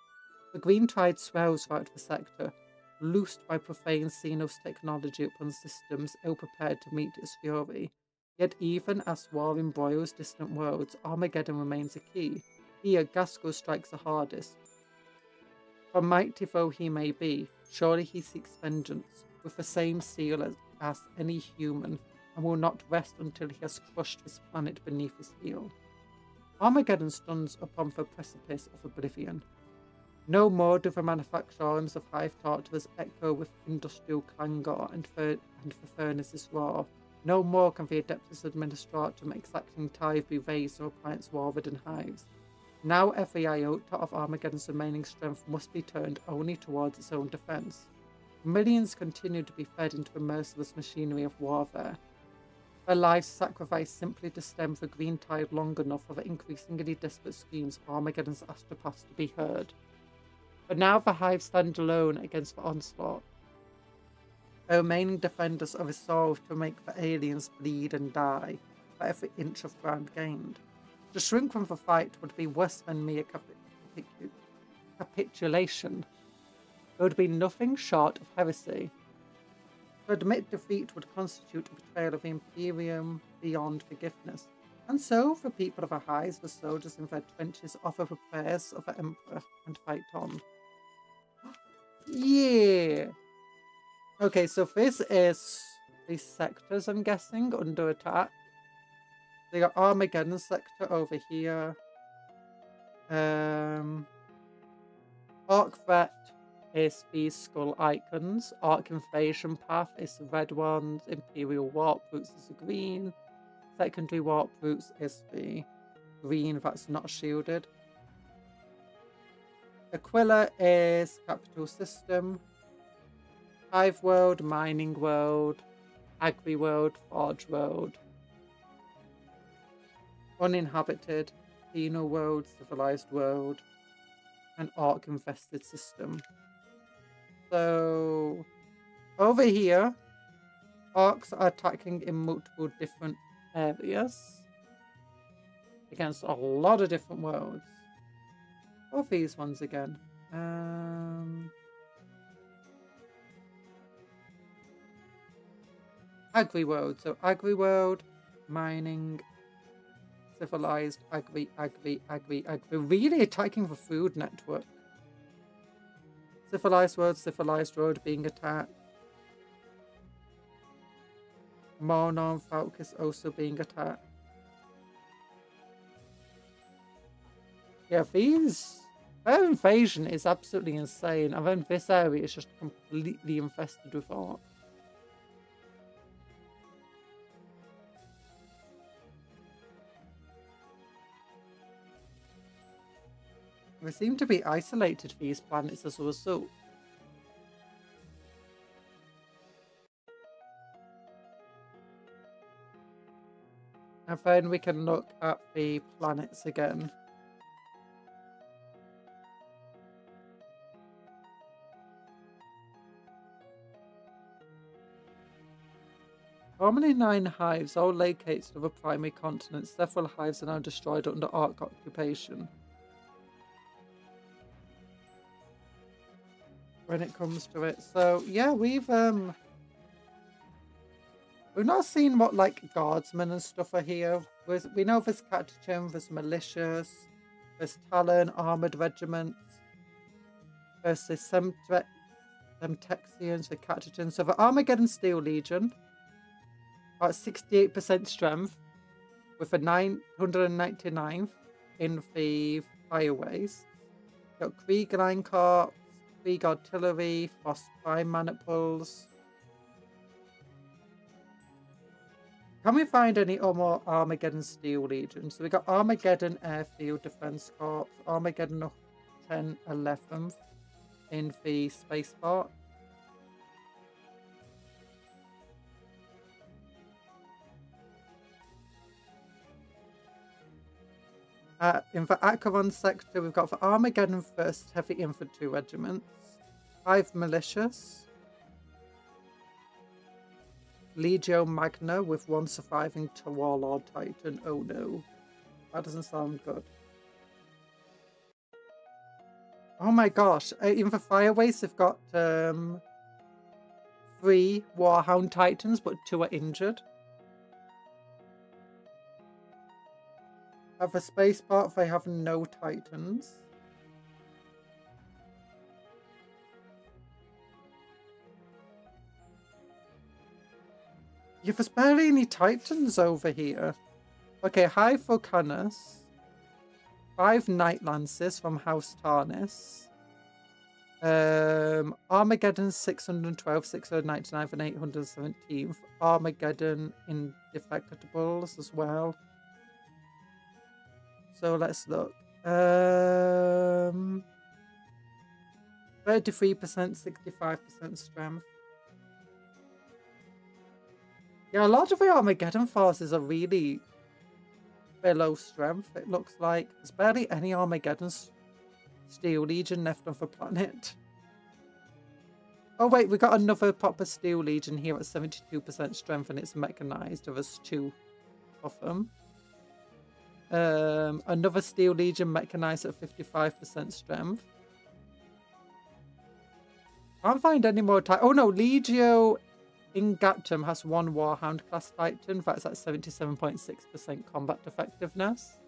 The green tide swells throughout the sector, loosed by profane Xenos technology upon systems ill-prepared to meet its fury. Yet even as war embroils distant worlds, Armageddon remains a key. Here, Gasco strikes the hardest. For mighty though he may be, surely he seeks vengeance, with the same zeal as any human, and will not rest until he has crushed this planet beneath his heel. Armageddon stands upon the precipice of oblivion. No more do the manufacturers of Hive Tartarus echo with industrial clangor and the furnaces roar. No more can the Adeptus Administratum exacting tithe be raised or appliance war-ridden hives. Now every iota of Armageddon's remaining strength must be turned only towards its own defence. Millions continue to be fed into the merciless machinery of warfare. Their lives sacrificed simply to stem the green tide long enough for the increasingly desperate screams of Armageddon's astropaths to be heard. But now the Hive stand alone against the onslaught. The remaining defenders are resolved to make the aliens bleed and die for every inch of ground gained. To shrink from the fight would be worse than mere capitulation. It would be nothing short of heresy. To admit defeat would constitute a betrayal of the Imperium beyond forgiveness. And so, the people of the Hives, the soldiers in their trenches, offer the prayers of the Emperor and fight on. Yeah! Okay, so this is the sectors, I'm guessing, under attack. They got Armageddon sector over here. Ork threat is these skull icons. Ork invasion path is the red ones. Imperial warp routes is the green. Secondary warp routes is the green that's not shielded. Aquila is capital system. Hive world, mining world, agri world, forge world. Uninhabited, penal world, civilized world, and Ork infested system. So over here, Orks are attacking in multiple different areas against a lot of different worlds. What are these ones again? Agri world. So agri world, mining, civilized, agri. Really attacking the food network. Civilized world being attacked. Monon Falcus also being attacked. Yeah, their invasion is absolutely insane. And then this area is just completely infested with Orcs. They seem to be isolated, these planets, as a result. And then we can look at the planets again. Formerly 9 hives, all located on the primary continent. Several hives are now destroyed under Ork occupation. When it comes to it. So yeah, we've not seen what like guardsmen and stuff are here. We know there's Catachin, there's militias, there's Talon, armoured regiments, there's the Semtexians, the Catachin. So the Armageddon Steel Legion are at 68% strength with a 999th in the fireways. Got Kriegline Corps, Krieg Artillery, Frost Prime Maniples. Can we find any more Armageddon Steel Legion? So we got Armageddon Airfield Defense Corps, Armageddon 1011th in the spaceport. In the Acheron sector, we've got the Armageddon 1st Heavy Infantry Regiments, 5 militias, Legio Magna with one surviving Warlord Titan. Oh no. That doesn't sound good. Oh my gosh. In the Fireways, they've got 3 Warhound Titans, but 2 are injured. At the space part, they have no Titans. Yeah, there's barely any Titans over here. Okay, High Vulcanus. 5 Night Lances from House Tarnis. Armageddon 612, 699, and 817. Armageddon Indefectables as well. So let's look. 33%, 65% strength. Yeah, a lot of the Armageddon forces are really below strength. It looks like there's barely any Armageddon Steel Legion left on the planet. Oh wait, we got another proper Steel Legion here at 72% strength, and it's mechanized. There's 2 of them. Another Steel Legion mechanized at 55% strength. Can't find any more Oh no, Legio Ingatum has 1 Warhound class Titan. That's at 77.6% combat effectiveness.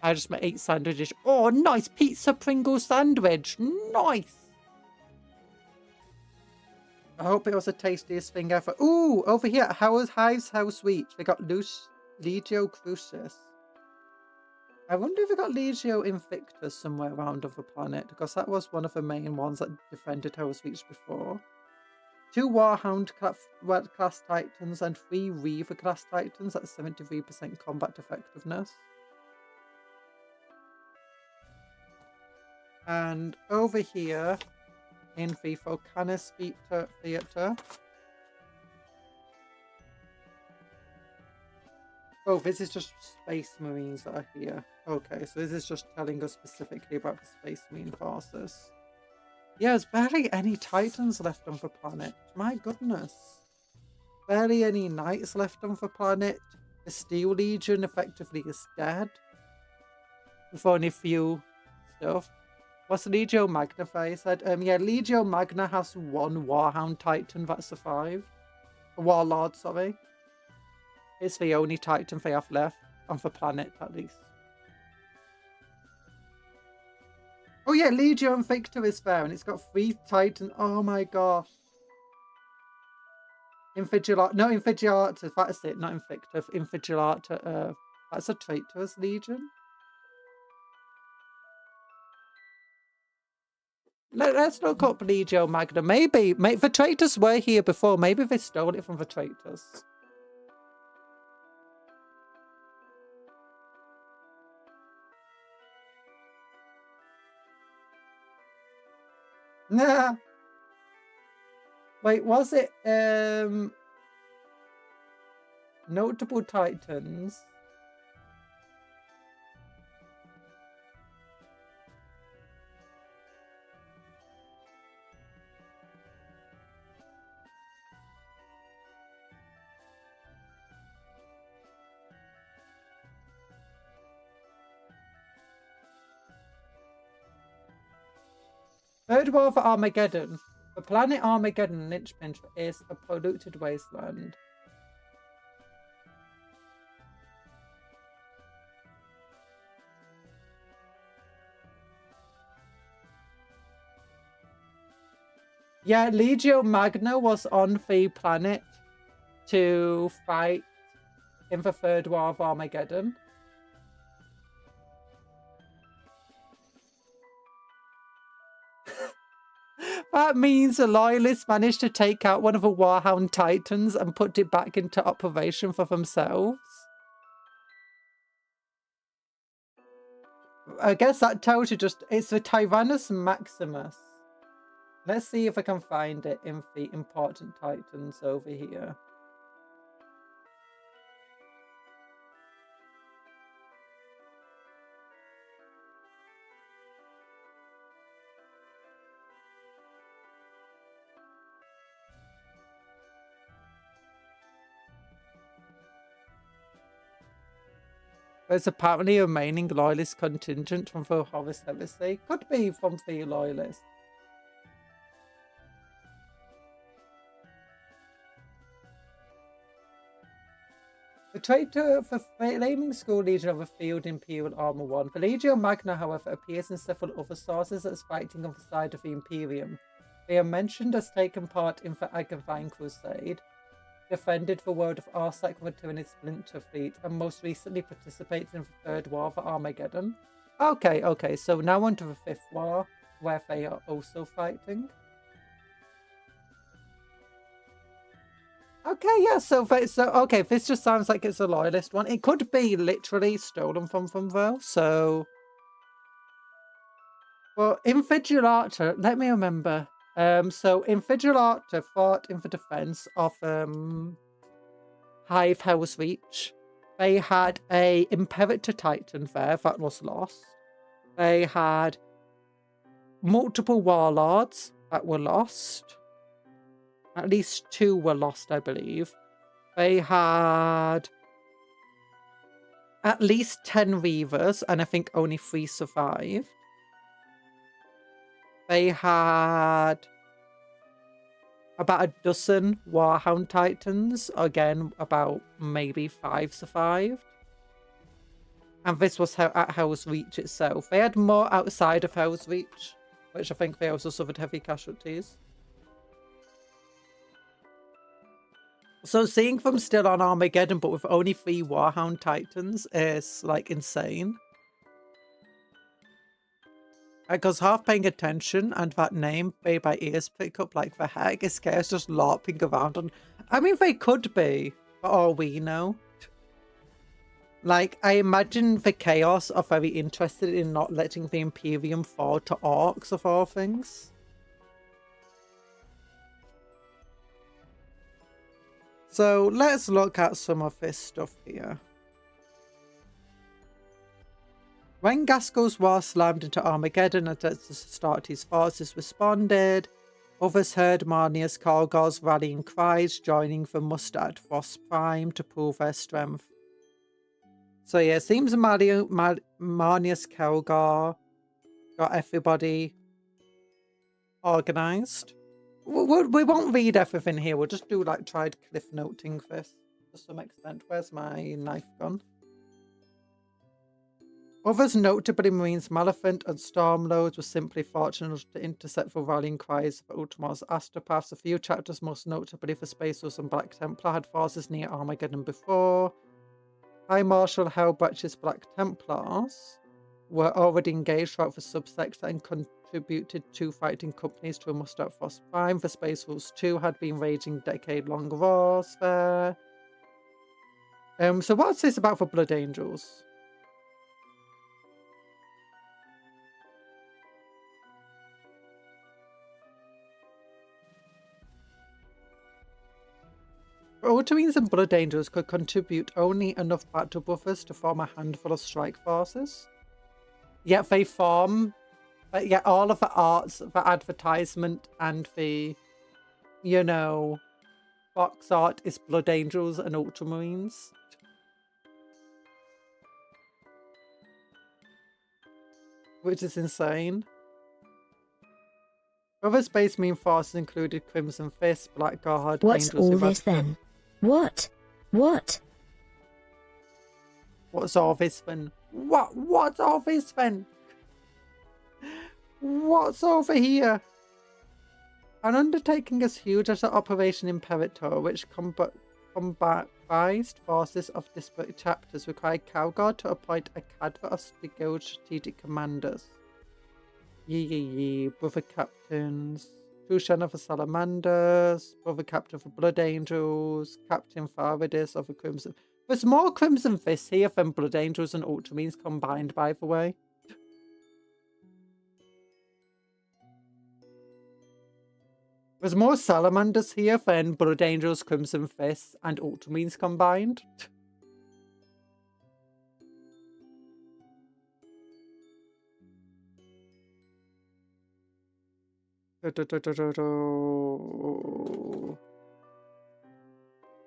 I just made 8 sandwiches. Oh, nice pizza Pringle sandwich. Nice. I hope it was the tastiest thing ever. Ooh, over here, Hive's House Reach. They got Legio Crucis. I wonder if we got Legio Invictus somewhere around on the planet, because that was one of the main ones that defended House Reach before. 2 Warhound class Titans and 3 Reaver class Titans at 73% combat effectiveness. And over here in the Vulcanus Theatre. Oh, this is just Space Marines that are here. Okay, so this is just telling us specifically about the Space Marine forces. Yeah, there's barely any Titans left on the planet. My goodness. Barely any Knights left on the planet. The Steel Legion effectively is dead. With only a few stuff. What's Legio Magna I said? Yeah, Legio Magna has 1 Warhound Titan that survived. A Warlord, sorry. It's the only Titan they have left on the planet, at least. Oh yeah, Legio Invictus is there, and it's got 3 Titans. Oh my gosh. Invigilatus, that's it, not Invictus. Invigilatus, that's a traitorous Legion. Let's look up Legio Magna. Maybe the traitors were here before. Maybe they stole it from the traitors. Nah. Wait, was it notable Titans? Third War for Armageddon. The planet Armageddon, Lynchpin, is a polluted wasteland. Yeah, Legio Magna was on the planet to fight in the Third War of Armageddon. That means the Loyalists managed to take out one of the Warhound Titans and put it back into operation for themselves. I guess that tells you it's the Tyrannus Maximus. Let's see if I can find it in the important Titans over here. There's apparently a remaining loyalist contingent from the Horus Heresy. Could be from the loyalists. The traitor for flaming school legion of the field Imperial Armor 1. The Legio Magna, however, appears in several other sources as fighting on the side of the Imperium. They are mentioned as taking part in the Angevine Crusade, defended the world of Arsak with a Tyranid splinter fleet, and most recently participated in the Third War for Armageddon. Okay, so now on to the Fifth War, where they are also fighting. Okay, yeah, so okay, this just sounds like it's a loyalist one. It could be literally stolen from them, though, so... Well, Invigilata, let me remember. So Invigilata fought in the defense of Hive Hell's Reach. They had a Imperator Titan there that was lost. They had multiple Warlords that were lost. At least 2 were lost, I believe. They had at least 10 Reavers, and I think only 3 survived. They had about a dozen Warhound Titans. Again, about maybe 5 survived. And this was at Hell's Reach itself. They had more outside of Hell's Reach, which I think they also suffered heavy casualties. So seeing them still on Armageddon, but with only 3 Warhound Titans is, like, insane. Because half paying attention and that name, Bay by Ears pick up like the heck, is scares just LARPing around on... I mean, they could be, for all we know. Like, I imagine the Chaos are very interested in not letting the Imperium fall to Orks, of all things. So let's look at some of this stuff here. When Gaskell's war slammed into Armageddon and Astartes' forces responded, others heard Marnius Kalgar's rallying cries, joining the muster at Frost Prime to prove their strength. So yeah, it seems Marnius Kalgar got everybody organised. We won't read everything here. We'll just do like tried cliff noting this to some extent. Where's my knife gone? Others, notably Marines Maleficent and Stormlords, were simply fortunate to intercept the rallying cries of Ultimar's astropaths. A few chapters, most notably for Space Wolves and Black Templar, had forces near Armageddon before. High Marshal Hellbretch's Black Templars were already engaged throughout the subsector and contributed 2 fighting companies to a muster at Frost Prime. The Space Wolves too had been raging decade-long wars there. So what's this about the Blood Angels? Ultramarines and Blood Angels could contribute only enough battle buffers to form a handful of strike forces. Yet they form... Yet all of the arts, the advertisement, and the, you know, box art is Blood Angels and Ultramarines. Which is insane. Other Space Marine forces included Crimson Fist, Blackguard, What's Angels all this then? What? What's all this then? What's all this then? What's over here? An undertaking as huge as the Operation Imperator, which comprised forces of disparate chapters, required Calgard to appoint a cadre of skilled strategic commanders. Brother Captains, Tushan of the Salamanders, Brother Captain of the Blood Angels, Captain Faradis of the Crimson... There's more Crimson Fists here than Blood Angels and Ultramarines combined, by the way. There's more Salamanders here than Blood Angels, Crimson Fists, and Ultramarines combined.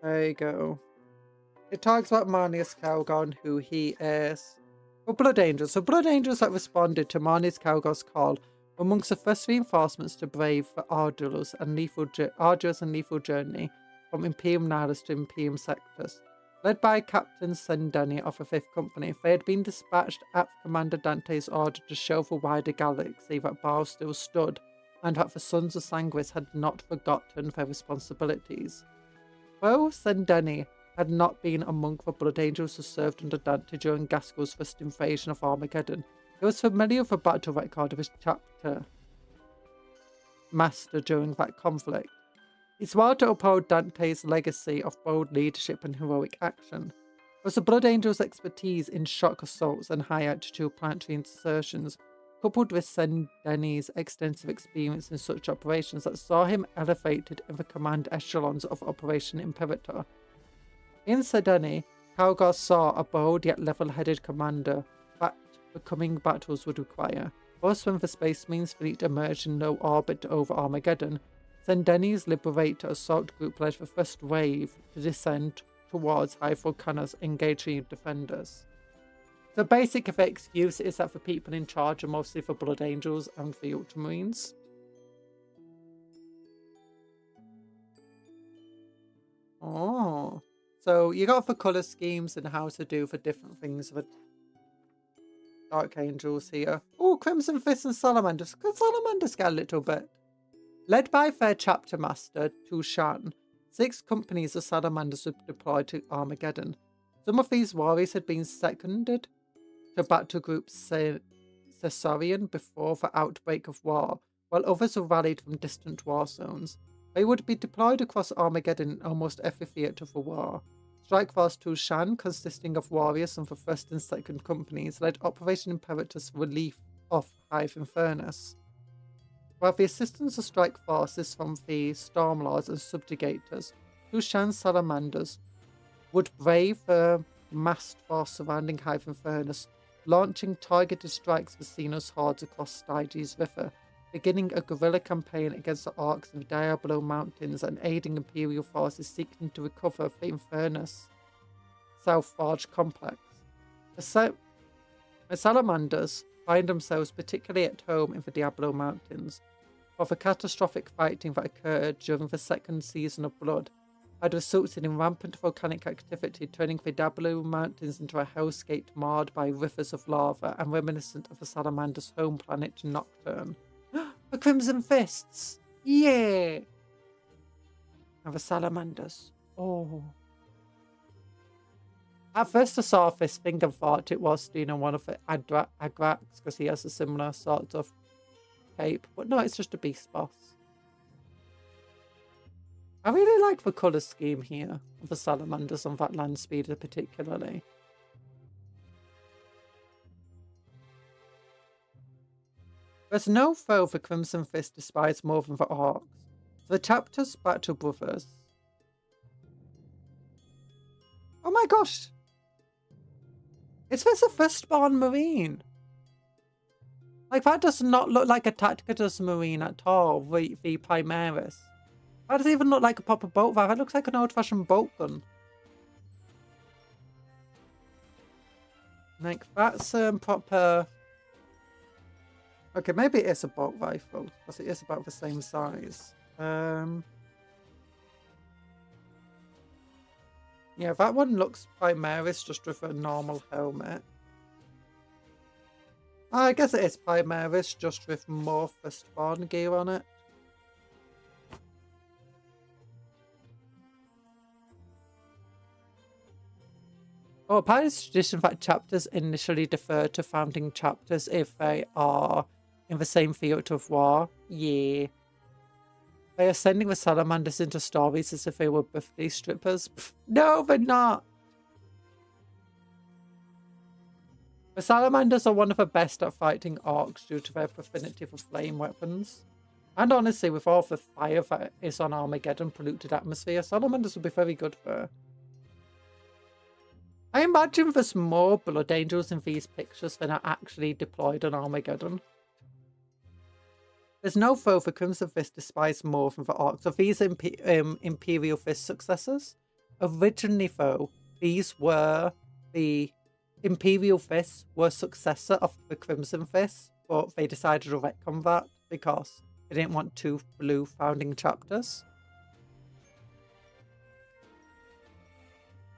There you go. It talks about Marnius Calgon, who he is. Well, Blood Angels. So Blood Angels that responded to Marnius Calgon's call were amongst the first reinforcements to brave the arduous and lethal journey from Imperium Nihilus to Imperium Sectors. Led by Captain Sendani of the 5th Company, they had been dispatched at Commander Dante's order to show the wider galaxy that Baal still stood, and that the Sons of Sanguis had not forgotten their responsibilities. Though Sendani had not been among the Blood Angels who served under Dante during Gaskel's first invasion of Armageddon, he was familiar with the battle record of his chapter master during that conflict. He swore to uphold Dante's legacy of bold leadership and heroic action. It was the Blood Angel's expertise in shock assaults and high-altitude planetary insertions, coupled with Sendani's extensive experience in such operations, that saw him elevated in the command echelons of Operation Imperator. In Sendani, Calgar saw a bold yet level-headed commander that the coming battles would require. Thus, when the Space Marines fleet emerged in low orbit over Armageddon, Sendani's Liberator assault group led the first wave to descend towards high volcanoes, engaging defenders. The basic of the excuse is that the people in charge are mostly the Blood Angels and the Ultramarines. Oh, so you got the colour schemes and how to do the different things with Dark Angels here. Oh, Crimson Fist and Salamanders. Could Salamanders get a little bit? Led by their chapter master, Tushan, 6 companies of Salamanders were deployed to Armageddon. Some of these warriors had been seconded to battle group Caesarion before the outbreak of war, while others were rallied from distant war zones. They would be deployed across Armageddon in almost every theatre of the war. Strike Force Tushan, consisting of warriors from the 1st and 2nd companies, led Operation Imperator's relief of Hive Infernus. While the assistance of strike forces from the Stormlords and Subjugators, Tushan's Salamanders would brave the massed force surrounding Hive Infernus, launching targeted strikes for Xenos hordes across Styges River, beginning a guerrilla campaign against the Orks in the Diablo Mountains and aiding Imperial forces seeking to recover the Infernus South Forge complex. The Salamanders find themselves particularly at home in the Diablo Mountains, for the catastrophic fighting that occurred during the 2nd season of Blood had resulted in rampant volcanic activity, turning the Diablo Mountains into a hellscape marred by rivers of lava and reminiscent of the Salamander's home planet Nocturne. The Crimson Fists! Yeah! And the Salamanders. Oh. At first I saw this thing and thought it was, one of the Agrax, because he has a similar sort of cape. But no, it's just a beast boss. I really like the colour scheme here of the Salamanders on that land speeder particularly. There's no foe the Crimson Fist despise more than the Orks. The chapter's battle brothers. Oh my gosh! Is this a firstborn Marine? Like, that does not look like a Tacticus Marine at all, the Primaris. That doesn't even look like a proper boat valve. That looks like an old-fashioned boat gun. Like, that's proper... Okay, maybe it is a bolt rifle, because it is about the same size. Yeah, that one looks Primaris just with a normal helmet. I guess it is Primaris just with more firstborn gear on it. Oh, apparently it's tradition that chapters initially defer to founding chapters if they are in the same theatre of war. Yeah. They are sending the Salamanders into stories as if they were birthday strippers. Pff, no, they're not. The Salamanders are one of the best at fighting Orks due to their proficiency for flame weapons. And honestly, with all the fire that is on Armageddon polluted atmosphere, Salamanders would be very good there. I imagine there's more Blood Angels in these pictures than are actually deployed on Armageddon. There's no foe the Crimson Fist despise more than the Orks of these Imperial Fist successors. Originally, though, these were the Imperial Fists were successor of the Crimson Fists, but they decided to retcon that because they didn't want two blue founding chapters.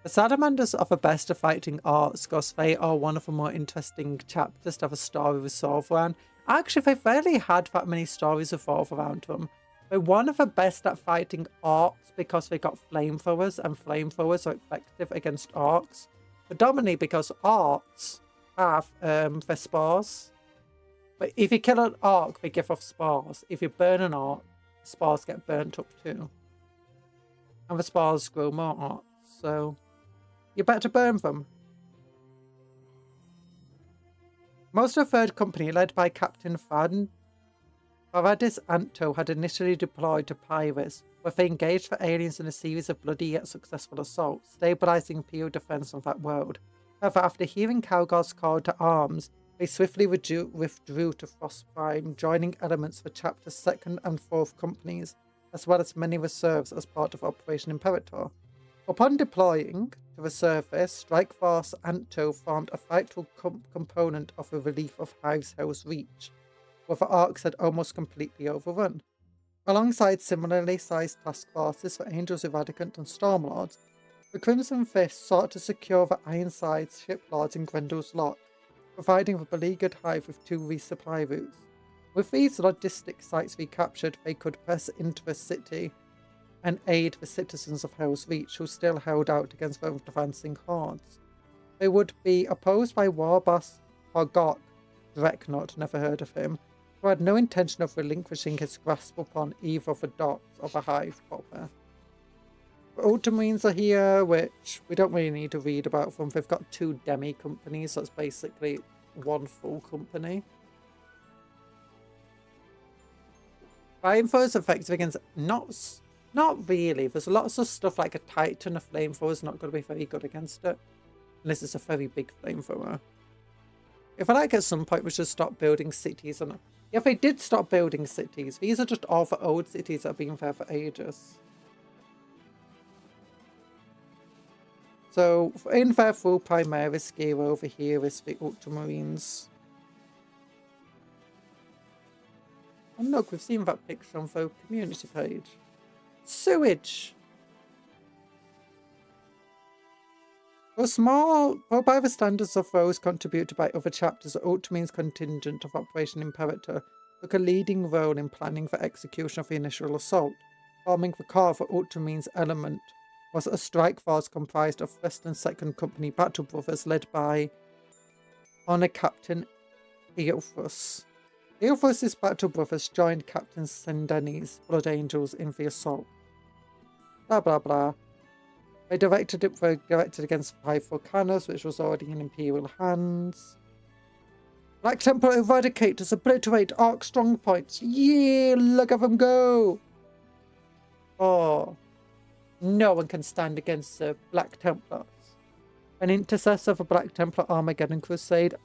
The Salamanders are the best at fighting Orks because they are one of the more interesting chapters to have a story resolve around. Actually, they've rarely had that many stories revolve around them. They're one of the best at fighting Orks because they got flamethrowers, and flamethrowers are effective against Orks. Predominantly because Orks have their spores. But if you kill an Ork, they give off spores. If you burn an Ork, spores get burnt up too. And the spores grow more Orks, so you better burn them. Most of the Third Company, led by Captain Faradis Anto, had initially deployed to Pyrrhus, where they engaged the aliens in a series of bloody yet successful assaults, stabilizing Imperial defense on that world. However, after hearing Calgar's call to arms, they swiftly withdrew to Frost Prime, joining elements for Chapter's 2nd and 4th Companies, as well as many reserves as part of Operation Imperator. Upon deploying to the surface, Strike Force Anto formed a vital component of the relief of Hive's Hell's Reach, where the Orks had almost completely overrun. Alongside similarly sized task forces for Angels Eradicant and Stormlords, the Crimson Fist sought to secure the Ironsides shiplords in Grendel's Lock, providing the beleaguered Hive with 2 resupply routes. With these logistic sites recaptured, they could press into the city and aid the citizens of Hell's Reach, who still held out against the advancing hordes. They would be opposed by Warboss Horgok, Dreadnought, never heard of him, who had no intention of relinquishing his grasp upon either the dots or the Hive proper. The Ultramarines are here, which we don't really need to read about them. They've got 2 demi-companies, so it's basically 1 full company. Flamethrower is effective against... Not really. There's lots of stuff like a Titan. A flamethrower is not going to be very good against it. Unless it's a very big flamethrower. If I like at some point we should stop building cities. And yeah, if they did stop building cities, these are just all the old cities that have been there for ages. So in their full Primaris gear over here is the Ultramarines. And look, we've seen that picture on the community page. Sewage! Though by the standards of those contributed by other chapters, the Ultramarines contingent of Operation Imperator took a leading role in planning the execution of the initial assault. Forming the core of the Ultramarines element was a strike force comprised of 1st and 2nd Company battle brothers led by Honor Captain Eophus. Eophus's battle brothers joined Captain Sendeni's Blood Angels in the assault. Blah blah blah. They directed against 5 Volcanoes, which was already in Imperial hands. Black Temple Eradicators obliterate Orc strongpoints. Yeah, look at them go! Oh, no one can stand against the Black Templars. An intercessor of a Black Templar Armageddon Crusade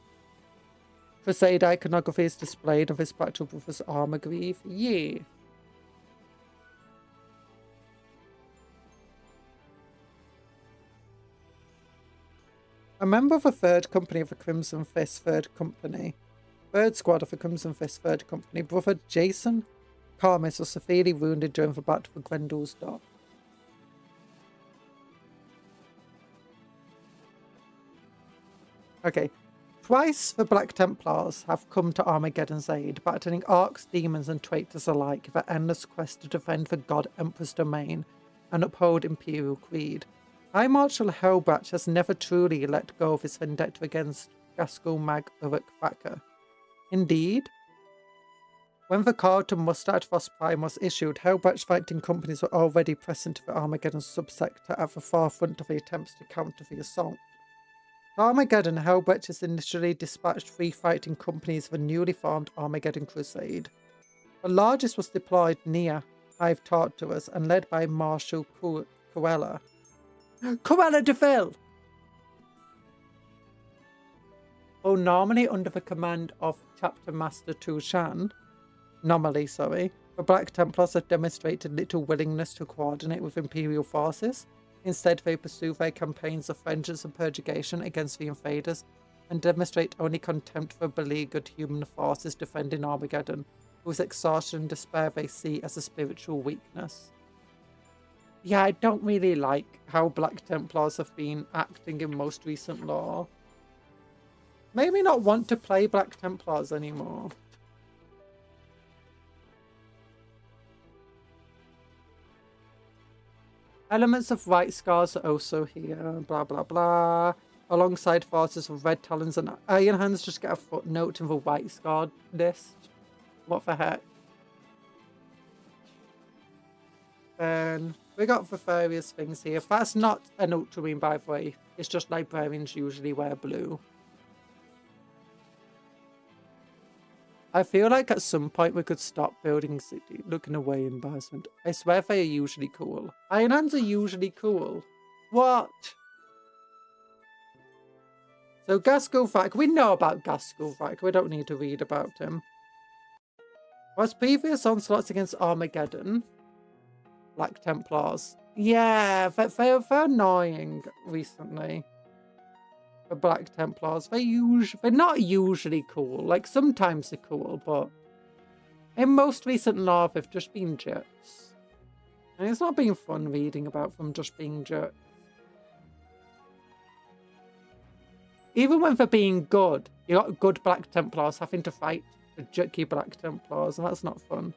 iconography is displayed of his battle brother's armor greave. Yeah. A member of the 3rd Company of the Crimson Fist 3rd Company, 3rd Squad of the Crimson Fist 3rd Company, brother Jason Carmis was severely wounded during the battle for Grendel's Dock. Okay. Twice the Black Templars have come to Armageddon's aid, battling Orcs, demons and traitors alike in their endless quest to defend the God Emperor's domain and uphold Imperial creed. High Marshal Hellbatch has never truly let go of his vendetta against Gaskell Mag Uruk Thaka. Indeed, when the call to muster at Frost Prime was issued, Hellbatch fighting companies were already present to the Armageddon subsector at the forefront of the attempts to counter the assault. For Armageddon, Hellbatch has initially dispatched 3 fighting companies of a newly formed Armageddon Crusade. The largest was deployed near Hive Tartarus and led by Marshal Cruella. Cruella de Vil! Oh, normally under the command of Chapter Master Tushan, the Black Templars have demonstrated little willingness to coordinate with Imperial forces. Instead, they pursue their campaigns of vengeance and purgation against the invaders and demonstrate only contempt for beleaguered human forces defending Armageddon, whose exhaustion and despair they see as a spiritual weakness. Yeah, I don't really like how Black Templars have been acting in most recent lore. Made me not want to play Black Templars anymore. Elements of White Scars are also here, blah blah blah. Alongside forces of Red Talons and Iron Hands, just get a footnote in the White Scar list. What the heck? Then we got the various things here. That's not an Ultramarine, by the way. It's just librarians usually wear blue. I feel like at some point we could stop building city, looking away embarrassment. I swear they are usually cool. Iron Hands are usually cool. What? So Gaskell Vrak, we know about Gaskell Vrak. We don't need to read about him. Was previous onslaughts against Armageddon? Black Templars. Yeah, they're annoying recently. The Black Templars. They're not usually cool. Like, sometimes they're cool, but in most recent lore, they've just been jerks. And it's not been fun reading about them just being jerks. Even when they're being good, you got good Black Templars having to fight the jerky Black Templars, and that's not fun.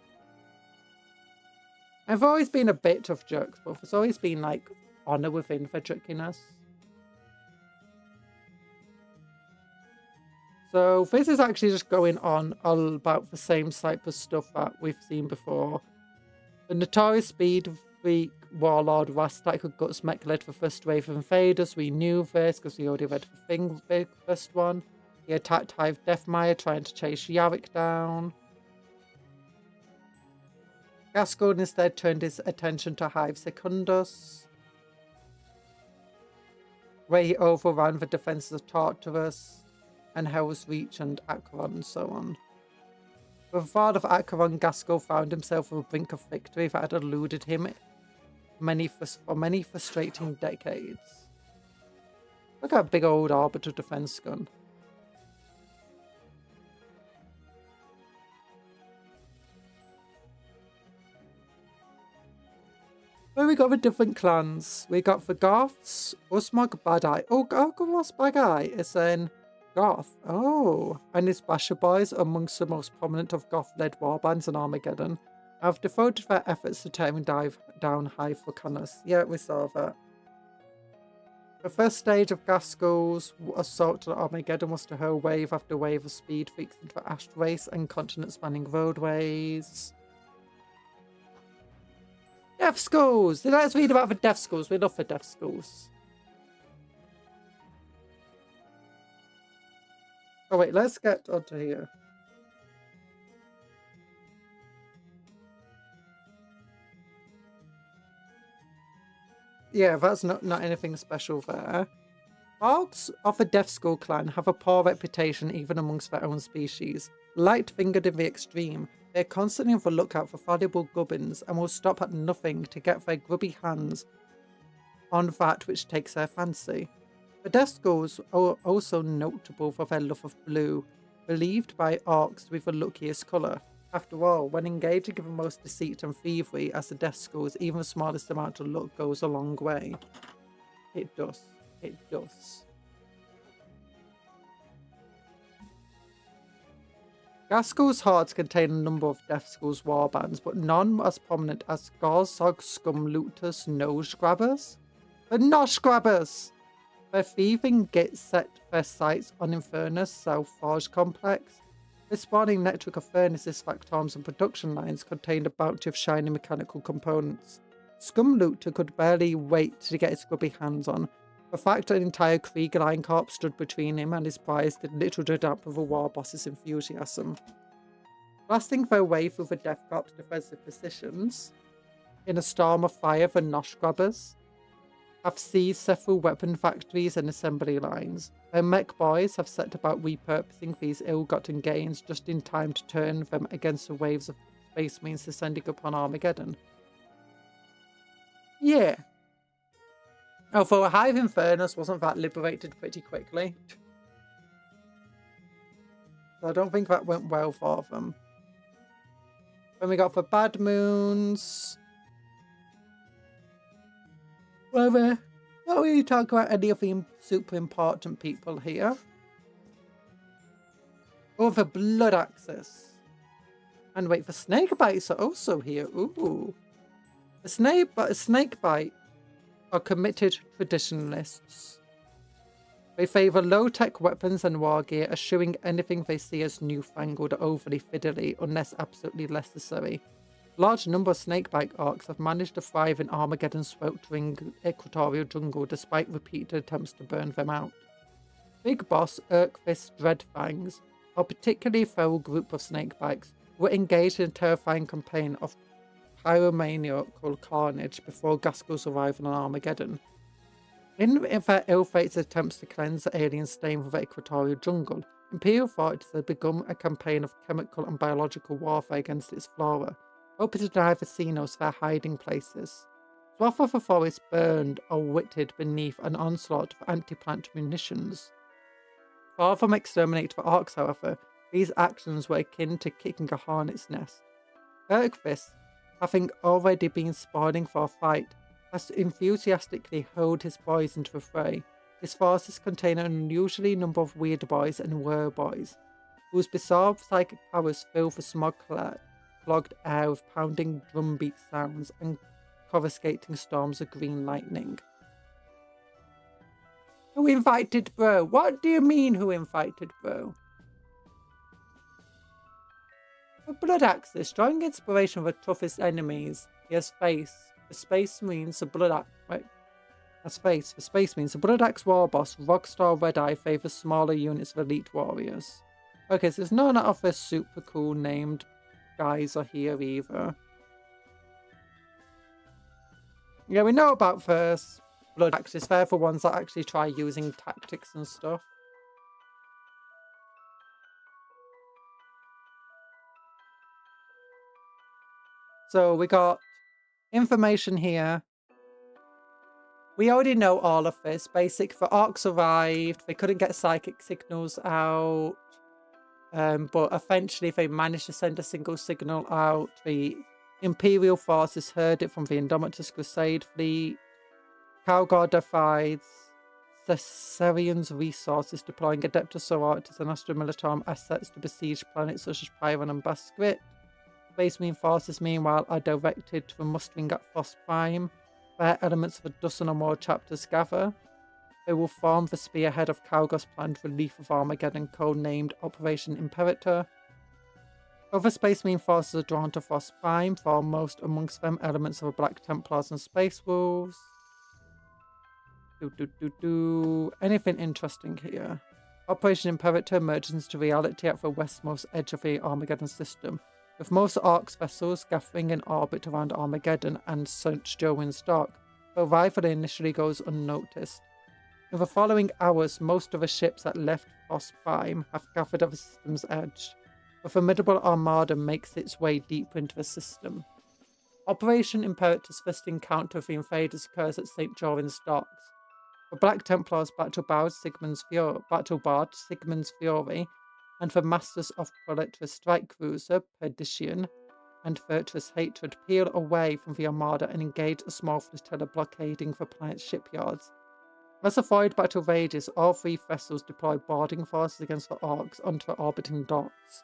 I've always been a bit of jerks, but there's always been, like, honour within their jerkiness. So this is actually just going on all about the same type of stuff that we've seen before. The notorious speed freak warlord Rastak Guts Mech led the first wave of invaders. We knew this because we already read the first one. He attacked Hive Deathmire trying to chase Yarick down. Gaskell instead turned his attention to Hive Secundus, where he overran the defences of Tartarus and Hell's Reach and Acheron and so on. With the fall of Acheron, Gaskell found himself on the brink of victory that had eluded him for many frustrating decades. Look at that big old orbital defense gun. Well, we got the different clans. We got the Goths, Usmog Badai. Oh, Goths Badai is in Goth. Oh, and his Basher Boys are amongst the most prominent of Goth-led warbands in Armageddon. Have devoted their efforts to tearing down Hive Volcanus. Yeah, we saw that. The first stage of Gaskell's assault on Armageddon was to hurl wave after wave of speed freaks into the Ash Race and continent-spanning roadways. Death Skulls! Let's read about the Death Skulls. We love the Death Skulls. Oh wait, let's get onto here. Yeah, that's not anything special there. Orks of the Death Skull clan have a poor reputation even amongst their own species. Light-fingered in the extreme, they're constantly on the lookout for valuable gubbins and will stop at nothing to get their grubby hands on that which takes their fancy. The Death Skulls are also notable for their love of blue, believed by Orks to be the luckiest colour. After all, when engaging in the most deceit and thievery as the Death Skulls, even the smallest amount of luck goes a long way. It does. It does. Gaskell's hordes contain a number of Death Skulls warbands, but none as prominent as Gorzog Scumlooters Nose Grabbers. The Nosh Grabbers! Their thieving gits set their sights on Infernus South Forge Complex. The spawning network of furnaces, factorums and production lines contained a bounty of shiny mechanical components. Scumlooter could barely wait to get his grubby hands on. The fact that an entire Kriegerline Corps stood between him and his prize did little to dampen the war boss's enthusiasm. Blasting their way through the Death Corps' defensive positions, in a storm of fire, the Nosh Grabbers have seized several weapon factories and assembly lines. Their mech boys have set about repurposing these ill-gotten gains just in time to turn them against the waves of space marines descending upon Armageddon. Yeah. Although Hive Infernus wasn't that liberated pretty quickly. So I don't think that went well for them. Then we got for Bad Moons. Well, we're not really talking about any of the super important people here. Oh, the Blood Axis. And wait, the Snake Bites are also here. Ooh. The Snake Bite are committed traditionalists. They favour low-tech weapons and war gear, eschewing anything they see as newfangled or overly fiddly unless absolutely necessary. A large number of snakebite orcs have managed to thrive in Armageddon's sweltering equatorial jungle despite repeated attempts to burn them out. Big Boss, Ork's Dreadfangs, are a particularly feral group of snakebites who were engaged in a terrifying campaign of pyromaniacal carnage before Gaskell's arrival on Armageddon. In their ill-fated attempts to cleanse the alien stain from the equatorial jungle, Imperial authorities had begun a campaign of chemical and biological warfare against its flora, hoping to deny the Xenos their hiding places. Swath of the forest burned or witted beneath an onslaught of anti-plant munitions. Far from exterminating the Orks, however, these actions were akin to kicking a hornet's nest. Erkvis, having already been spawning for a fight, has enthusiastically hurled his boys into the fray. His forces contain an unusually number of weird boys and were-boys, whose bizarre psychic powers fill the smog-clogged air with pounding drumbeat sounds and coruscating storms of green lightning. Who invited bro? What do you mean, who invited bro? The Blood Axis, drawing inspiration from the toughest enemies he has faced. The Space Marines, the Blood Axe. Wait. That's face. The Space Marines, the Blood Axe War Boss, Rockstar Red Eye favours smaller units of elite warriors. Okay, so there's none of the super cool named guys are here either. Yeah, we know about first Blood Axis. They're the ones that actually try using tactics and stuff. So we got information here. We already know all of this. Basic, the Orks arrived. They couldn't get psychic signals out. But eventually they managed to send a single signal out. The Imperial forces heard it from the Indomitus Crusade fleet. Calgar defied Caesarian's resources, deploying Adeptus Sororitas and Astra Militarum assets to besiege planets such as Pyron and Basquit. Space Marine forces, meanwhile, are directed to the mustering at Frost Prime, where elements of a dozen or more chapters gather. They will form the spearhead of Calgar's planned relief of Armageddon, codenamed Operation Imperator. Other Space Marine forces are drawn to Frost Prime, foremost amongst them elements of the Black Templars and Space Wolves. Anything interesting here? Operation Imperator emerges into reality at the westmost edge of the Armageddon system, with most Orks vessels gathering in orbit around Armageddon and St. Jowen's Dock. The arrival initially goes unnoticed. In the following hours, most of the ships that left Frost Prime have gathered at the system's edge. A formidable armada makes its way deeper into the system. Operation Imperator's first encounter with the invaders occurs at St. Jowen's Docks. The Black Templars battle-barred Sigmund's Fury, and the Masters of Prolator's strike cruiser, Perdition, and Virtuous Hatred peel away from the Armada and engage a small flotilla blockading the planet's shipyards. As the void battle rages, all three vessels deploy boarding forces against the Orks onto the orbiting docks,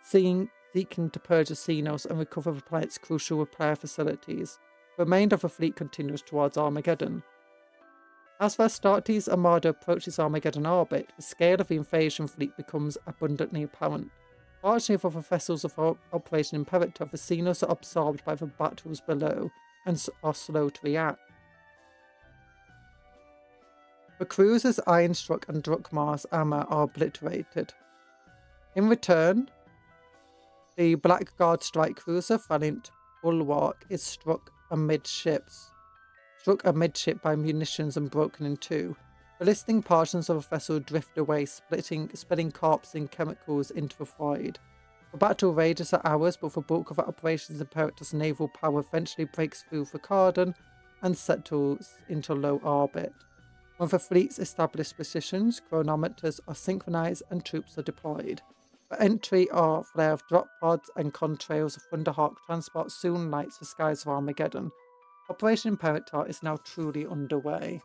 seeking to purge the Xenos and recover the planet's crucial repair facilities. The remainder of the fleet continues towards Armageddon. As the Astartes Armada approaches Armageddon orbit, the scale of the invasion fleet becomes abundantly apparent. Fortunately for the vessels of Operation Imperator, the Xenos are absorbed by the battles below and are slow to react. The cruisers Ironstruck and Druckmar's armor are obliterated. In return, the Blackguard strike cruiser Valiant Bulwark is struck amidship by munitions and broken in two. The listing portions of the vessel drift away, spilling corpses and chemicals into the void. The battle rages for hours, but the bulk of the Operations Imperator's naval power eventually breaks through the cordon and settles into low orbit. When the fleet's established positions, chronometers are synchronized and troops are deployed. The entry or flare of drop pods and contrails of Thunderhawk transport soon lights the skies of Armageddon. Operation Imperator is now truly underway.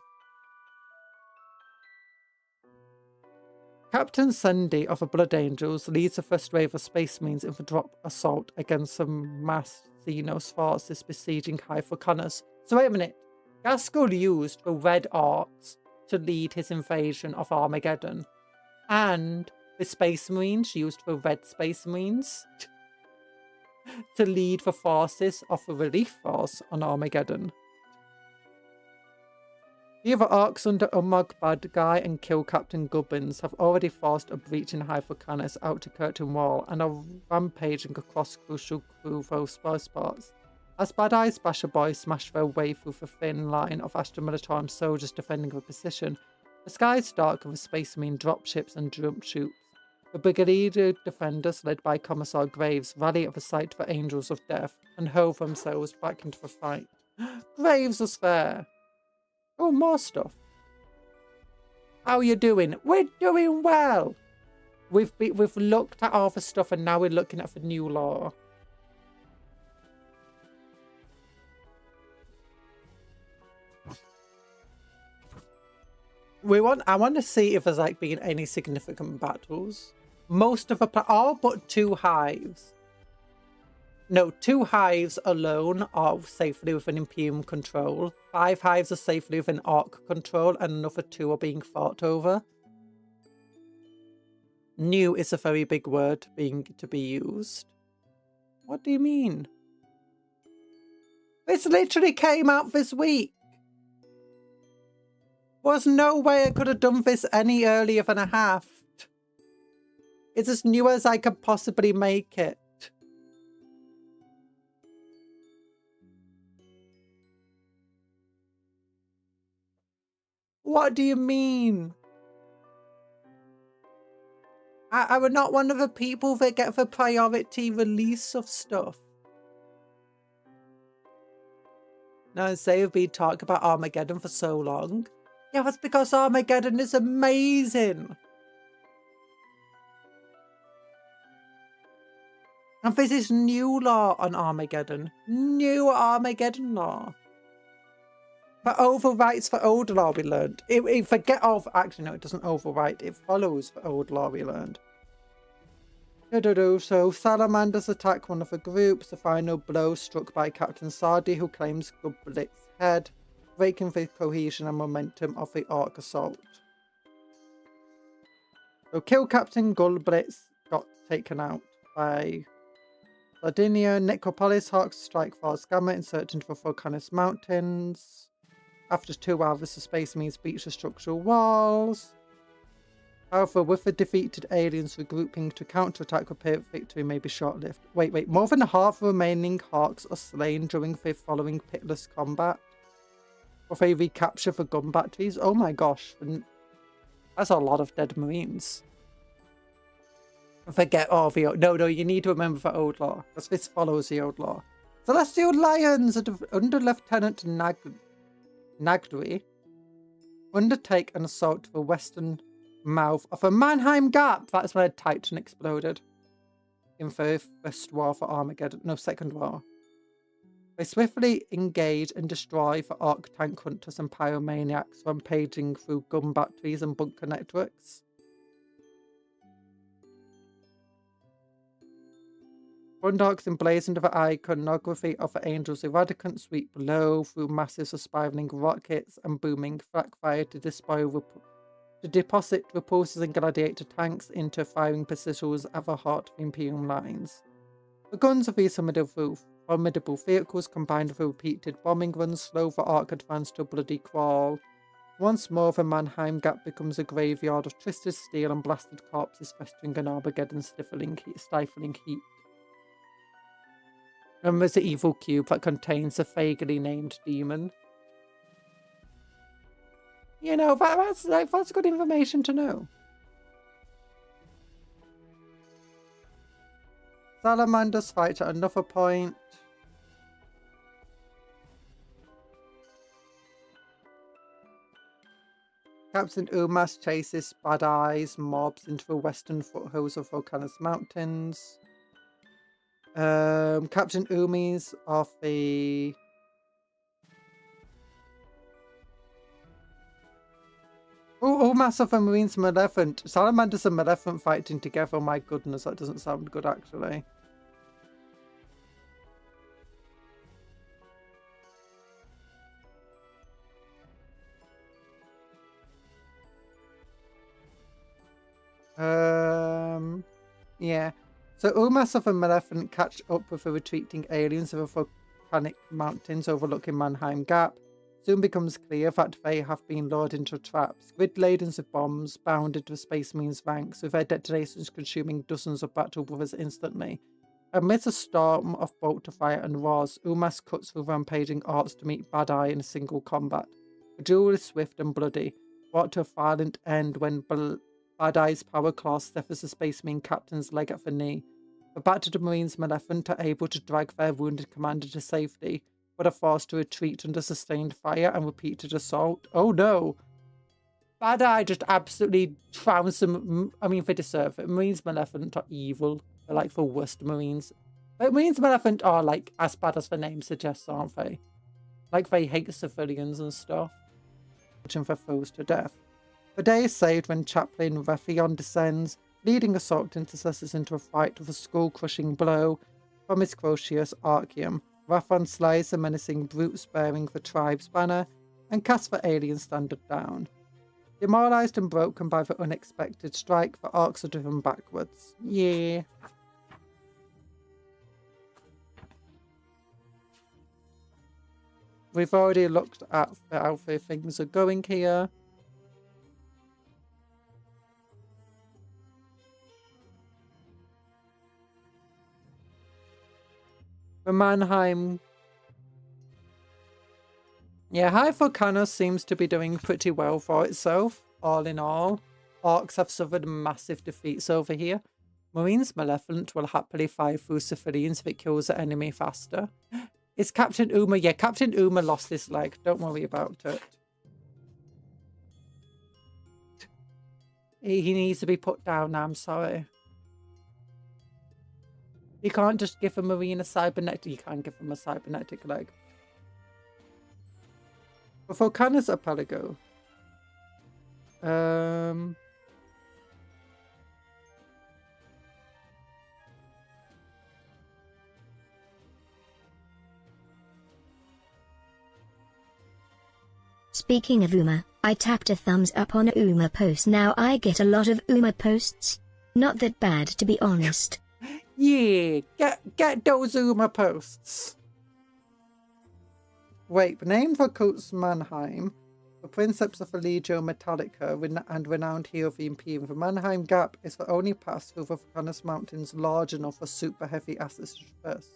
Captain Sandy of the Blood Angels leads the first wave of Space Marines in the drop assault against some mass Xenos forces besieging High Volcanus. So wait a minute. Gaskell used the Red Orks to lead his invasion of Armageddon. And the Space Marines used the Red Space Marines to lead the forces of the relief force on Armageddon. The other Orks under Umog Bad Guy and Kill Captain Gubbins have already forced a breach in High Volcanus out to Curtain Wall and are rampaging across crucial Cruvo spots. As Bad Eyes Basher Boys smash their way through the thin line of Astra Militarum soldiers defending the position, the sky is dark with Space Marine dropships and jump shoots. The Brigadier defenders, led by Commissar Graves, rally at the sight of the Angels of Death and hurl themselves back into the fight. Graves was there! Oh, more stuff. How are you doing? We're doing well! We've looked at all the stuff and now we're looking at the new lore. I want to see if there's like been any significant battles. Most of the all but 2 hives. No, 2 hives alone are safely within Imperium control. 5 hives are safely within Ork control, and another 2 are being fought over. New is a very big word to be used. What do you mean? This literally came out this week. There's no way I could have done this any earlier than I have. It's as new as I could possibly make it. What do you mean? I were not one of the people that get the priority release of stuff. Now, say we've been talking about Armageddon for so long. Yeah, that's because Armageddon is amazing. And this is new lore on Armageddon. New Armageddon lore. That overwrites for old lore we learned. Actually, no, it doesn't overwrite. It follows the old lore we learned. So, Salamanders attack one of the groups. The final blow struck by Captain Sardi, who claims Goblet's head, breaking the cohesion and momentum of the Ork assault. So, Kill Captain Gulblitz got taken out by Sardinia. Necropolis Hawks strike Force Gamma, insert into the Volcanus Mountains. After 2 hours, the Space Marines breach the structural walls. However, with the defeated aliens regrouping to counterattack, repair victory may be short-lived. Wait, more than half the remaining Hawks are slain during the following pitless combat. Or they recapture the gun batteries. Oh my gosh, that's a lot of dead Marines. Forget all the old... No, you need to remember the old lore, because this follows the old lore. Celestial Lions under Lieutenant Nagdwi undertake an assault to the western mouth of a Mannheim Gap. That's where Titan exploded in the First War for Armageddon. No, Second War. They swiftly engage and destroy the Ork tank hunters and pyromaniacs rampaging through gun batteries and bunker networks. Grundorks emblazoned the iconography of the Angel's Eradicant sweep below through masses of spiraling rockets and booming flak fire to deposit repulsors and gladiator tanks into firing positions at the heart of the Imperium lines. The guns of these formidable vehicles, combined with repeated bombing runs, slow the Ork advance to a bloody crawl. Once more, the Mannheim Gap becomes a graveyard of twisted steel and blasted corpses festering in Armageddon's stifling heat. And there's the evil cube that contains a vaguely named demon. You know, that's good information to know. Salamanders fight at another point. Captain Umas chases Bad Eyes mobs into the western foothills of Volcanus Mountains. Captain Umis of the... Oh, Umas of the Marines Maleficent. Salamanders and Maleficent fighting together. Oh my goodness, that doesn't sound good actually. Yeah. So Umas of the Maleficent catch up with the retreating aliens of the volcanic mountains overlooking Mannheim Gap. Soon becomes clear that they have been lured into traps. Grid laden with bombs bounded to the Space Marines' ranks, with their detonations consuming dozens of battle brothers instantly. Amidst a storm of bolter fire and roars, Umas cuts through rampaging Orks to meet Bad Eye in a single combat. The duel is swift and bloody, brought to a violent end when Bad Eye's power claw severs the Space Marine captain's leg at the knee. The battered Marines Maleficent are able to drag their wounded commander to safety, but are forced to retreat under sustained fire and repeated assault. Oh no! Bad Eye just absolutely trounced them. I mean, they deserve it. Marines Maleficent are evil. They're like the worst Marines. Like, Marines Maleficent are like as bad as the name suggests, aren't they? Like, they hate civilians and stuff, putting their foes to death. The day is saved when Chaplain Raphion descends, leading assault intercessors into a fight with a skull-crushing blow from his Crocius Archeum. Raphion slides the menacing brutes bearing the tribe's banner and casts the alien standard down. Demoralized and broken by the unexpected strike, the Orks are driven backwards. Yeah. We've already looked at how things are going here. The Mannheim... Yeah, High Volcano seems to be doing pretty well for itself, all in all. Orks have suffered massive defeats over here. Marines Maleficent will happily fire through civilians if it kills the enemy faster. It's Captain Uma. Yeah, Captain Uma lost his leg. Don't worry about it. He needs to be put down now, I'm sorry. You can't just give a Marine a cybernetic... You can't give him a cybernetic leg. The Volcanus Archipelago. Speaking of Uma, I tapped a thumbs up on a Uma post. Now I get a lot of Uma posts. Not that bad, to be honest. Yeah, get those Uma posts. Wait, named for Coats Mannheim, the Princeps of the Legio Metallica and renowned hero of the Imperium, the Mannheim Gap is the only pass through the Volcanus Mountains large enough for super heavy assets to traverse.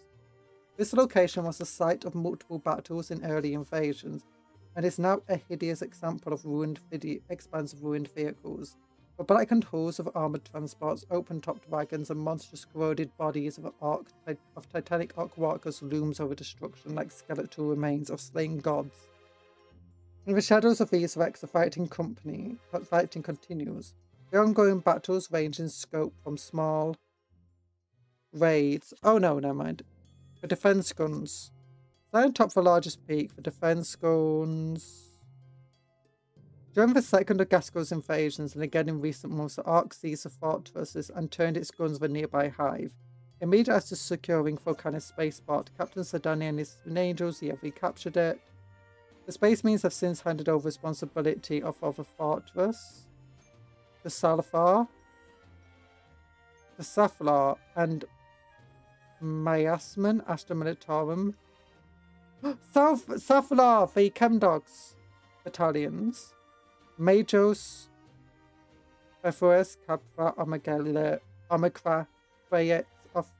This location was the site of multiple battles in early invasions, and is now a hideous example of expansive ruined vehicles. The blackened hulls of armoured transports, open-topped wagons, and monstrous corroded bodies of titanic Ork walkers looms over destruction like skeletal remains of slain gods. In the shadows of these wrecks, the fighting continues. The ongoing battles range in scope from small raids. Oh no, never mind. The defence guns. Stand atop the largest peak, the defence guns. During the second of Gasco's invasions, and again in recent months, the Orks seized the fortresses and turned its guns with a nearby hive. Immediately after securing Volcanus spaceport, Captain Sedania and his Angels recaptured it. The Space Marines have since handed over responsibility of the fortress to Salafar, to Saflar, and Miasman Astra Militarum. Saflar, the Chemdogs battalions. Majos, Befores, Capra, Omicra, Freyet of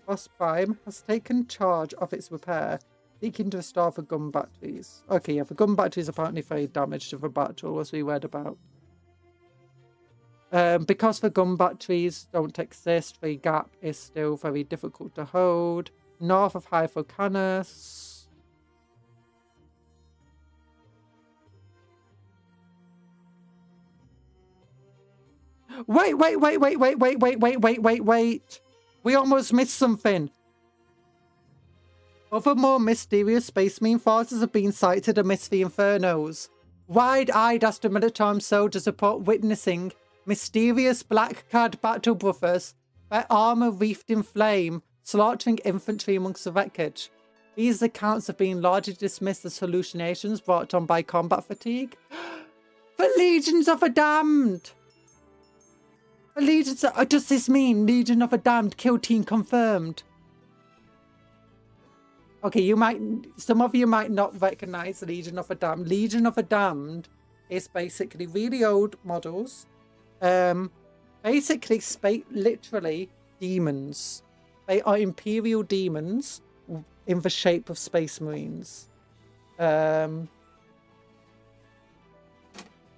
Boss Prime has taken charge of its repair, seeking to restore the gun batteries. Okay, yeah, the gun batteries apparently very damaged to the battle, as we read about. Because the gun batteries don't exist, the gap is still very difficult to hold. North of High Volcanus. Wait. We almost missed something. Other more mysterious space marine forces have been sighted amidst the infernos. Wide-eyed Astromitome soldiers report witnessing mysterious black-clad battle brothers, their armor wreathed in flame, slaughtering infantry amongst the wreckage. These accounts have been largely dismissed as hallucinations brought on by combat fatigue. The Legions of the Damned! The Legions of... does this mean Legion of the Damned kill team confirmed? Okay, some of you might not recognize the Legion of the Damned. Legion of the Damned is basically really old models. Basically, literally demons. They are Imperial demons in the shape of Space Marines.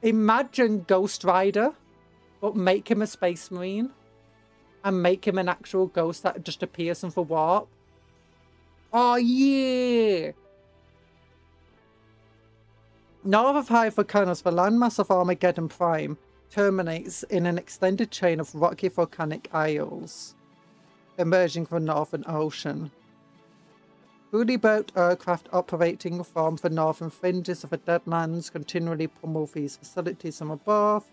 Imagine Ghost Rider, but make him a Space Marine. And make him an actual ghost that just appears in the warp. Oh, yeah! North of high volcanoes, the landmass of Armageddon Prime terminates in an extended chain of rocky volcanic isles emerging from the Northern Ocean. Fully built aircraft operating from the northern fringes of the Deadlands continually pummel these facilities from above.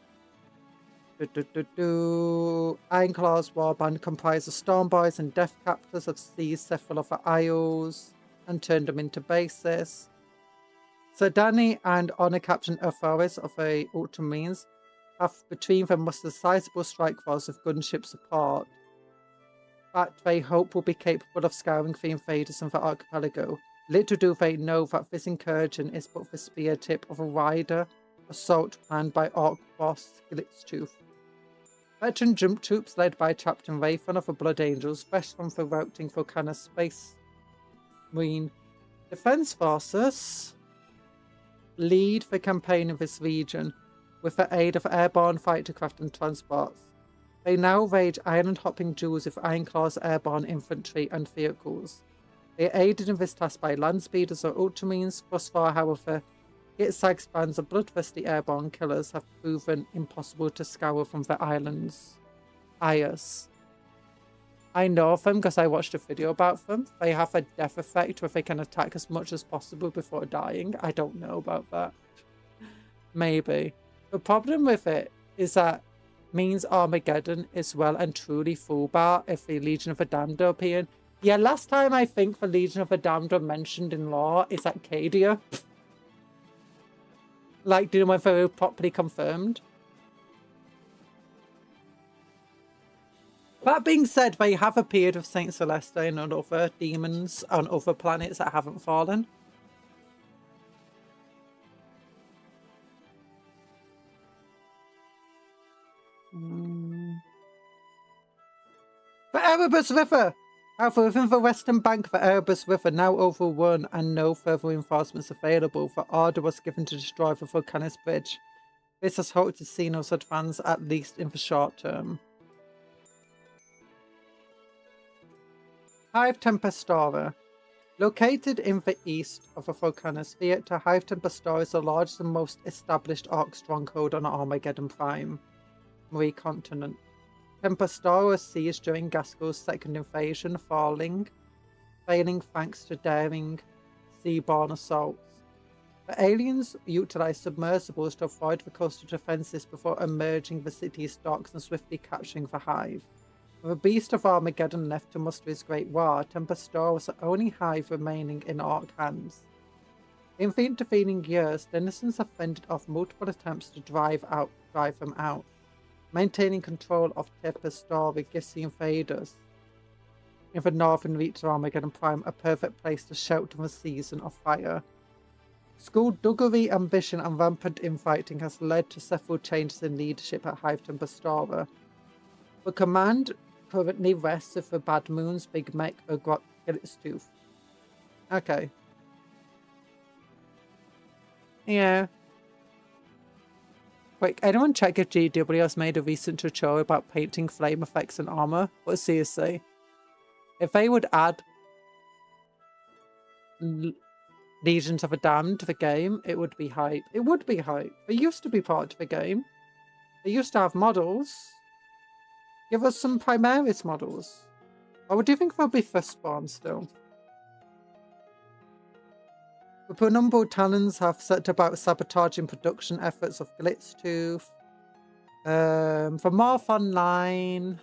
Ironclaw's warband comprised of Stormboys and Death Captors have seized several of the isles and turned them into bases. Sir Danny and Honor Captain Erthoris of the Ultramarines have between them mustered a sizable strike force of gunship support that they hope will be capable of scouring the invaders in the archipelago. Little do they know that this incursion is but the spear tip of a wider assault planned by Ork boss Glitztooth. Veteran jump troops led by Captain Raython of the Blood Angels, fresh from the routing Volcana Space Marine Defense Forces, lead the campaign in this region with the aid of airborne fighter craft and transports. They now rage island-hopping duels with Ironclaw's airborne infantry and vehicles. They are aided in this task by land speeders or ultramarines. Thus far, however, Gitsag's bands of bloodthirsty airborne killers have proven impossible to scour from the island's Ayers. I know of them because I watched a video about them. They have a death effect where they can attack as much as possible before dying. I don't know about that. Maybe. The problem with it is that means Armageddon is well and truly full-bar if the Legion of the Damned are appearing. Yeah, last time I think the Legion of the Damned were mentioned in lore is Arcadia. Like, do you know when they were properly confirmed? That being said, they have appeared with Saint Celestine and other demons on other planets that haven't fallen. The Erebus River! However, within the western bank of the Erebus River, now overrun and no further reinforcements available, the order was given to destroy the Volcanus Bridge. This has halted Xenos advance, at least in the short term. Hive Tempestora. Located in the east of the Volcanus Theatre, Hive Tempestora is the largest and most established Ork stronghold on Armageddon Prime Marie continent. Tempestora was seized during Gaskel's second invasion, failing thanks to daring seaborne assaults. The aliens utilized submersibles to avoid the coastal defenses before emerging the city's docks and swiftly capturing the Hive. With the beast of Armageddon left to muster his great war, Tempestora was the only Hive remaining in Ork hands. In the intervening years, denizens have fended off multiple attempts to drive them out. Maintaining control of Tempestora gives the invaders in the northern reach of Armageddon Prime a perfect place to shelter from a season of fire. Skullduggery, ambition, and rampant infighting has led to several changes in leadership at Hive Tempestora. The command currently rests with the Bad Moon's Big Mech Glitztooth. Okay. Yeah. Quick, anyone check if GW has made a recent tutorial about painting flame effects and armor? But seriously, if they would add Legions of the Damned to the game, it would be hype. It would be hype. They used to be part of the game. They used to have models. Give us some Primaris models. Or do you think they'll be firstborn still? The Penumbral Talons have set about sabotaging production efforts of Glitztooth. For Morph Online,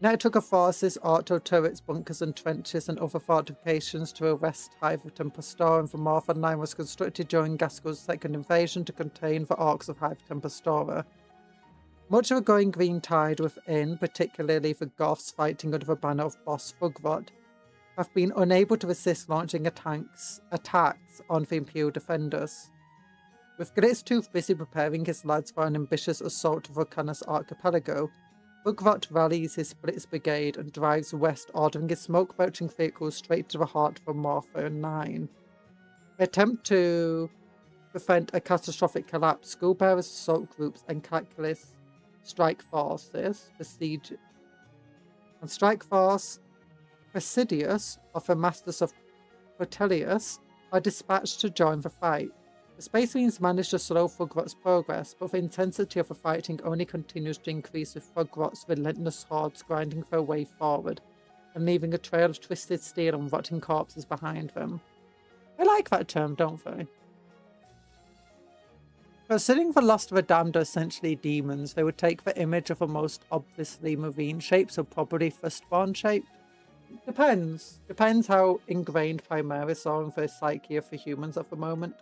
Network forces, auto turrets, bunkers and trenches and other fortifications to arrest Hive of Tempestor, and the Morph Online was constructed during Gasco's second invasion to contain the Orks of Hive Tempestora. Much of the growing green tide within, particularly the Goths fighting under the banner of Boss Fugrod, have been unable to resist launching attacks on the Imperial defenders. With Glitztooth busy preparing his lads for an ambitious assault of Vulcanus Archipelago, Fugrot rallies his Blitz Brigade and drives west, ordering his smoke-belching vehicles straight to the heart of Morpho 9. They attempt to prevent a catastrophic collapse. Skullbearers, assault groups, and Calculus strike forces besiege. And Strike Force Presidius of the Masters of Protelius are dispatched to join the fight. The Space Marines manage to slow Fugrot's progress, but the intensity of the fighting only continues to increase with Fugrot's relentless hordes grinding their way forward and leaving a trail of twisted steel and rotting corpses behind them. I like that term, don't they? Considering the Lost of the Damned are essentially demons, they would take the image of a most obviously marine shape, so probably firstborn shape. Depends. Depends how ingrained Primaris are in the psyche of the humans at the moment.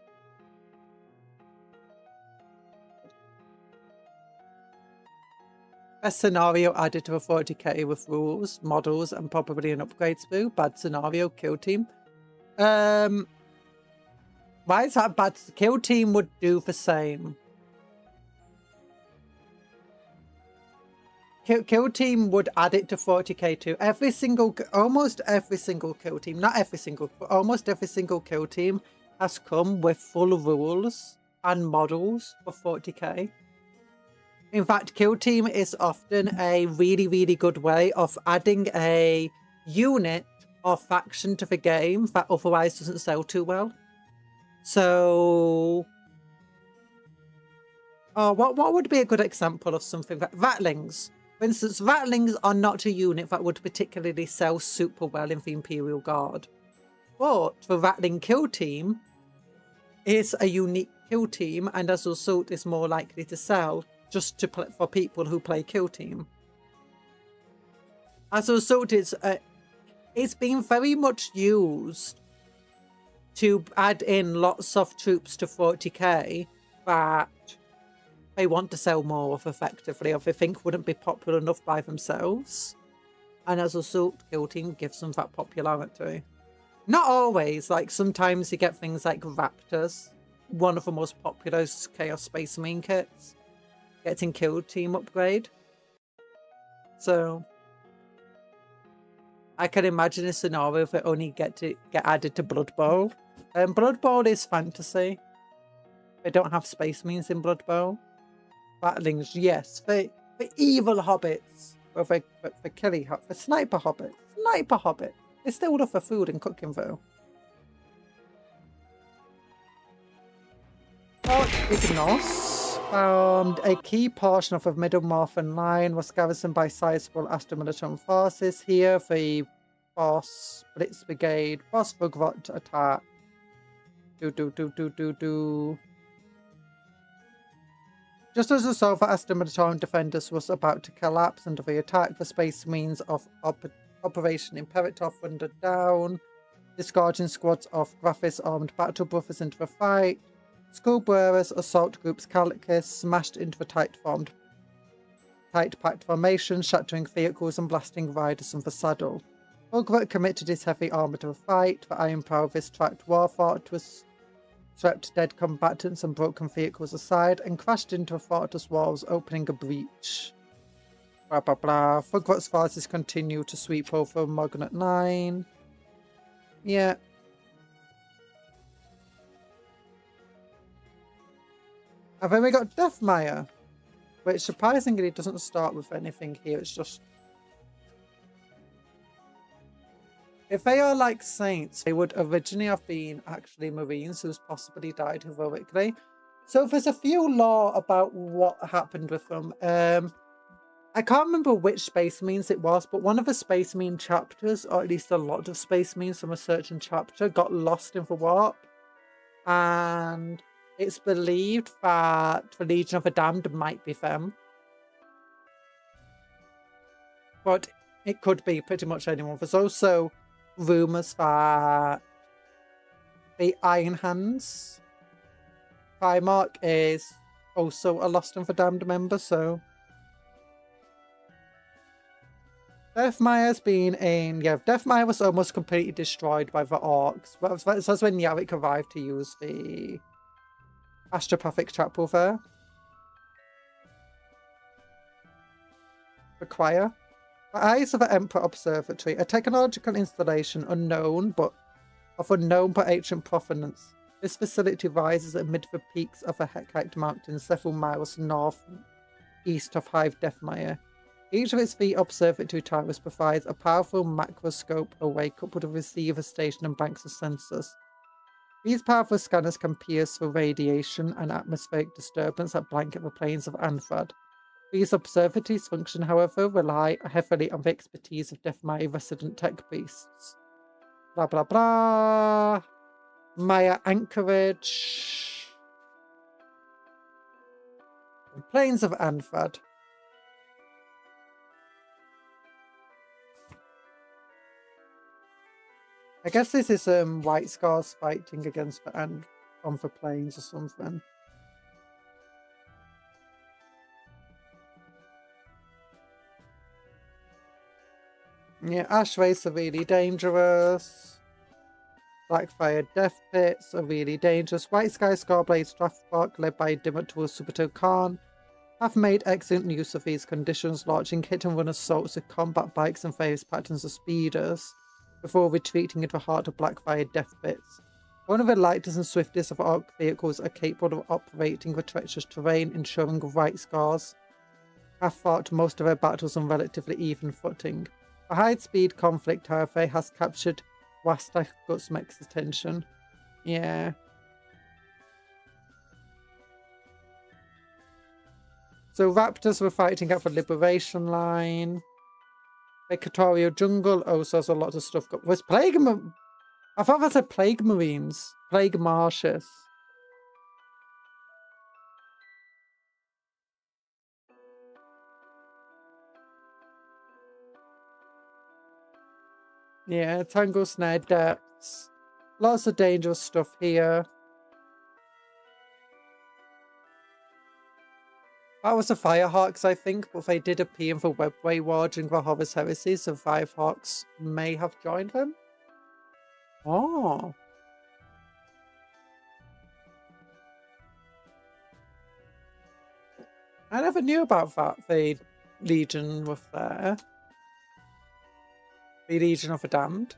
Best scenario added to a 40k with rules, models, and probably an upgrade sprue. Bad scenario, kill team. Why is that bad? Kill team would do the same. Kill team would add it to 40k too. Almost every single kill team, not every single, but almost every single kill team has come with full rules and models for 40k. In fact, kill team is often a really, really good way of adding a unit or faction to the game that otherwise doesn't sell too well. So, what would be a good example of something that Ratlings? For instance, Ratlings are not a unit that would particularly sell super well in the Imperial Guard. But the Ratling kill team is a unique kill team, and as a result is more likely to sell just to play for people who play kill team. As a result, it's been very much used to add in lots of troops to 40k that they want to sell more of effectively, or they think wouldn't be popular enough by themselves. And as a result, kill team gives them that popularity. Not always, like sometimes you get things like Raptors, one of the most popular Chaos Space Marine kits, getting kill team upgrade. So I can imagine a scenario if it only get added to Blood Bowl. Blood Bowl is fantasy. They don't have Space Marines in Blood Bowl. Battlings, yes. The evil hobbits. Or the killy hobbits. The sniper hobbits. Sniper hobbit. They still love for food and cooking though. Fort Ignos found a key portion of the Middle Morphin line was garrisoned by sizable Astra-Militarum forces. Here the Boss Blitz Brigade, Boss Fugrot attack. Just as the Sofa Astra-Militarum defenders was about to collapse under the attack, the Space Marines of Operation Imperator thundered down, disgorging squads of Graphis armed battle brothers into the fight. Skullbearers, assault groups Calculus smashed into the tight-packed formation, shattering vehicles and blasting riders from the saddle. Fugrot committed his heavy armour to the fight. The iron power of his tracked war fortress swept dead combatants and broken vehicles aside and crashed into the fortress walls, opening a breach. Blah blah blah. Fugrot's forces continue to sweep over Mognet 9. Yeah. And then we got Deathmire, which surprisingly doesn't start with anything here. It's just... if they are like saints, they would originally have been actually Marines who's possibly died heroically. So there's a few lore about what happened with them. I can't remember which Space Marines it was, but one of the Space Marine chapters, or at least a lot of Space Marines from a certain chapter, got lost in the warp. And it's believed that the Legion of the Damned might be them. But it could be pretty much anyone. There's also rumours that the Iron Hands Primarch is also a Lost and the Damned member, so Deathmire's been in... Yeah, Deathmire was almost completely destroyed by the Orks. That's when Yarick arrived to use the Astropathic Chapel there. The Choir. The Eyes of the Emperor Observatory, a technological installation unknown but ancient provenance. This facility rises amid the peaks of the Hecate Mountains, several miles north-east of Hive Deathmire. Each of its 3 observatory towers provides a powerful macroscope array coupled with a receiver station and banks of sensors. These powerful scanners can pierce through radiation and atmospheric disturbance that blanket the plains of Anfrad. These observatories function, however, rely heavily on the expertise of Deathmire resident tech beasts. Blah blah blah. Maya Anchorage. The plains of Anfrad. I guess this is White Scars fighting against the on the plains or something. Yeah, Ash Wraiths are really dangerous. Blackfire Death Pits are really dangerous. White Sky Scarblade Strathbark, led by Dimmatul Subito Khan, have made excellent use of these conditions, launching hit-and-run assaults with combat bikes and various patterns of speeders, before retreating into the heart of Blackfire Death Pits. One of the lightest and swiftest of Ork vehicles are capable of operating the treacherous terrain, ensuring White Scars have fought most of their battles on relatively even footing. A high-speed conflict, however, has captured Wastak Gutsmek's attention. Yeah. So Raptors were fighting at the Liberation Line. Equatorial Jungle also has a lot of stuff. Was Plague... I thought that said Plague Marines. Plague Marshes. Yeah, Tangle Snare Depths. Lots of dangerous stuff here. That was the Firehawks, I think, but they did appear in the Webway War during the Horus Heresy, so Firehawks may have joined them. Oh. I never knew about that. The Legion was there. The Legion of the Damned.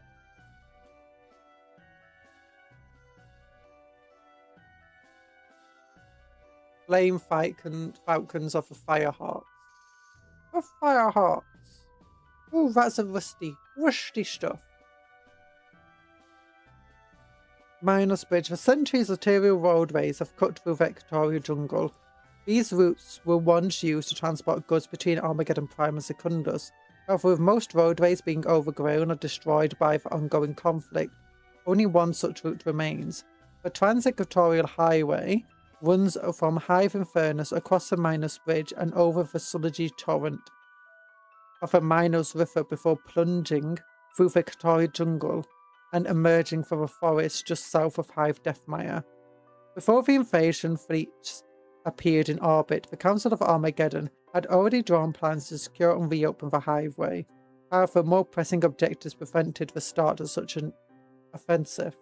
Flame Falcons of the Firehawks. The Firehawks. Ooh, that's a rusty stuff. Minos Bridge. For centuries, arterial roadways have cut through the Equatorial Jungle. These routes were once used to transport goods between Armageddon Prime and Secundus. However, with most roadways being overgrown or destroyed by the ongoing conflict, only one such route remains. The Trans-Equatorial Highway runs from Hive Infernus across the Minos Bridge and over the Sulagi Torrent of the Minos River before plunging through the Equatorial Jungle and emerging from a forest just south of Hive Deathmire. Before the invasion fleets appeared in orbit, the Council of Armageddon had already drawn plans to secure and reopen the highway. However, more pressing objectives prevented the start of such an offensive.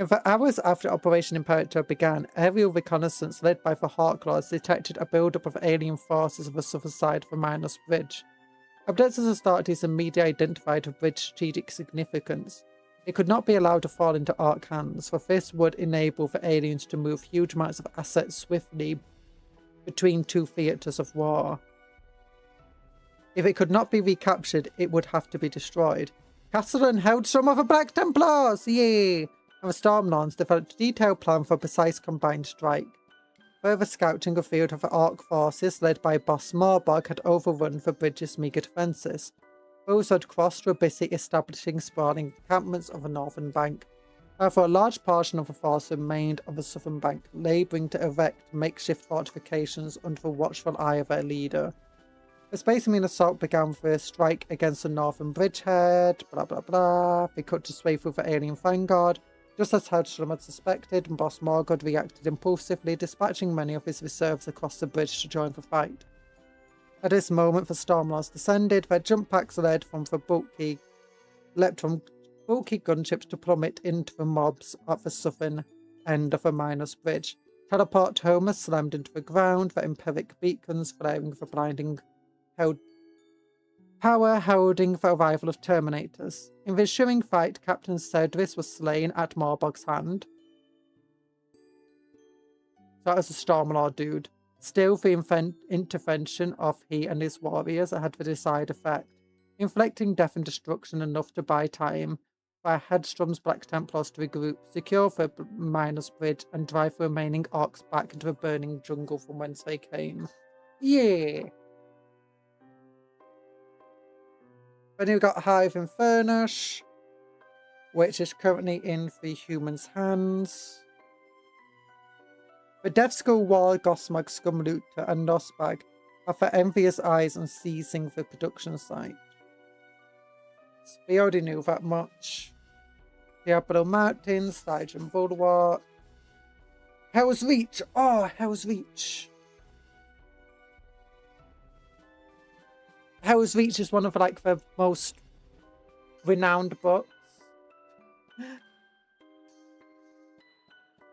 In the hours after Operation Imperator began, aerial reconnaissance led by the Hawklords detected a build-up of alien forces on the southern side of the Minos Bridge. Abductors Astartes immediately identified the bridge's strategic significance. It could not be allowed to fall into Ork hands, for this would enable the aliens to move huge amounts of assets swiftly between two theatres of war. If it could not be recaptured, it would have to be destroyed. Castellan held some of the Black Templars! Yay! and the Stormlords developed a detailed plan for a precise combined strike. Further scouting revealed that the Ork forces, led by Boss Morbog, had overrun the bridge's meagre defences. Those who had crossed were busy establishing sprawling encampments on the northern bank. However, a large portion of the force remained on the southern bank, labouring to erect makeshift fortifications under the watchful eye of their leader. The Space Marine assault began with a strike against the northern bridgehead, blah blah blah. They cut to sway through the alien vanguard, just as Hedstrom had suspected, and Boss Morgod reacted impulsively, dispatching many of his reserves across the bridge to join the fight. At this moment, the Stormlords descended, their jump packs leapt from bulky gunships to plummet into the mobs at the southern end of the Miner's Bridge. Teleport homers slammed into the ground, their empiric beacons flaring with a blinding power heralding the arrival of Terminators. In the ensuing fight, Captain Cedris was slain at Morbog's hand. So that was a Stormlord dude. Still, the intervention of he and his warriors had the desired effect, inflicting death and destruction enough to buy time for Hedstrom's Black Templars to regroup, secure the Miner's Bridge, and drive the remaining Orks back into the burning jungle from whence they came. Yeah! Then we've got Hive Infernus, which is currently in the humans' hands. The Death Skull War, Gosmag, Scumluta, and Nosbag are for envious eyes on seizing the production site. We already knew that much. Diablo Mountains, Stygian Bulwark. Hell's Reach! Oh, Hell's Reach! Hell's Reach is one of the most renowned books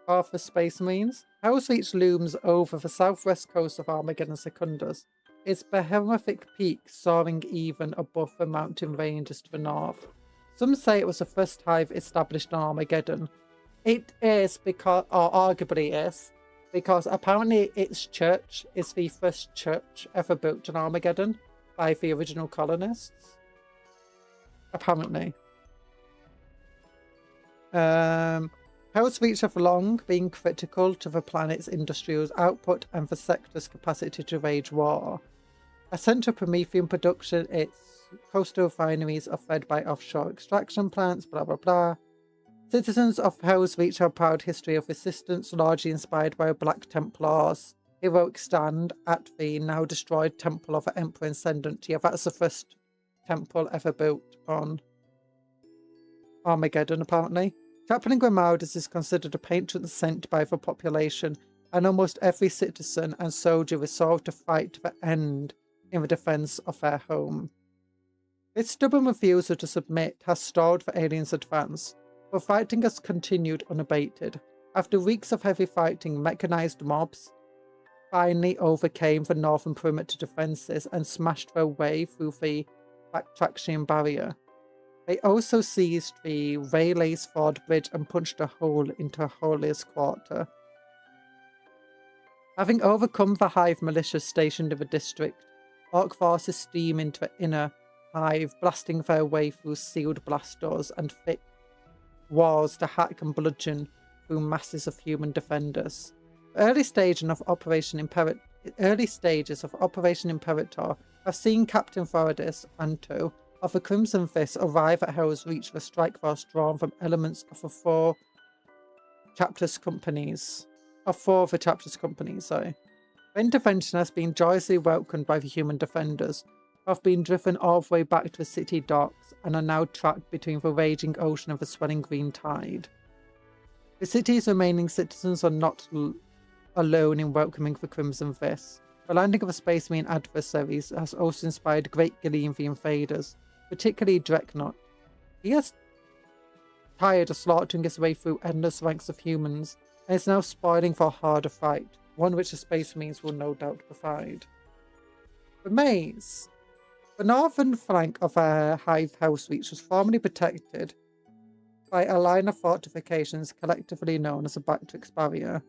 of the Space Marines. Hell's Reach looms over the southwest coast of Armageddon Secundus, its behemoth peak soaring even above the mountain ranges to the north. Some say it was the first hive established on Armageddon. It is because, or arguably is, because apparently its church is the first church ever built on Armageddon by the original colonists. Apparently. Hell's Reach have long been critical to the planet's industrial output and the sector's capacity to wage war. A centre of Promethean production, its coastal refineries are fed by offshore extraction plants, blah blah blah. Citizens of Hell's Reach have a proud history of resistance, largely inspired by a Black Templars' heroic stand at the now destroyed Temple of the Emperor Ascendant. Yeah, that's the first temple ever built on Armageddon, apparently. Chaplain Grimaldus is considered a patron saint by the population, and almost every citizen and soldier resolved to fight to the end in the defence of their home. Its stubborn refusal to submit has stalled the aliens' advance, but fighting has continued unabated. After weeks of heavy fighting, mechanized mobs finally overcame the northern perimeter defences and smashed their way through the Bactraxian barrier. They also seized the Rayleigh's Ford Bridge and punched a hole into Holiest Quarter. Having overcome the Hive militias stationed in the district, Ork forces steam into the inner Hive, blasting their way through sealed blast doors and thick walls to hack and bludgeon through masses of human defenders. The early stages of Operation Imperator have seen Captain Thoradis Anto of the Crimson Fist arrive at Hell's Reach with a strike force drawn from elements of four of the chapter's companies. The intervention has been joyously welcomed by the human defenders, who have been driven all the way back to the city docks and are now trapped between the raging ocean and the swelling green tide. The city's remaining citizens are not alone in welcoming the Crimson Fist. The landing of the Space Marine adversaries has also inspired great glee in the invaders, particularly Dreadnought. He has tired of slaughtering his way through endless ranks of humans, and is now spoiling for a harder fight, one which the Space Marines will no doubt provide. The maze. The northern flank of Hive Hell's Reach was formerly protected by a line of fortifications collectively known as the Bactrix Barrier.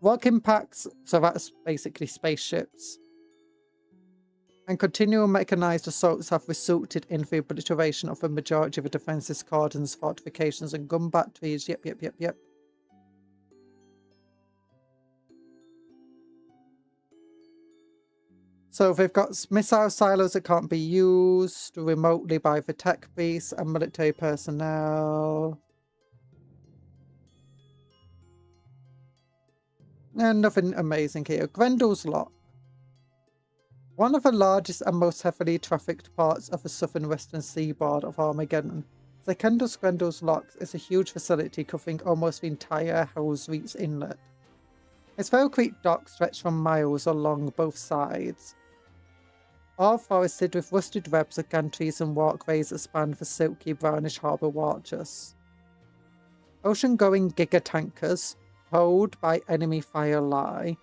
Rock impacts, so that's basically spaceships, And continual mechanized assaults have resulted in the obliteration of a majority of the defences, cordons, fortifications, and gun batteries. Yep. So they've got missile silos that can't be used remotely by the tech beasts and military personnel. And nothing amazing here. Grendel's Lock. One of the largest and most heavily trafficked parts of the southern western seaboard of Armageddon, the Grendel's Lock is a huge facility covering almost the entire Hell's Reach Inlet. Its Creek dock stretched for miles along both sides, all forested with rusted webs of gantries and walkways that span the silky brownish harbour waters. Ocean-going gigatankers, towed by enemy fire, lie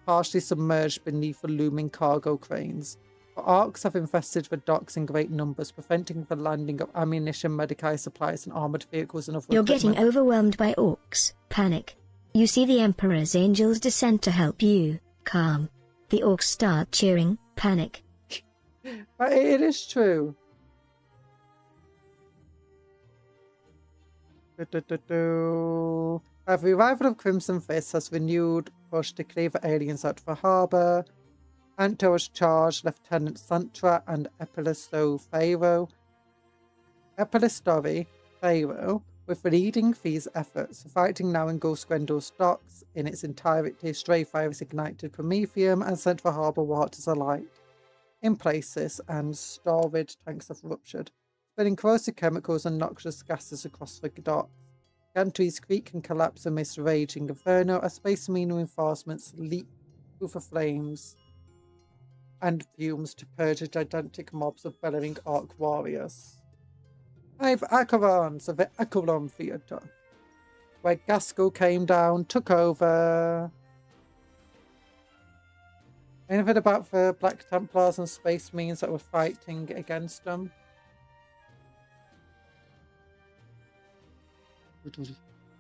partially submerged beneath the looming cargo cranes. The Orks have infested the docks in great numbers, preventing the landing of ammunition, medical supplies, and armoured vehicles and other You're equipment. getting overwhelmed by Orks. Panic. You see the Emperor's angels descend to help you. Calm. The Orks start cheering. Panic. But it is true. The revival of Crimson Fist has renewed push to clear the aliens out of the harbour. Anto has charged Lieutenant Santra and Epilistori Pharaoh with leading these efforts. The fighting now engulfs Grendel's docks in its entirety. Stray fire has ignited Promethium and sent the harbour waters alight in places, and storage tanks have ruptured, spilling corrosive chemicals and noxious gases across the docks. Gantries creak and collapse amidst raging inferno as Space Marine reinforcements leap through the flames and fumes to purge a gigantic mobs of bellowing Orc warriors. I've Acheron of the Acheron Theatre, where Gaskell came down, took over. Anything about the Black Templars and Space Marines that were fighting against them?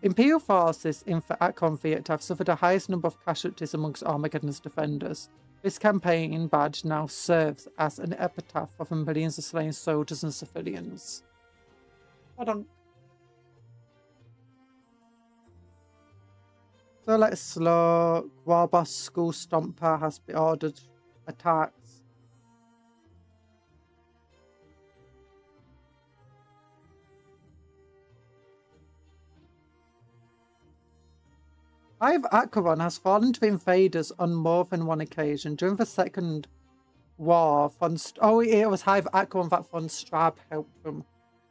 Imperial forces in the Acheron Theatre have suffered the highest number of casualties amongst Armageddon's defenders. This campaign badge now serves as an epitaph for the millions of slain soldiers and civilians. Hold on. So let's look. Warboss School Stomper has been ordered attacks. Hive Acheron has fallen to the invaders on more than one occasion. During the Second War, it was Hive Acheron that von Strab helped them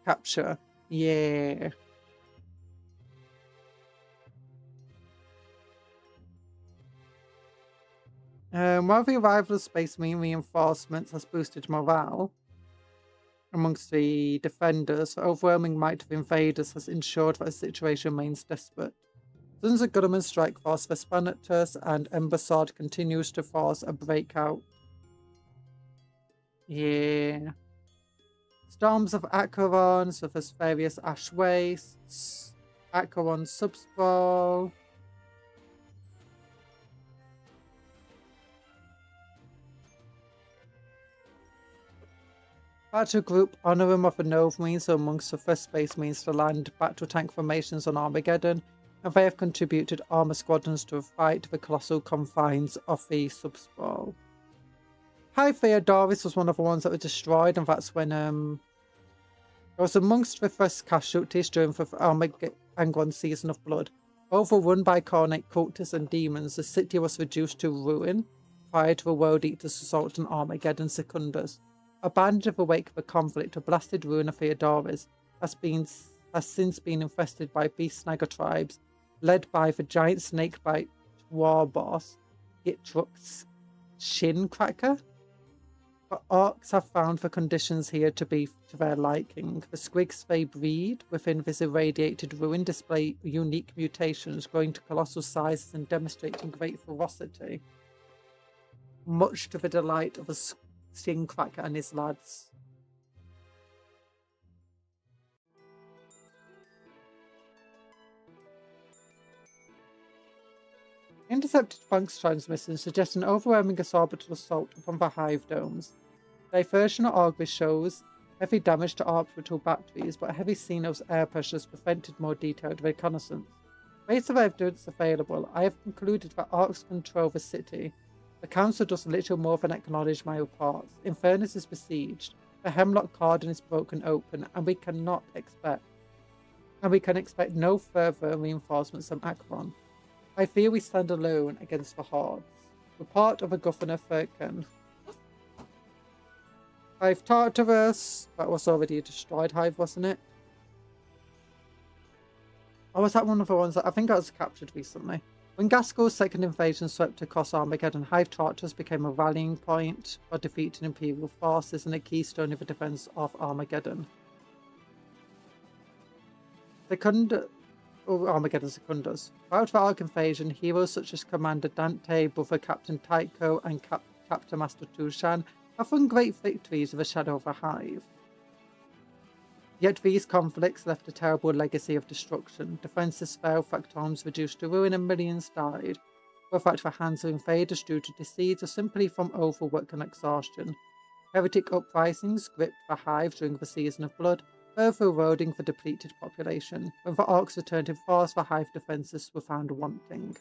capture. Yeah. While the arrival of Space Marine reinforcements has boosted morale amongst the defenders, the overwhelming might of invaders has ensured that the situation remains desperate. Dozens of government strike force Vespanatus and Embassad continues to force a breakout. Yeah. Storms of Acheron, so there's various ash wastes. Acheron subspawn. Battle Group Honorum of the Nova Marines are amongst the first Space Marines to land battle tank formations on Armageddon, and they have contributed armor squadrons to fight the colossal confines of the subspawn. High Theodoris was one of the ones that were destroyed, and that's when it was amongst the first casualties during the Armageddon Season of Blood. Overrun by Cornate cultists and demons, the city was reduced to ruin prior to the World Eater's assault on Armageddon Secundus. Abandoned in the wake of the conflict, the blasted ruin of Theodoris has since been infested by beast snagger tribes, led by the giant snakebite war boss, Gitrux Shincracker. The Orks have found the conditions here to be to their liking. The squigs they breed within this irradiated ruin display unique mutations, growing to colossal sizes and demonstrating great ferocity, much to the delight of a Shincracker and his lads. Intercepted Funk's transmission suggests an overwhelming orbital assault upon the Hive domes. Diversion at Orgvis shows heavy damage to orbital batteries, but heavy Xenos air pressures prevented more detailed reconnaissance. Based on evidence available, I have concluded that Orks control the city. The Council does little more than acknowledge my reports. Infernus is besieged. The Hemlock Garden is broken open, and we can expect no further reinforcements from Akron. I fear we stand alone against the hordes. Report of a Governor Firkin. Hive Tartarus. That was already a destroyed hive, wasn't it? Or was that one of the ones that I think I was captured recently? When Gaskull's second invasion swept across Armageddon, Hive Tartarus became a rallying point for defeating Imperial forces and a keystone of the defense of Armageddon. Armageddon Secundus. Throughout the Ark invasion, heroes such as Commander Dante, Brother Captain Tycho, and Captain Master Tushan have won great victories with the shadow of a hive. Yet these conflicts left a terrible legacy of destruction. Defences failed, factums reduced to ruin, and millions died, whether at the hands of invaders due to disease or simply from overwork and exhaustion. Heretic uprisings gripped the hive during the Season of Blood, further eroding the depleted population. When the Orks returned in force, the hive defences were found wanting.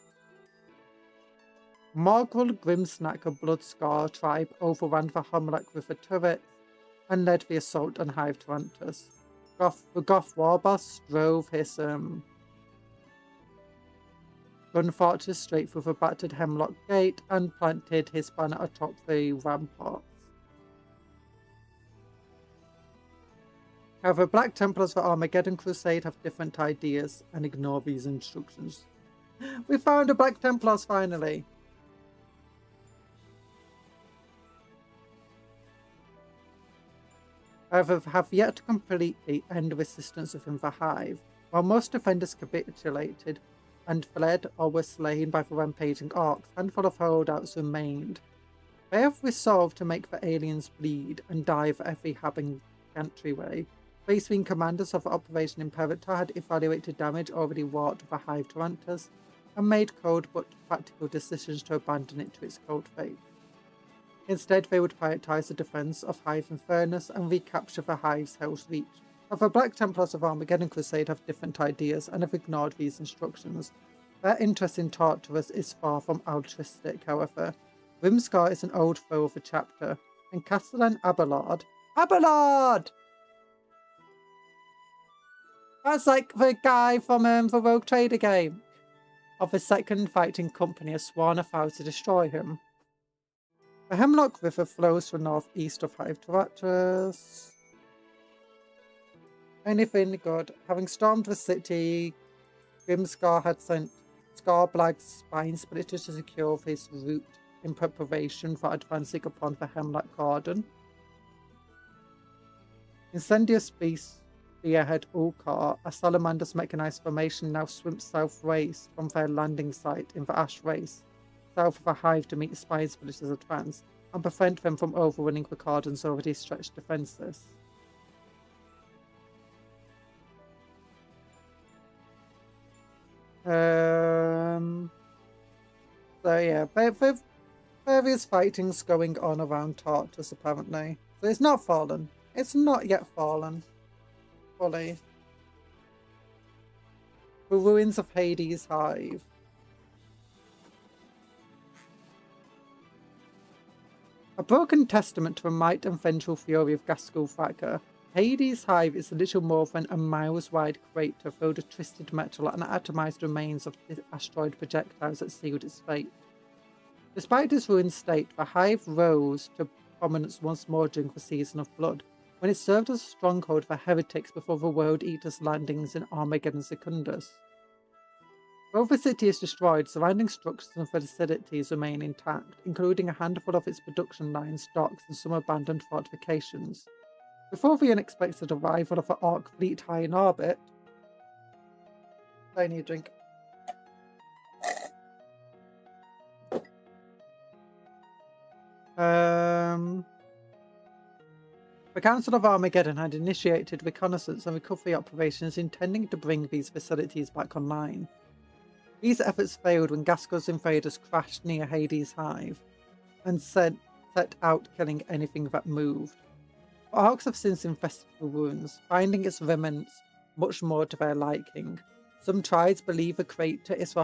Morgul Grimsnack, Bloodscar tribe overran the Homlock River turrets and led the assault on Hive Tarantus. The Goth Warboss drove his gun fortress straight through the battered Hemlock Gate and planted his banner atop the ramparts. However, Black Templars for Armageddon Crusade have different ideas and ignore these instructions. We found a Black Templars finally! However, have yet to completely end resistance within the hive, while most defenders capitulated and fled or were slain by the rampaging Orks. A handful of holdouts remained. They have resolved to make the aliens bleed and die for every having entryway. Space Wing commanders of Operation Imperator had evaluated damage already wrought with the Hive Tarantus and made cold but practical decisions to abandon it to its cold fate. Instead, they would prioritize the defense of Hive Infernus and recapture the Hive's Hell's Reach. However, Black Templars of Armageddon Crusade have different ideas and have ignored these instructions. Their interest in Tartarus is far from altruistic, however. Grimscar is an old foe of the chapter, and Castellan Abelard... Abelard! That's like the guy from the Rogue Trader game. Of the Second Fighting Company has sworn a vow to destroy him. The Hemlock River flows from northeast of Hive Tartarus. Anything good. Having stormed the city, Grimscar had sent Scarblag's spine splitter to secure his route in preparation for advancing upon the Hemlock Garden. Incendious Beast Spearhead Ulkar, a Salamander's mechanized formation, now swims southwest from their landing site in the Ash Race, south of a hive to meet the spine splitters advance and prevent them from overrunning the Garden's already stretched defences. So yeah, various fightings going on around Tartarus apparently. So it's not fallen. It's not yet fallen. Fully. The ruins of Hades' hive. A broken testament to the might and vengeful fury of Gaskull Thacker, Hades' hive is little more than a miles-wide crater filled with twisted metal and atomized remains of the asteroid projectiles that sealed its fate. Despite its ruined state, the hive rose to prominence once more during the Season of Blood, when it served as a stronghold for heretics before the World Eater's landings in Armageddon Secundus. Though the city is destroyed, surrounding structures and facilities remain intact, including a handful of its production lines, docks, and some abandoned fortifications. Before the unexpected arrival of the Ork fleet high in orbit... I need a drink. The Council of Armageddon had initiated reconnaissance and recovery operations intending to bring these facilities back online. These efforts failed when Gaskull's invaders crashed near Hades' hive and sent set out killing anything that moved. Orks have since infested the ruins, finding its remnants much more to their liking. Some tribes believe the crater is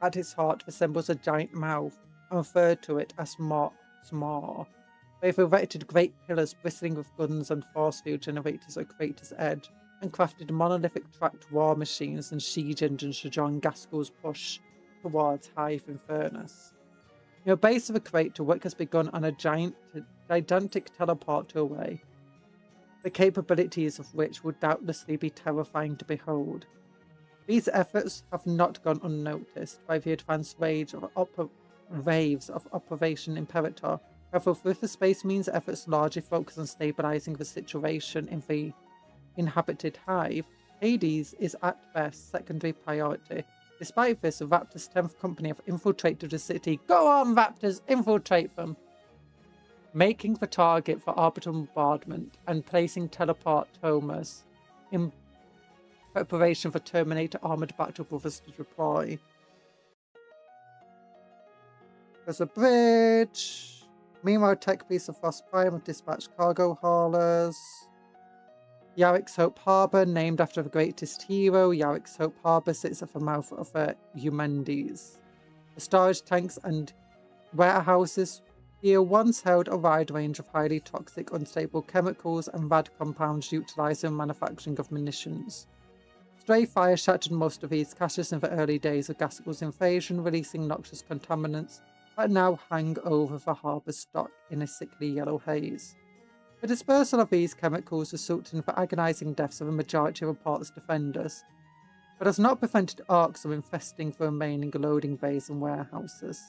at its heart resembles a giant mouth, and refer to it as Smar. They've erected great pillars bristling with guns and force field generators at crater's edge, and crafted monolithic tracked war machines and siege engines to join Gaskell's push towards Hive Infernus. Near the base of the crater, work has begun on a gigantic teleporter away, the capabilities of which would doubtlessly be terrifying to behold. These efforts have not gone unnoticed by the advanced waves of Operation Imperator. However, with the Space Marines' efforts largely focused on stabilizing the situation in the inhabited Hive, Hades is at best secondary priority. Despite this, the Raptors' 10th Company have infiltrated the city. Go on, Raptors! Infiltrate them! Making the target for orbital bombardment and placing teleport Thomas in preparation for Terminator Armored Battle Brothers to deploy. There's a bridge. Meanwhile, tech piece of Frost Prime have dispatched cargo haulers. Yarrick's Hope Harbour, named after the greatest hero, Yarrick's Hope Harbour sits at the mouth of the Eumendes. The storage tanks and warehouses here once held a wide range of highly toxic, unstable chemicals and rad compounds utilised in manufacturing of munitions. Stray fire shattered most of these caches in the early days of Gaskell's invasion, releasing noxious contaminants that now hang over the harbour's stock in a sickly yellow haze. The dispersal of these chemicals resulted in the agonising deaths of a majority of the port's defenders, but has not prevented Orks from infesting the remaining loading bays and warehouses.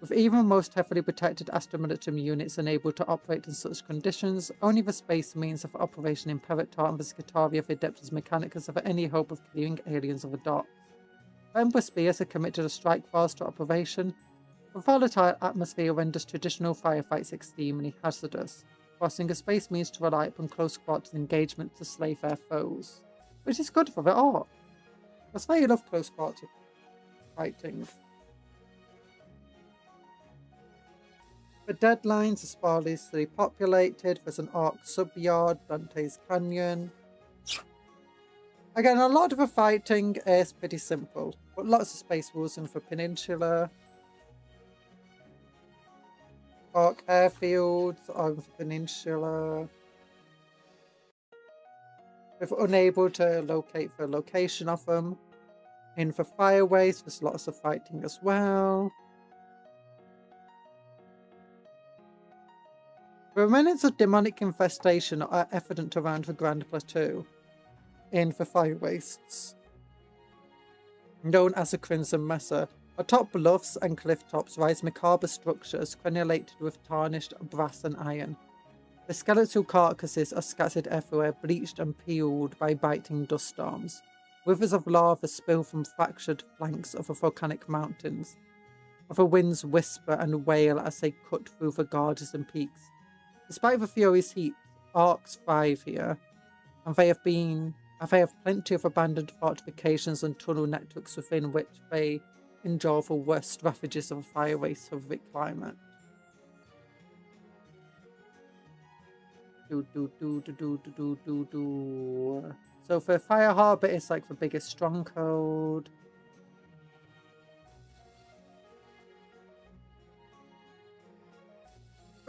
With even the most heavily protected Astra-military units unable to operate in such conditions, only the Space Marines of Operation Imperator and the Scutaria of Adeptus Mechanicus have any hope of clearing aliens of the docks. The Emperor Spears have committed a strike force to operation. The volatile atmosphere renders traditional firefights extremely hazardous, forcing the Space Marines to rely upon close quarters engagement to slay their foes. Which is good for the Orcs. That's why you love close quarter fighting. The deadlines are sparsely populated. There's an Orc subyard, Dante's Canyon. Again, a lot of the fighting is pretty simple, but lots of space wars in the peninsula. Orc airfields on the peninsula. We're unable to locate the location of them. In the fireways, there's lots of fighting as well. The remnants of demonic infestation are evident around the Grand Plateau in the fire wastes, known as the Crimson Mesa. Atop bluffs and cliff tops rise macabre structures crenulated with tarnished brass and iron. The skeletal carcasses are scattered everywhere, bleached and peeled by biting dust storms. Rivers of lava spill from fractured flanks of the volcanic mountains. The winds whisper and wail as they cut through the gorges and peaks. Despite the furious heat, Orks thrive here, and they have plenty of abandoned fortifications and tunnel networks within which they endure the worst ravages of a fireways horrific climate. So for Fire Harbour, it's like the biggest stronghold.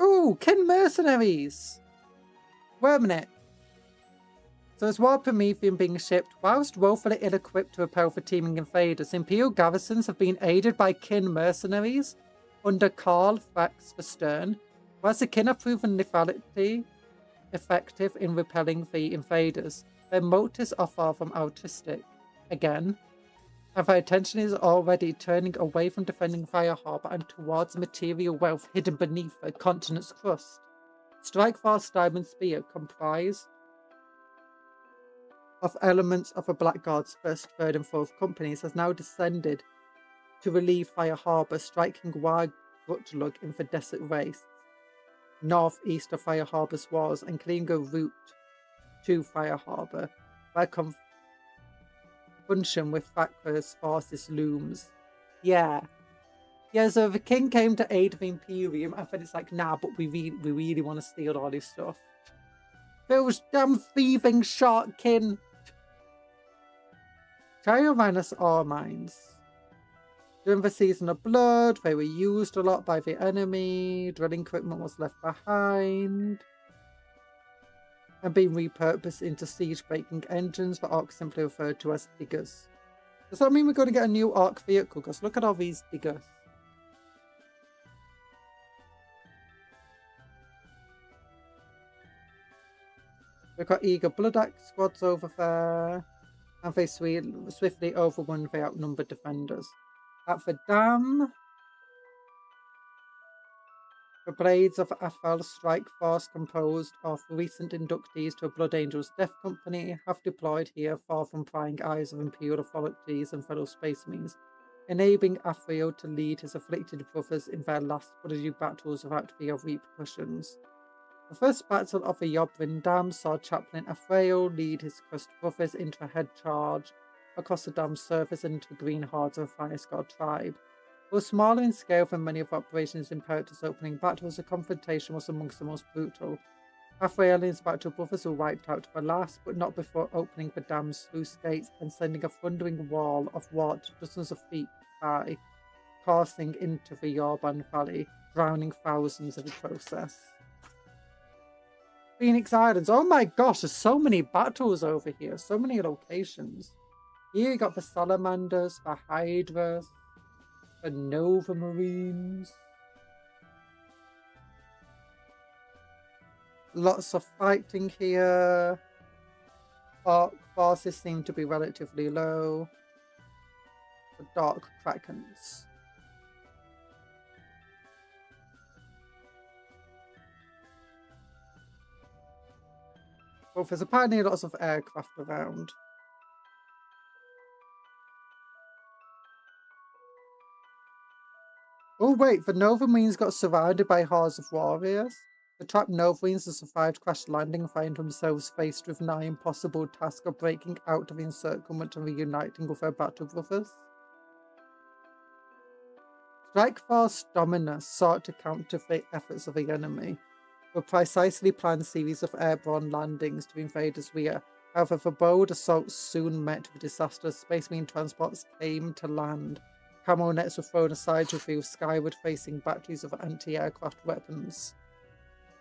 Ooh, Kin Mercenaries! Wait a minute. So as War Promethean being shipped, whilst woefully ill-equipped to repel the teeming invaders, Imperial garrisons have been aided by Kin Mercenaries under Karl Frax the Stern, whilst the Kin have proven lethality effective in repelling the invaders. Their motives are far from altruistic. Again, and their attention is already turning away from defending Fire Harbour and towards material wealth hidden beneath the continent's crust. Strikeforce Diamond Spear, comprised of elements of the Blackguard's 1st, 3rd and 4th companies, has now descended to relieve Fire Harbour, striking War Grutlug in the desert wastes northeast of Fire Harbour's walls and clearing a route to Fire Harbour, where conjunction with Thacker's forces looms. Yeah. Yeah, so the king came to aid the Imperium, and then it's like, nah, but we really want to steal all this stuff. Those damn thieving shark kin. Try to remind us ore mines. During the Season of Blood, they were used a lot by the enemy. Drilling equipment was left behind and being repurposed into siege-breaking engines. The Orks simply referred to as diggers. Does that mean we're going to get a new Ork vehicle? Because look at all these diggers. We've got eager Blood Axe squads over there. And they swiftly overrun the outnumbered defenders. At the dam, the Blades of Athal strike force, composed of recent inductees to a Blood Angels Death Company, have deployed here far from prying eyes of Imperial authorities and fellow Space Marines, enabling Athal to lead his afflicted brothers in their last bloody battles without fear of repercussions. The first battle of the Yobrin Dam saw Chaplain Athal lead his crushed brothers into a head charge across the dam's surface and into the green hordes of the Fire Scar tribe. Though smaller in scale than many of the operations in Imperator's opening battles, the confrontation was amongst the most brutal. Athal and his battle brothers were wiped out to the last, but not before opening the dam's sluice gates and sending a thundering wall of water dozens of feet high, coursing into the Yorban Valley, drowning thousands in the process. Phoenix Islands. Oh my gosh, there's so many battles over here. So many locations. Here you got the Salamanders, the Hydras, the Nova Marines. Lots of fighting here. Ork forces seem to be relatively low. The Dark Krakens. Well, there's apparently lots of aircraft around. Oh wait, the Nova Marines got surrounded by hordes of warriors. The trapped Nova Marines who survived crash landing find themselves faced with an impossible task of breaking out of the encirclement and reuniting with their battle brothers. Strike Force Dominus sought to counter the efforts of the enemy. A precisely planned series of airborne landings to invaders' rear. However, the bold assaults soon met with disaster. Space Marine transports came to land. Camo nets were thrown aside to reveal skyward facing batteries of anti-aircraft weapons.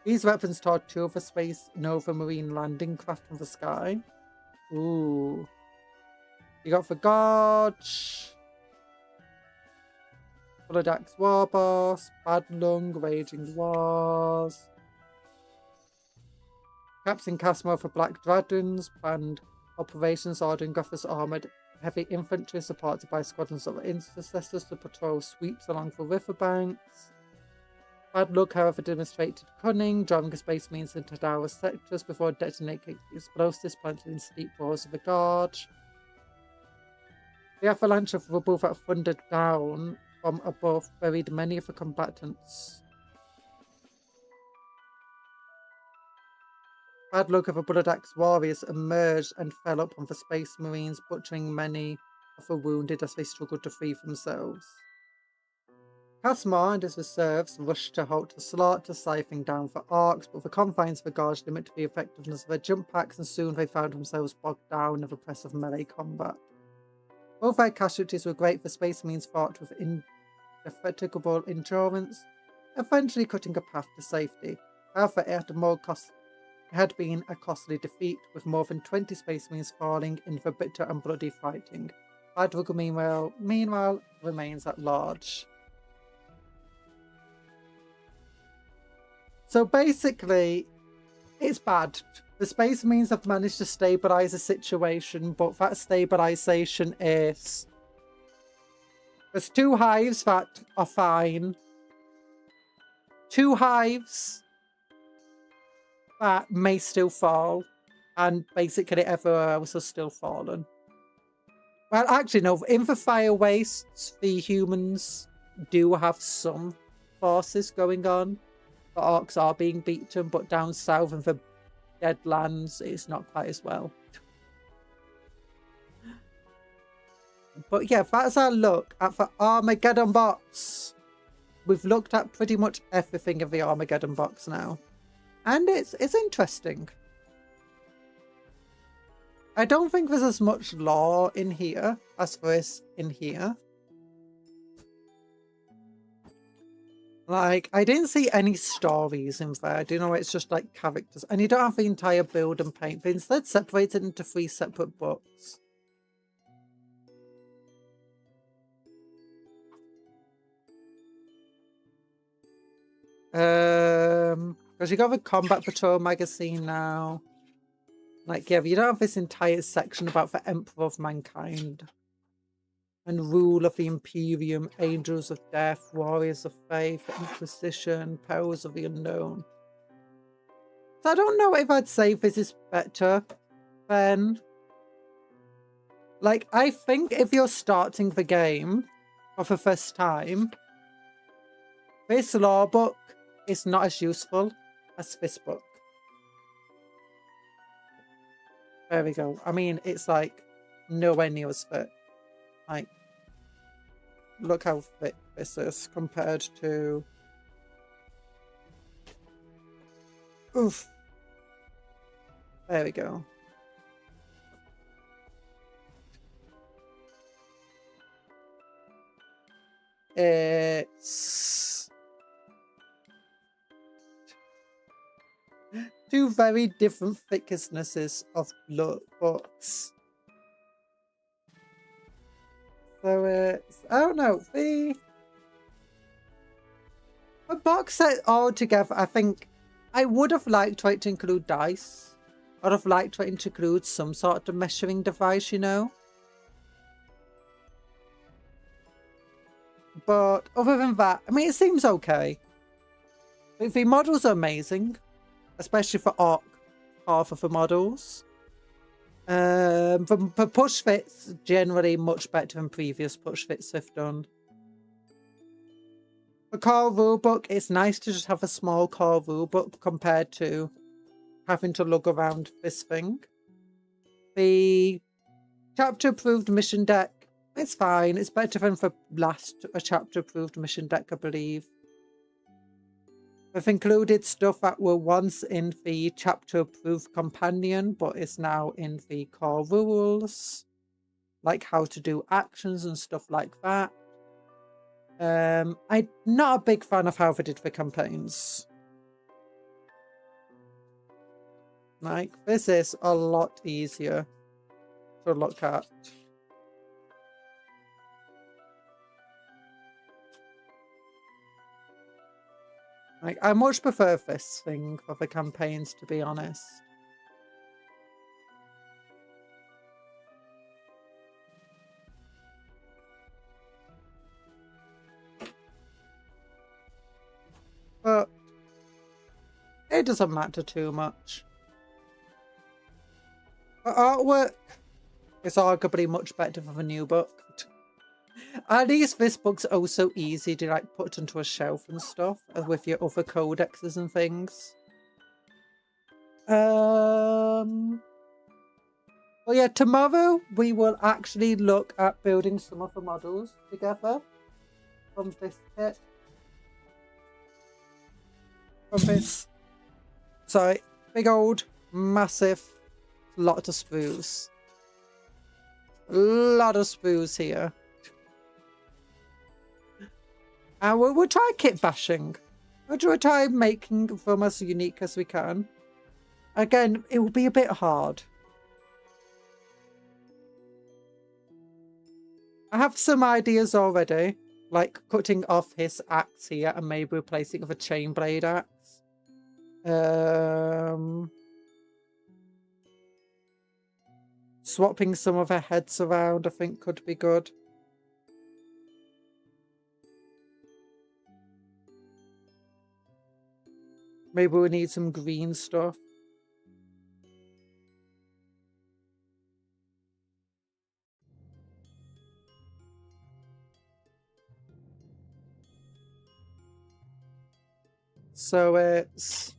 These weapons tore two of the Space Nova Marine landing craft from the sky. Ooh. You got the Gorge, Blood Axe Warboss, Bad Lung, Raging Wars. Captain Casmo for Black Dragons planned operations ordering Gotha's armoured heavy infantry supported by squadrons of intercessors to patrol sweeps along the riverbanks. Bad Luck, however, demonstrated cunning, driving Space Marines into Tower sectors before detonating explosives planted in steep walls of the gorge. The avalanche of rubble that thundered down from above buried many of the combatants. Bad Luck of the Blood Axe warriors emerged and fell upon the Space Marines, butchering many of the wounded as they struggled to free themselves. Casmar and his reserves rushed to halt the slaughter, siphoning down the Orks, but the confines of the gorge limited the effectiveness of their jump packs, and soon they found themselves bogged down in the press of melee combat. Both their casualties were great. The Space Marines fought with indefatigable endurance, eventually cutting a path to safety. However, it had been a costly defeat, with more than 20 Space Marines falling in the bitter and bloody fighting. Bad Luck, meanwhile, remains at large. So basically, it's bad. The Space Marines have managed to stabilise the situation, but that stabilisation is... There's 2 hives that are fine. 2 hives that may still fall, and basically everywhere else has still fallen. Well, actually, no. In the Fire Wastes, the humans do have some forces going on. The Orks are being beaten, but down south in the Deadlands, it's not quite as well. But yeah, that's our look at the Armageddon bots. we've looked at pretty much everything in the Armageddon box now. And it's interesting. I don't think there's as much lore in here as there is in here. Like, I didn't see any stories in there. I do know it's just like characters. And you don't have the entire build and paint. They instead separated into 3 separate books. Because you got the Combat Patrol magazine now. Like, yeah, you don't have this entire section about the Emperor of Mankind. And Rule of the Imperium, Angels of Death, Warriors of Faith, Inquisition, Powers of the Unknown. So I don't know if I'd say this is better than... Like, I think if you're starting the game for the first time, this lore book is not as useful as this book. There we go. I mean, it's like nowhere near as fit. Like, look how fit this is compared to... Oof. There we go. It's... 2 very different thicknesses of books. So it's, I don't know, the box set all together, I think I would have liked for it to include dice. I would have liked for it to include some sort of measuring device, you know. But other than that, I mean, it seems okay. The models are amazing, especially for Orc, half of the models. The push fits generally much better than previous push fits have done. The core rulebook, it's nice to just have a small core rulebook compared to having to lug around this thing. The chapter approved mission deck, it's fine. It's better than the last chapter approved mission deck, I believe. We've included stuff that were once in the chapter approved companion, but is now in the core rules, like how to do actions and stuff like that. I'm not a big fan of how they did the campaigns. Like, this is a lot easier to look at. Like, I much prefer this thing for the campaigns, to be honest. But it doesn't matter too much. The artwork is arguably much better for the new book. At least this book's also easy to like put into a shelf and stuff with your other codexes and things. Well, yeah, tomorrow we will actually look at building some of the models together from this kit. From this, sorry, big old, massive lot of sprues. A lot of sprues here. And we'll try kit bashing. We'll try making them as unique as we can. Again, it will be a bit hard. I have some ideas already, like cutting off his axe here and maybe replacing it with a chain blade axe. Swapping some of her heads around, I think, could be good. Maybe we need some green stuff. So it's...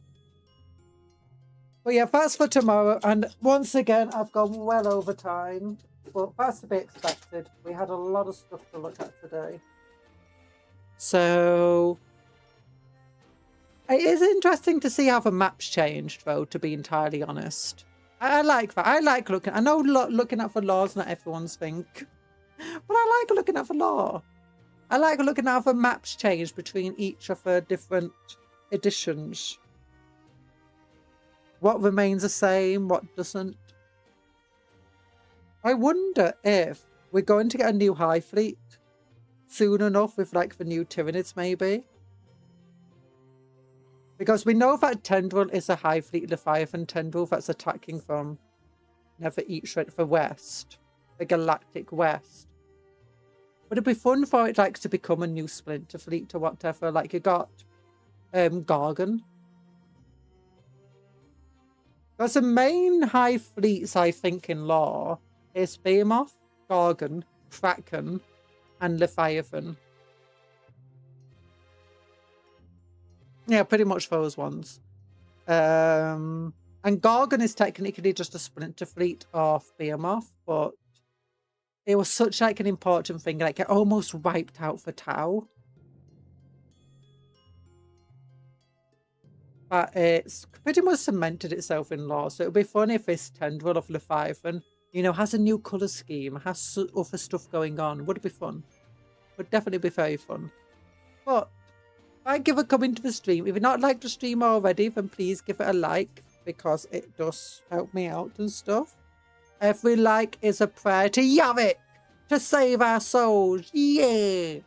But yeah, that's for tomorrow. And once again, I've gone well over time. But that's to be expected. We had a lot of stuff to look at today. So it is interesting to see how the map's changed, though, to be entirely honest. I like that. I like looking. I know looking at the laws not everyone's thing, but I like looking at the law. I like looking at how the maps change between each of the different editions. What remains the same, what doesn't. I wonder if we're going to get a new High Fleet soon enough with like the new Tyranids maybe. Because we know that Tendril is a High Fleet Leviathan Tendril that's attacking from Never Eat Shred for West. The Galactic West. Would it be fun for it like to become a new Splinter Fleet or whatever? Like you got Gargan. Because the main High Fleets I think in lore is Behemoth, Gargan, Kraken, and Leviathan. Yeah, pretty much those ones. And Gargan is technically just a splinter fleet of Behemoth, but it was such like an important thing, like it almost wiped out for Tau. But it's pretty much cemented itself in lore, so it would be fun if this Tendril of Leviathan, you know, has a new colour scheme, has other stuff going on. Would it be fun? Would definitely be very fun. But thank you for coming to the stream. If you've not liked the stream already, then please give it a like, because it does help me out and stuff. Every like is a prayer to Yavik to save our souls. Yeah.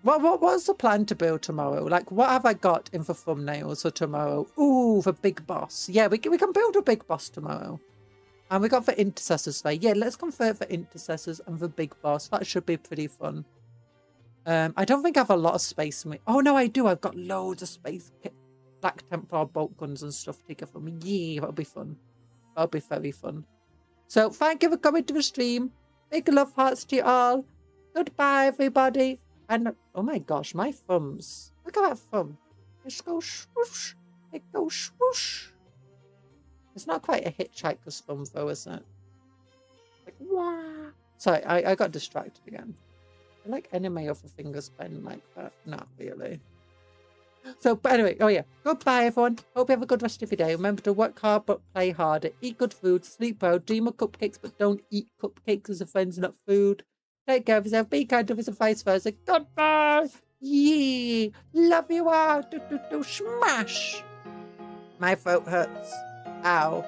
What's the plan to build tomorrow? Like, what have I got in the thumbnails for tomorrow? Ooh, the big boss. Yeah, we can build a big boss tomorrow. And we got the intercessors there. Yeah, let's convert the intercessors and the big boss. That should be pretty fun. I don't think I have a lot of space in me. Oh, no, I do. I've got loads of space. Black Templar bolt guns and stuff to get for me. Yeah, that'll be fun. That'll be very fun. So, thank you for coming to the stream. Big love hearts to you all. Goodbye, everybody. And, oh my gosh, my thumbs. Look at that thumb. It goes swoosh. It goes swoosh. It's not quite a hitchhiker's thumb, though, is it? Like, wah. Sorry, I got distracted again. I like anime of the fingers bend like that. Not really. So, but anyway, oh yeah. Goodbye, everyone. Hope you have a good rest of your day. Remember to work hard, but play harder. Eat good food. Sleep well. Dream of cupcakes, but don't eat cupcakes as a friend's not food. Take care of yourself. Be kind to us and vice versa. Goodbye. Yeah. Love you all. Do, smash. My throat hurts. Ow.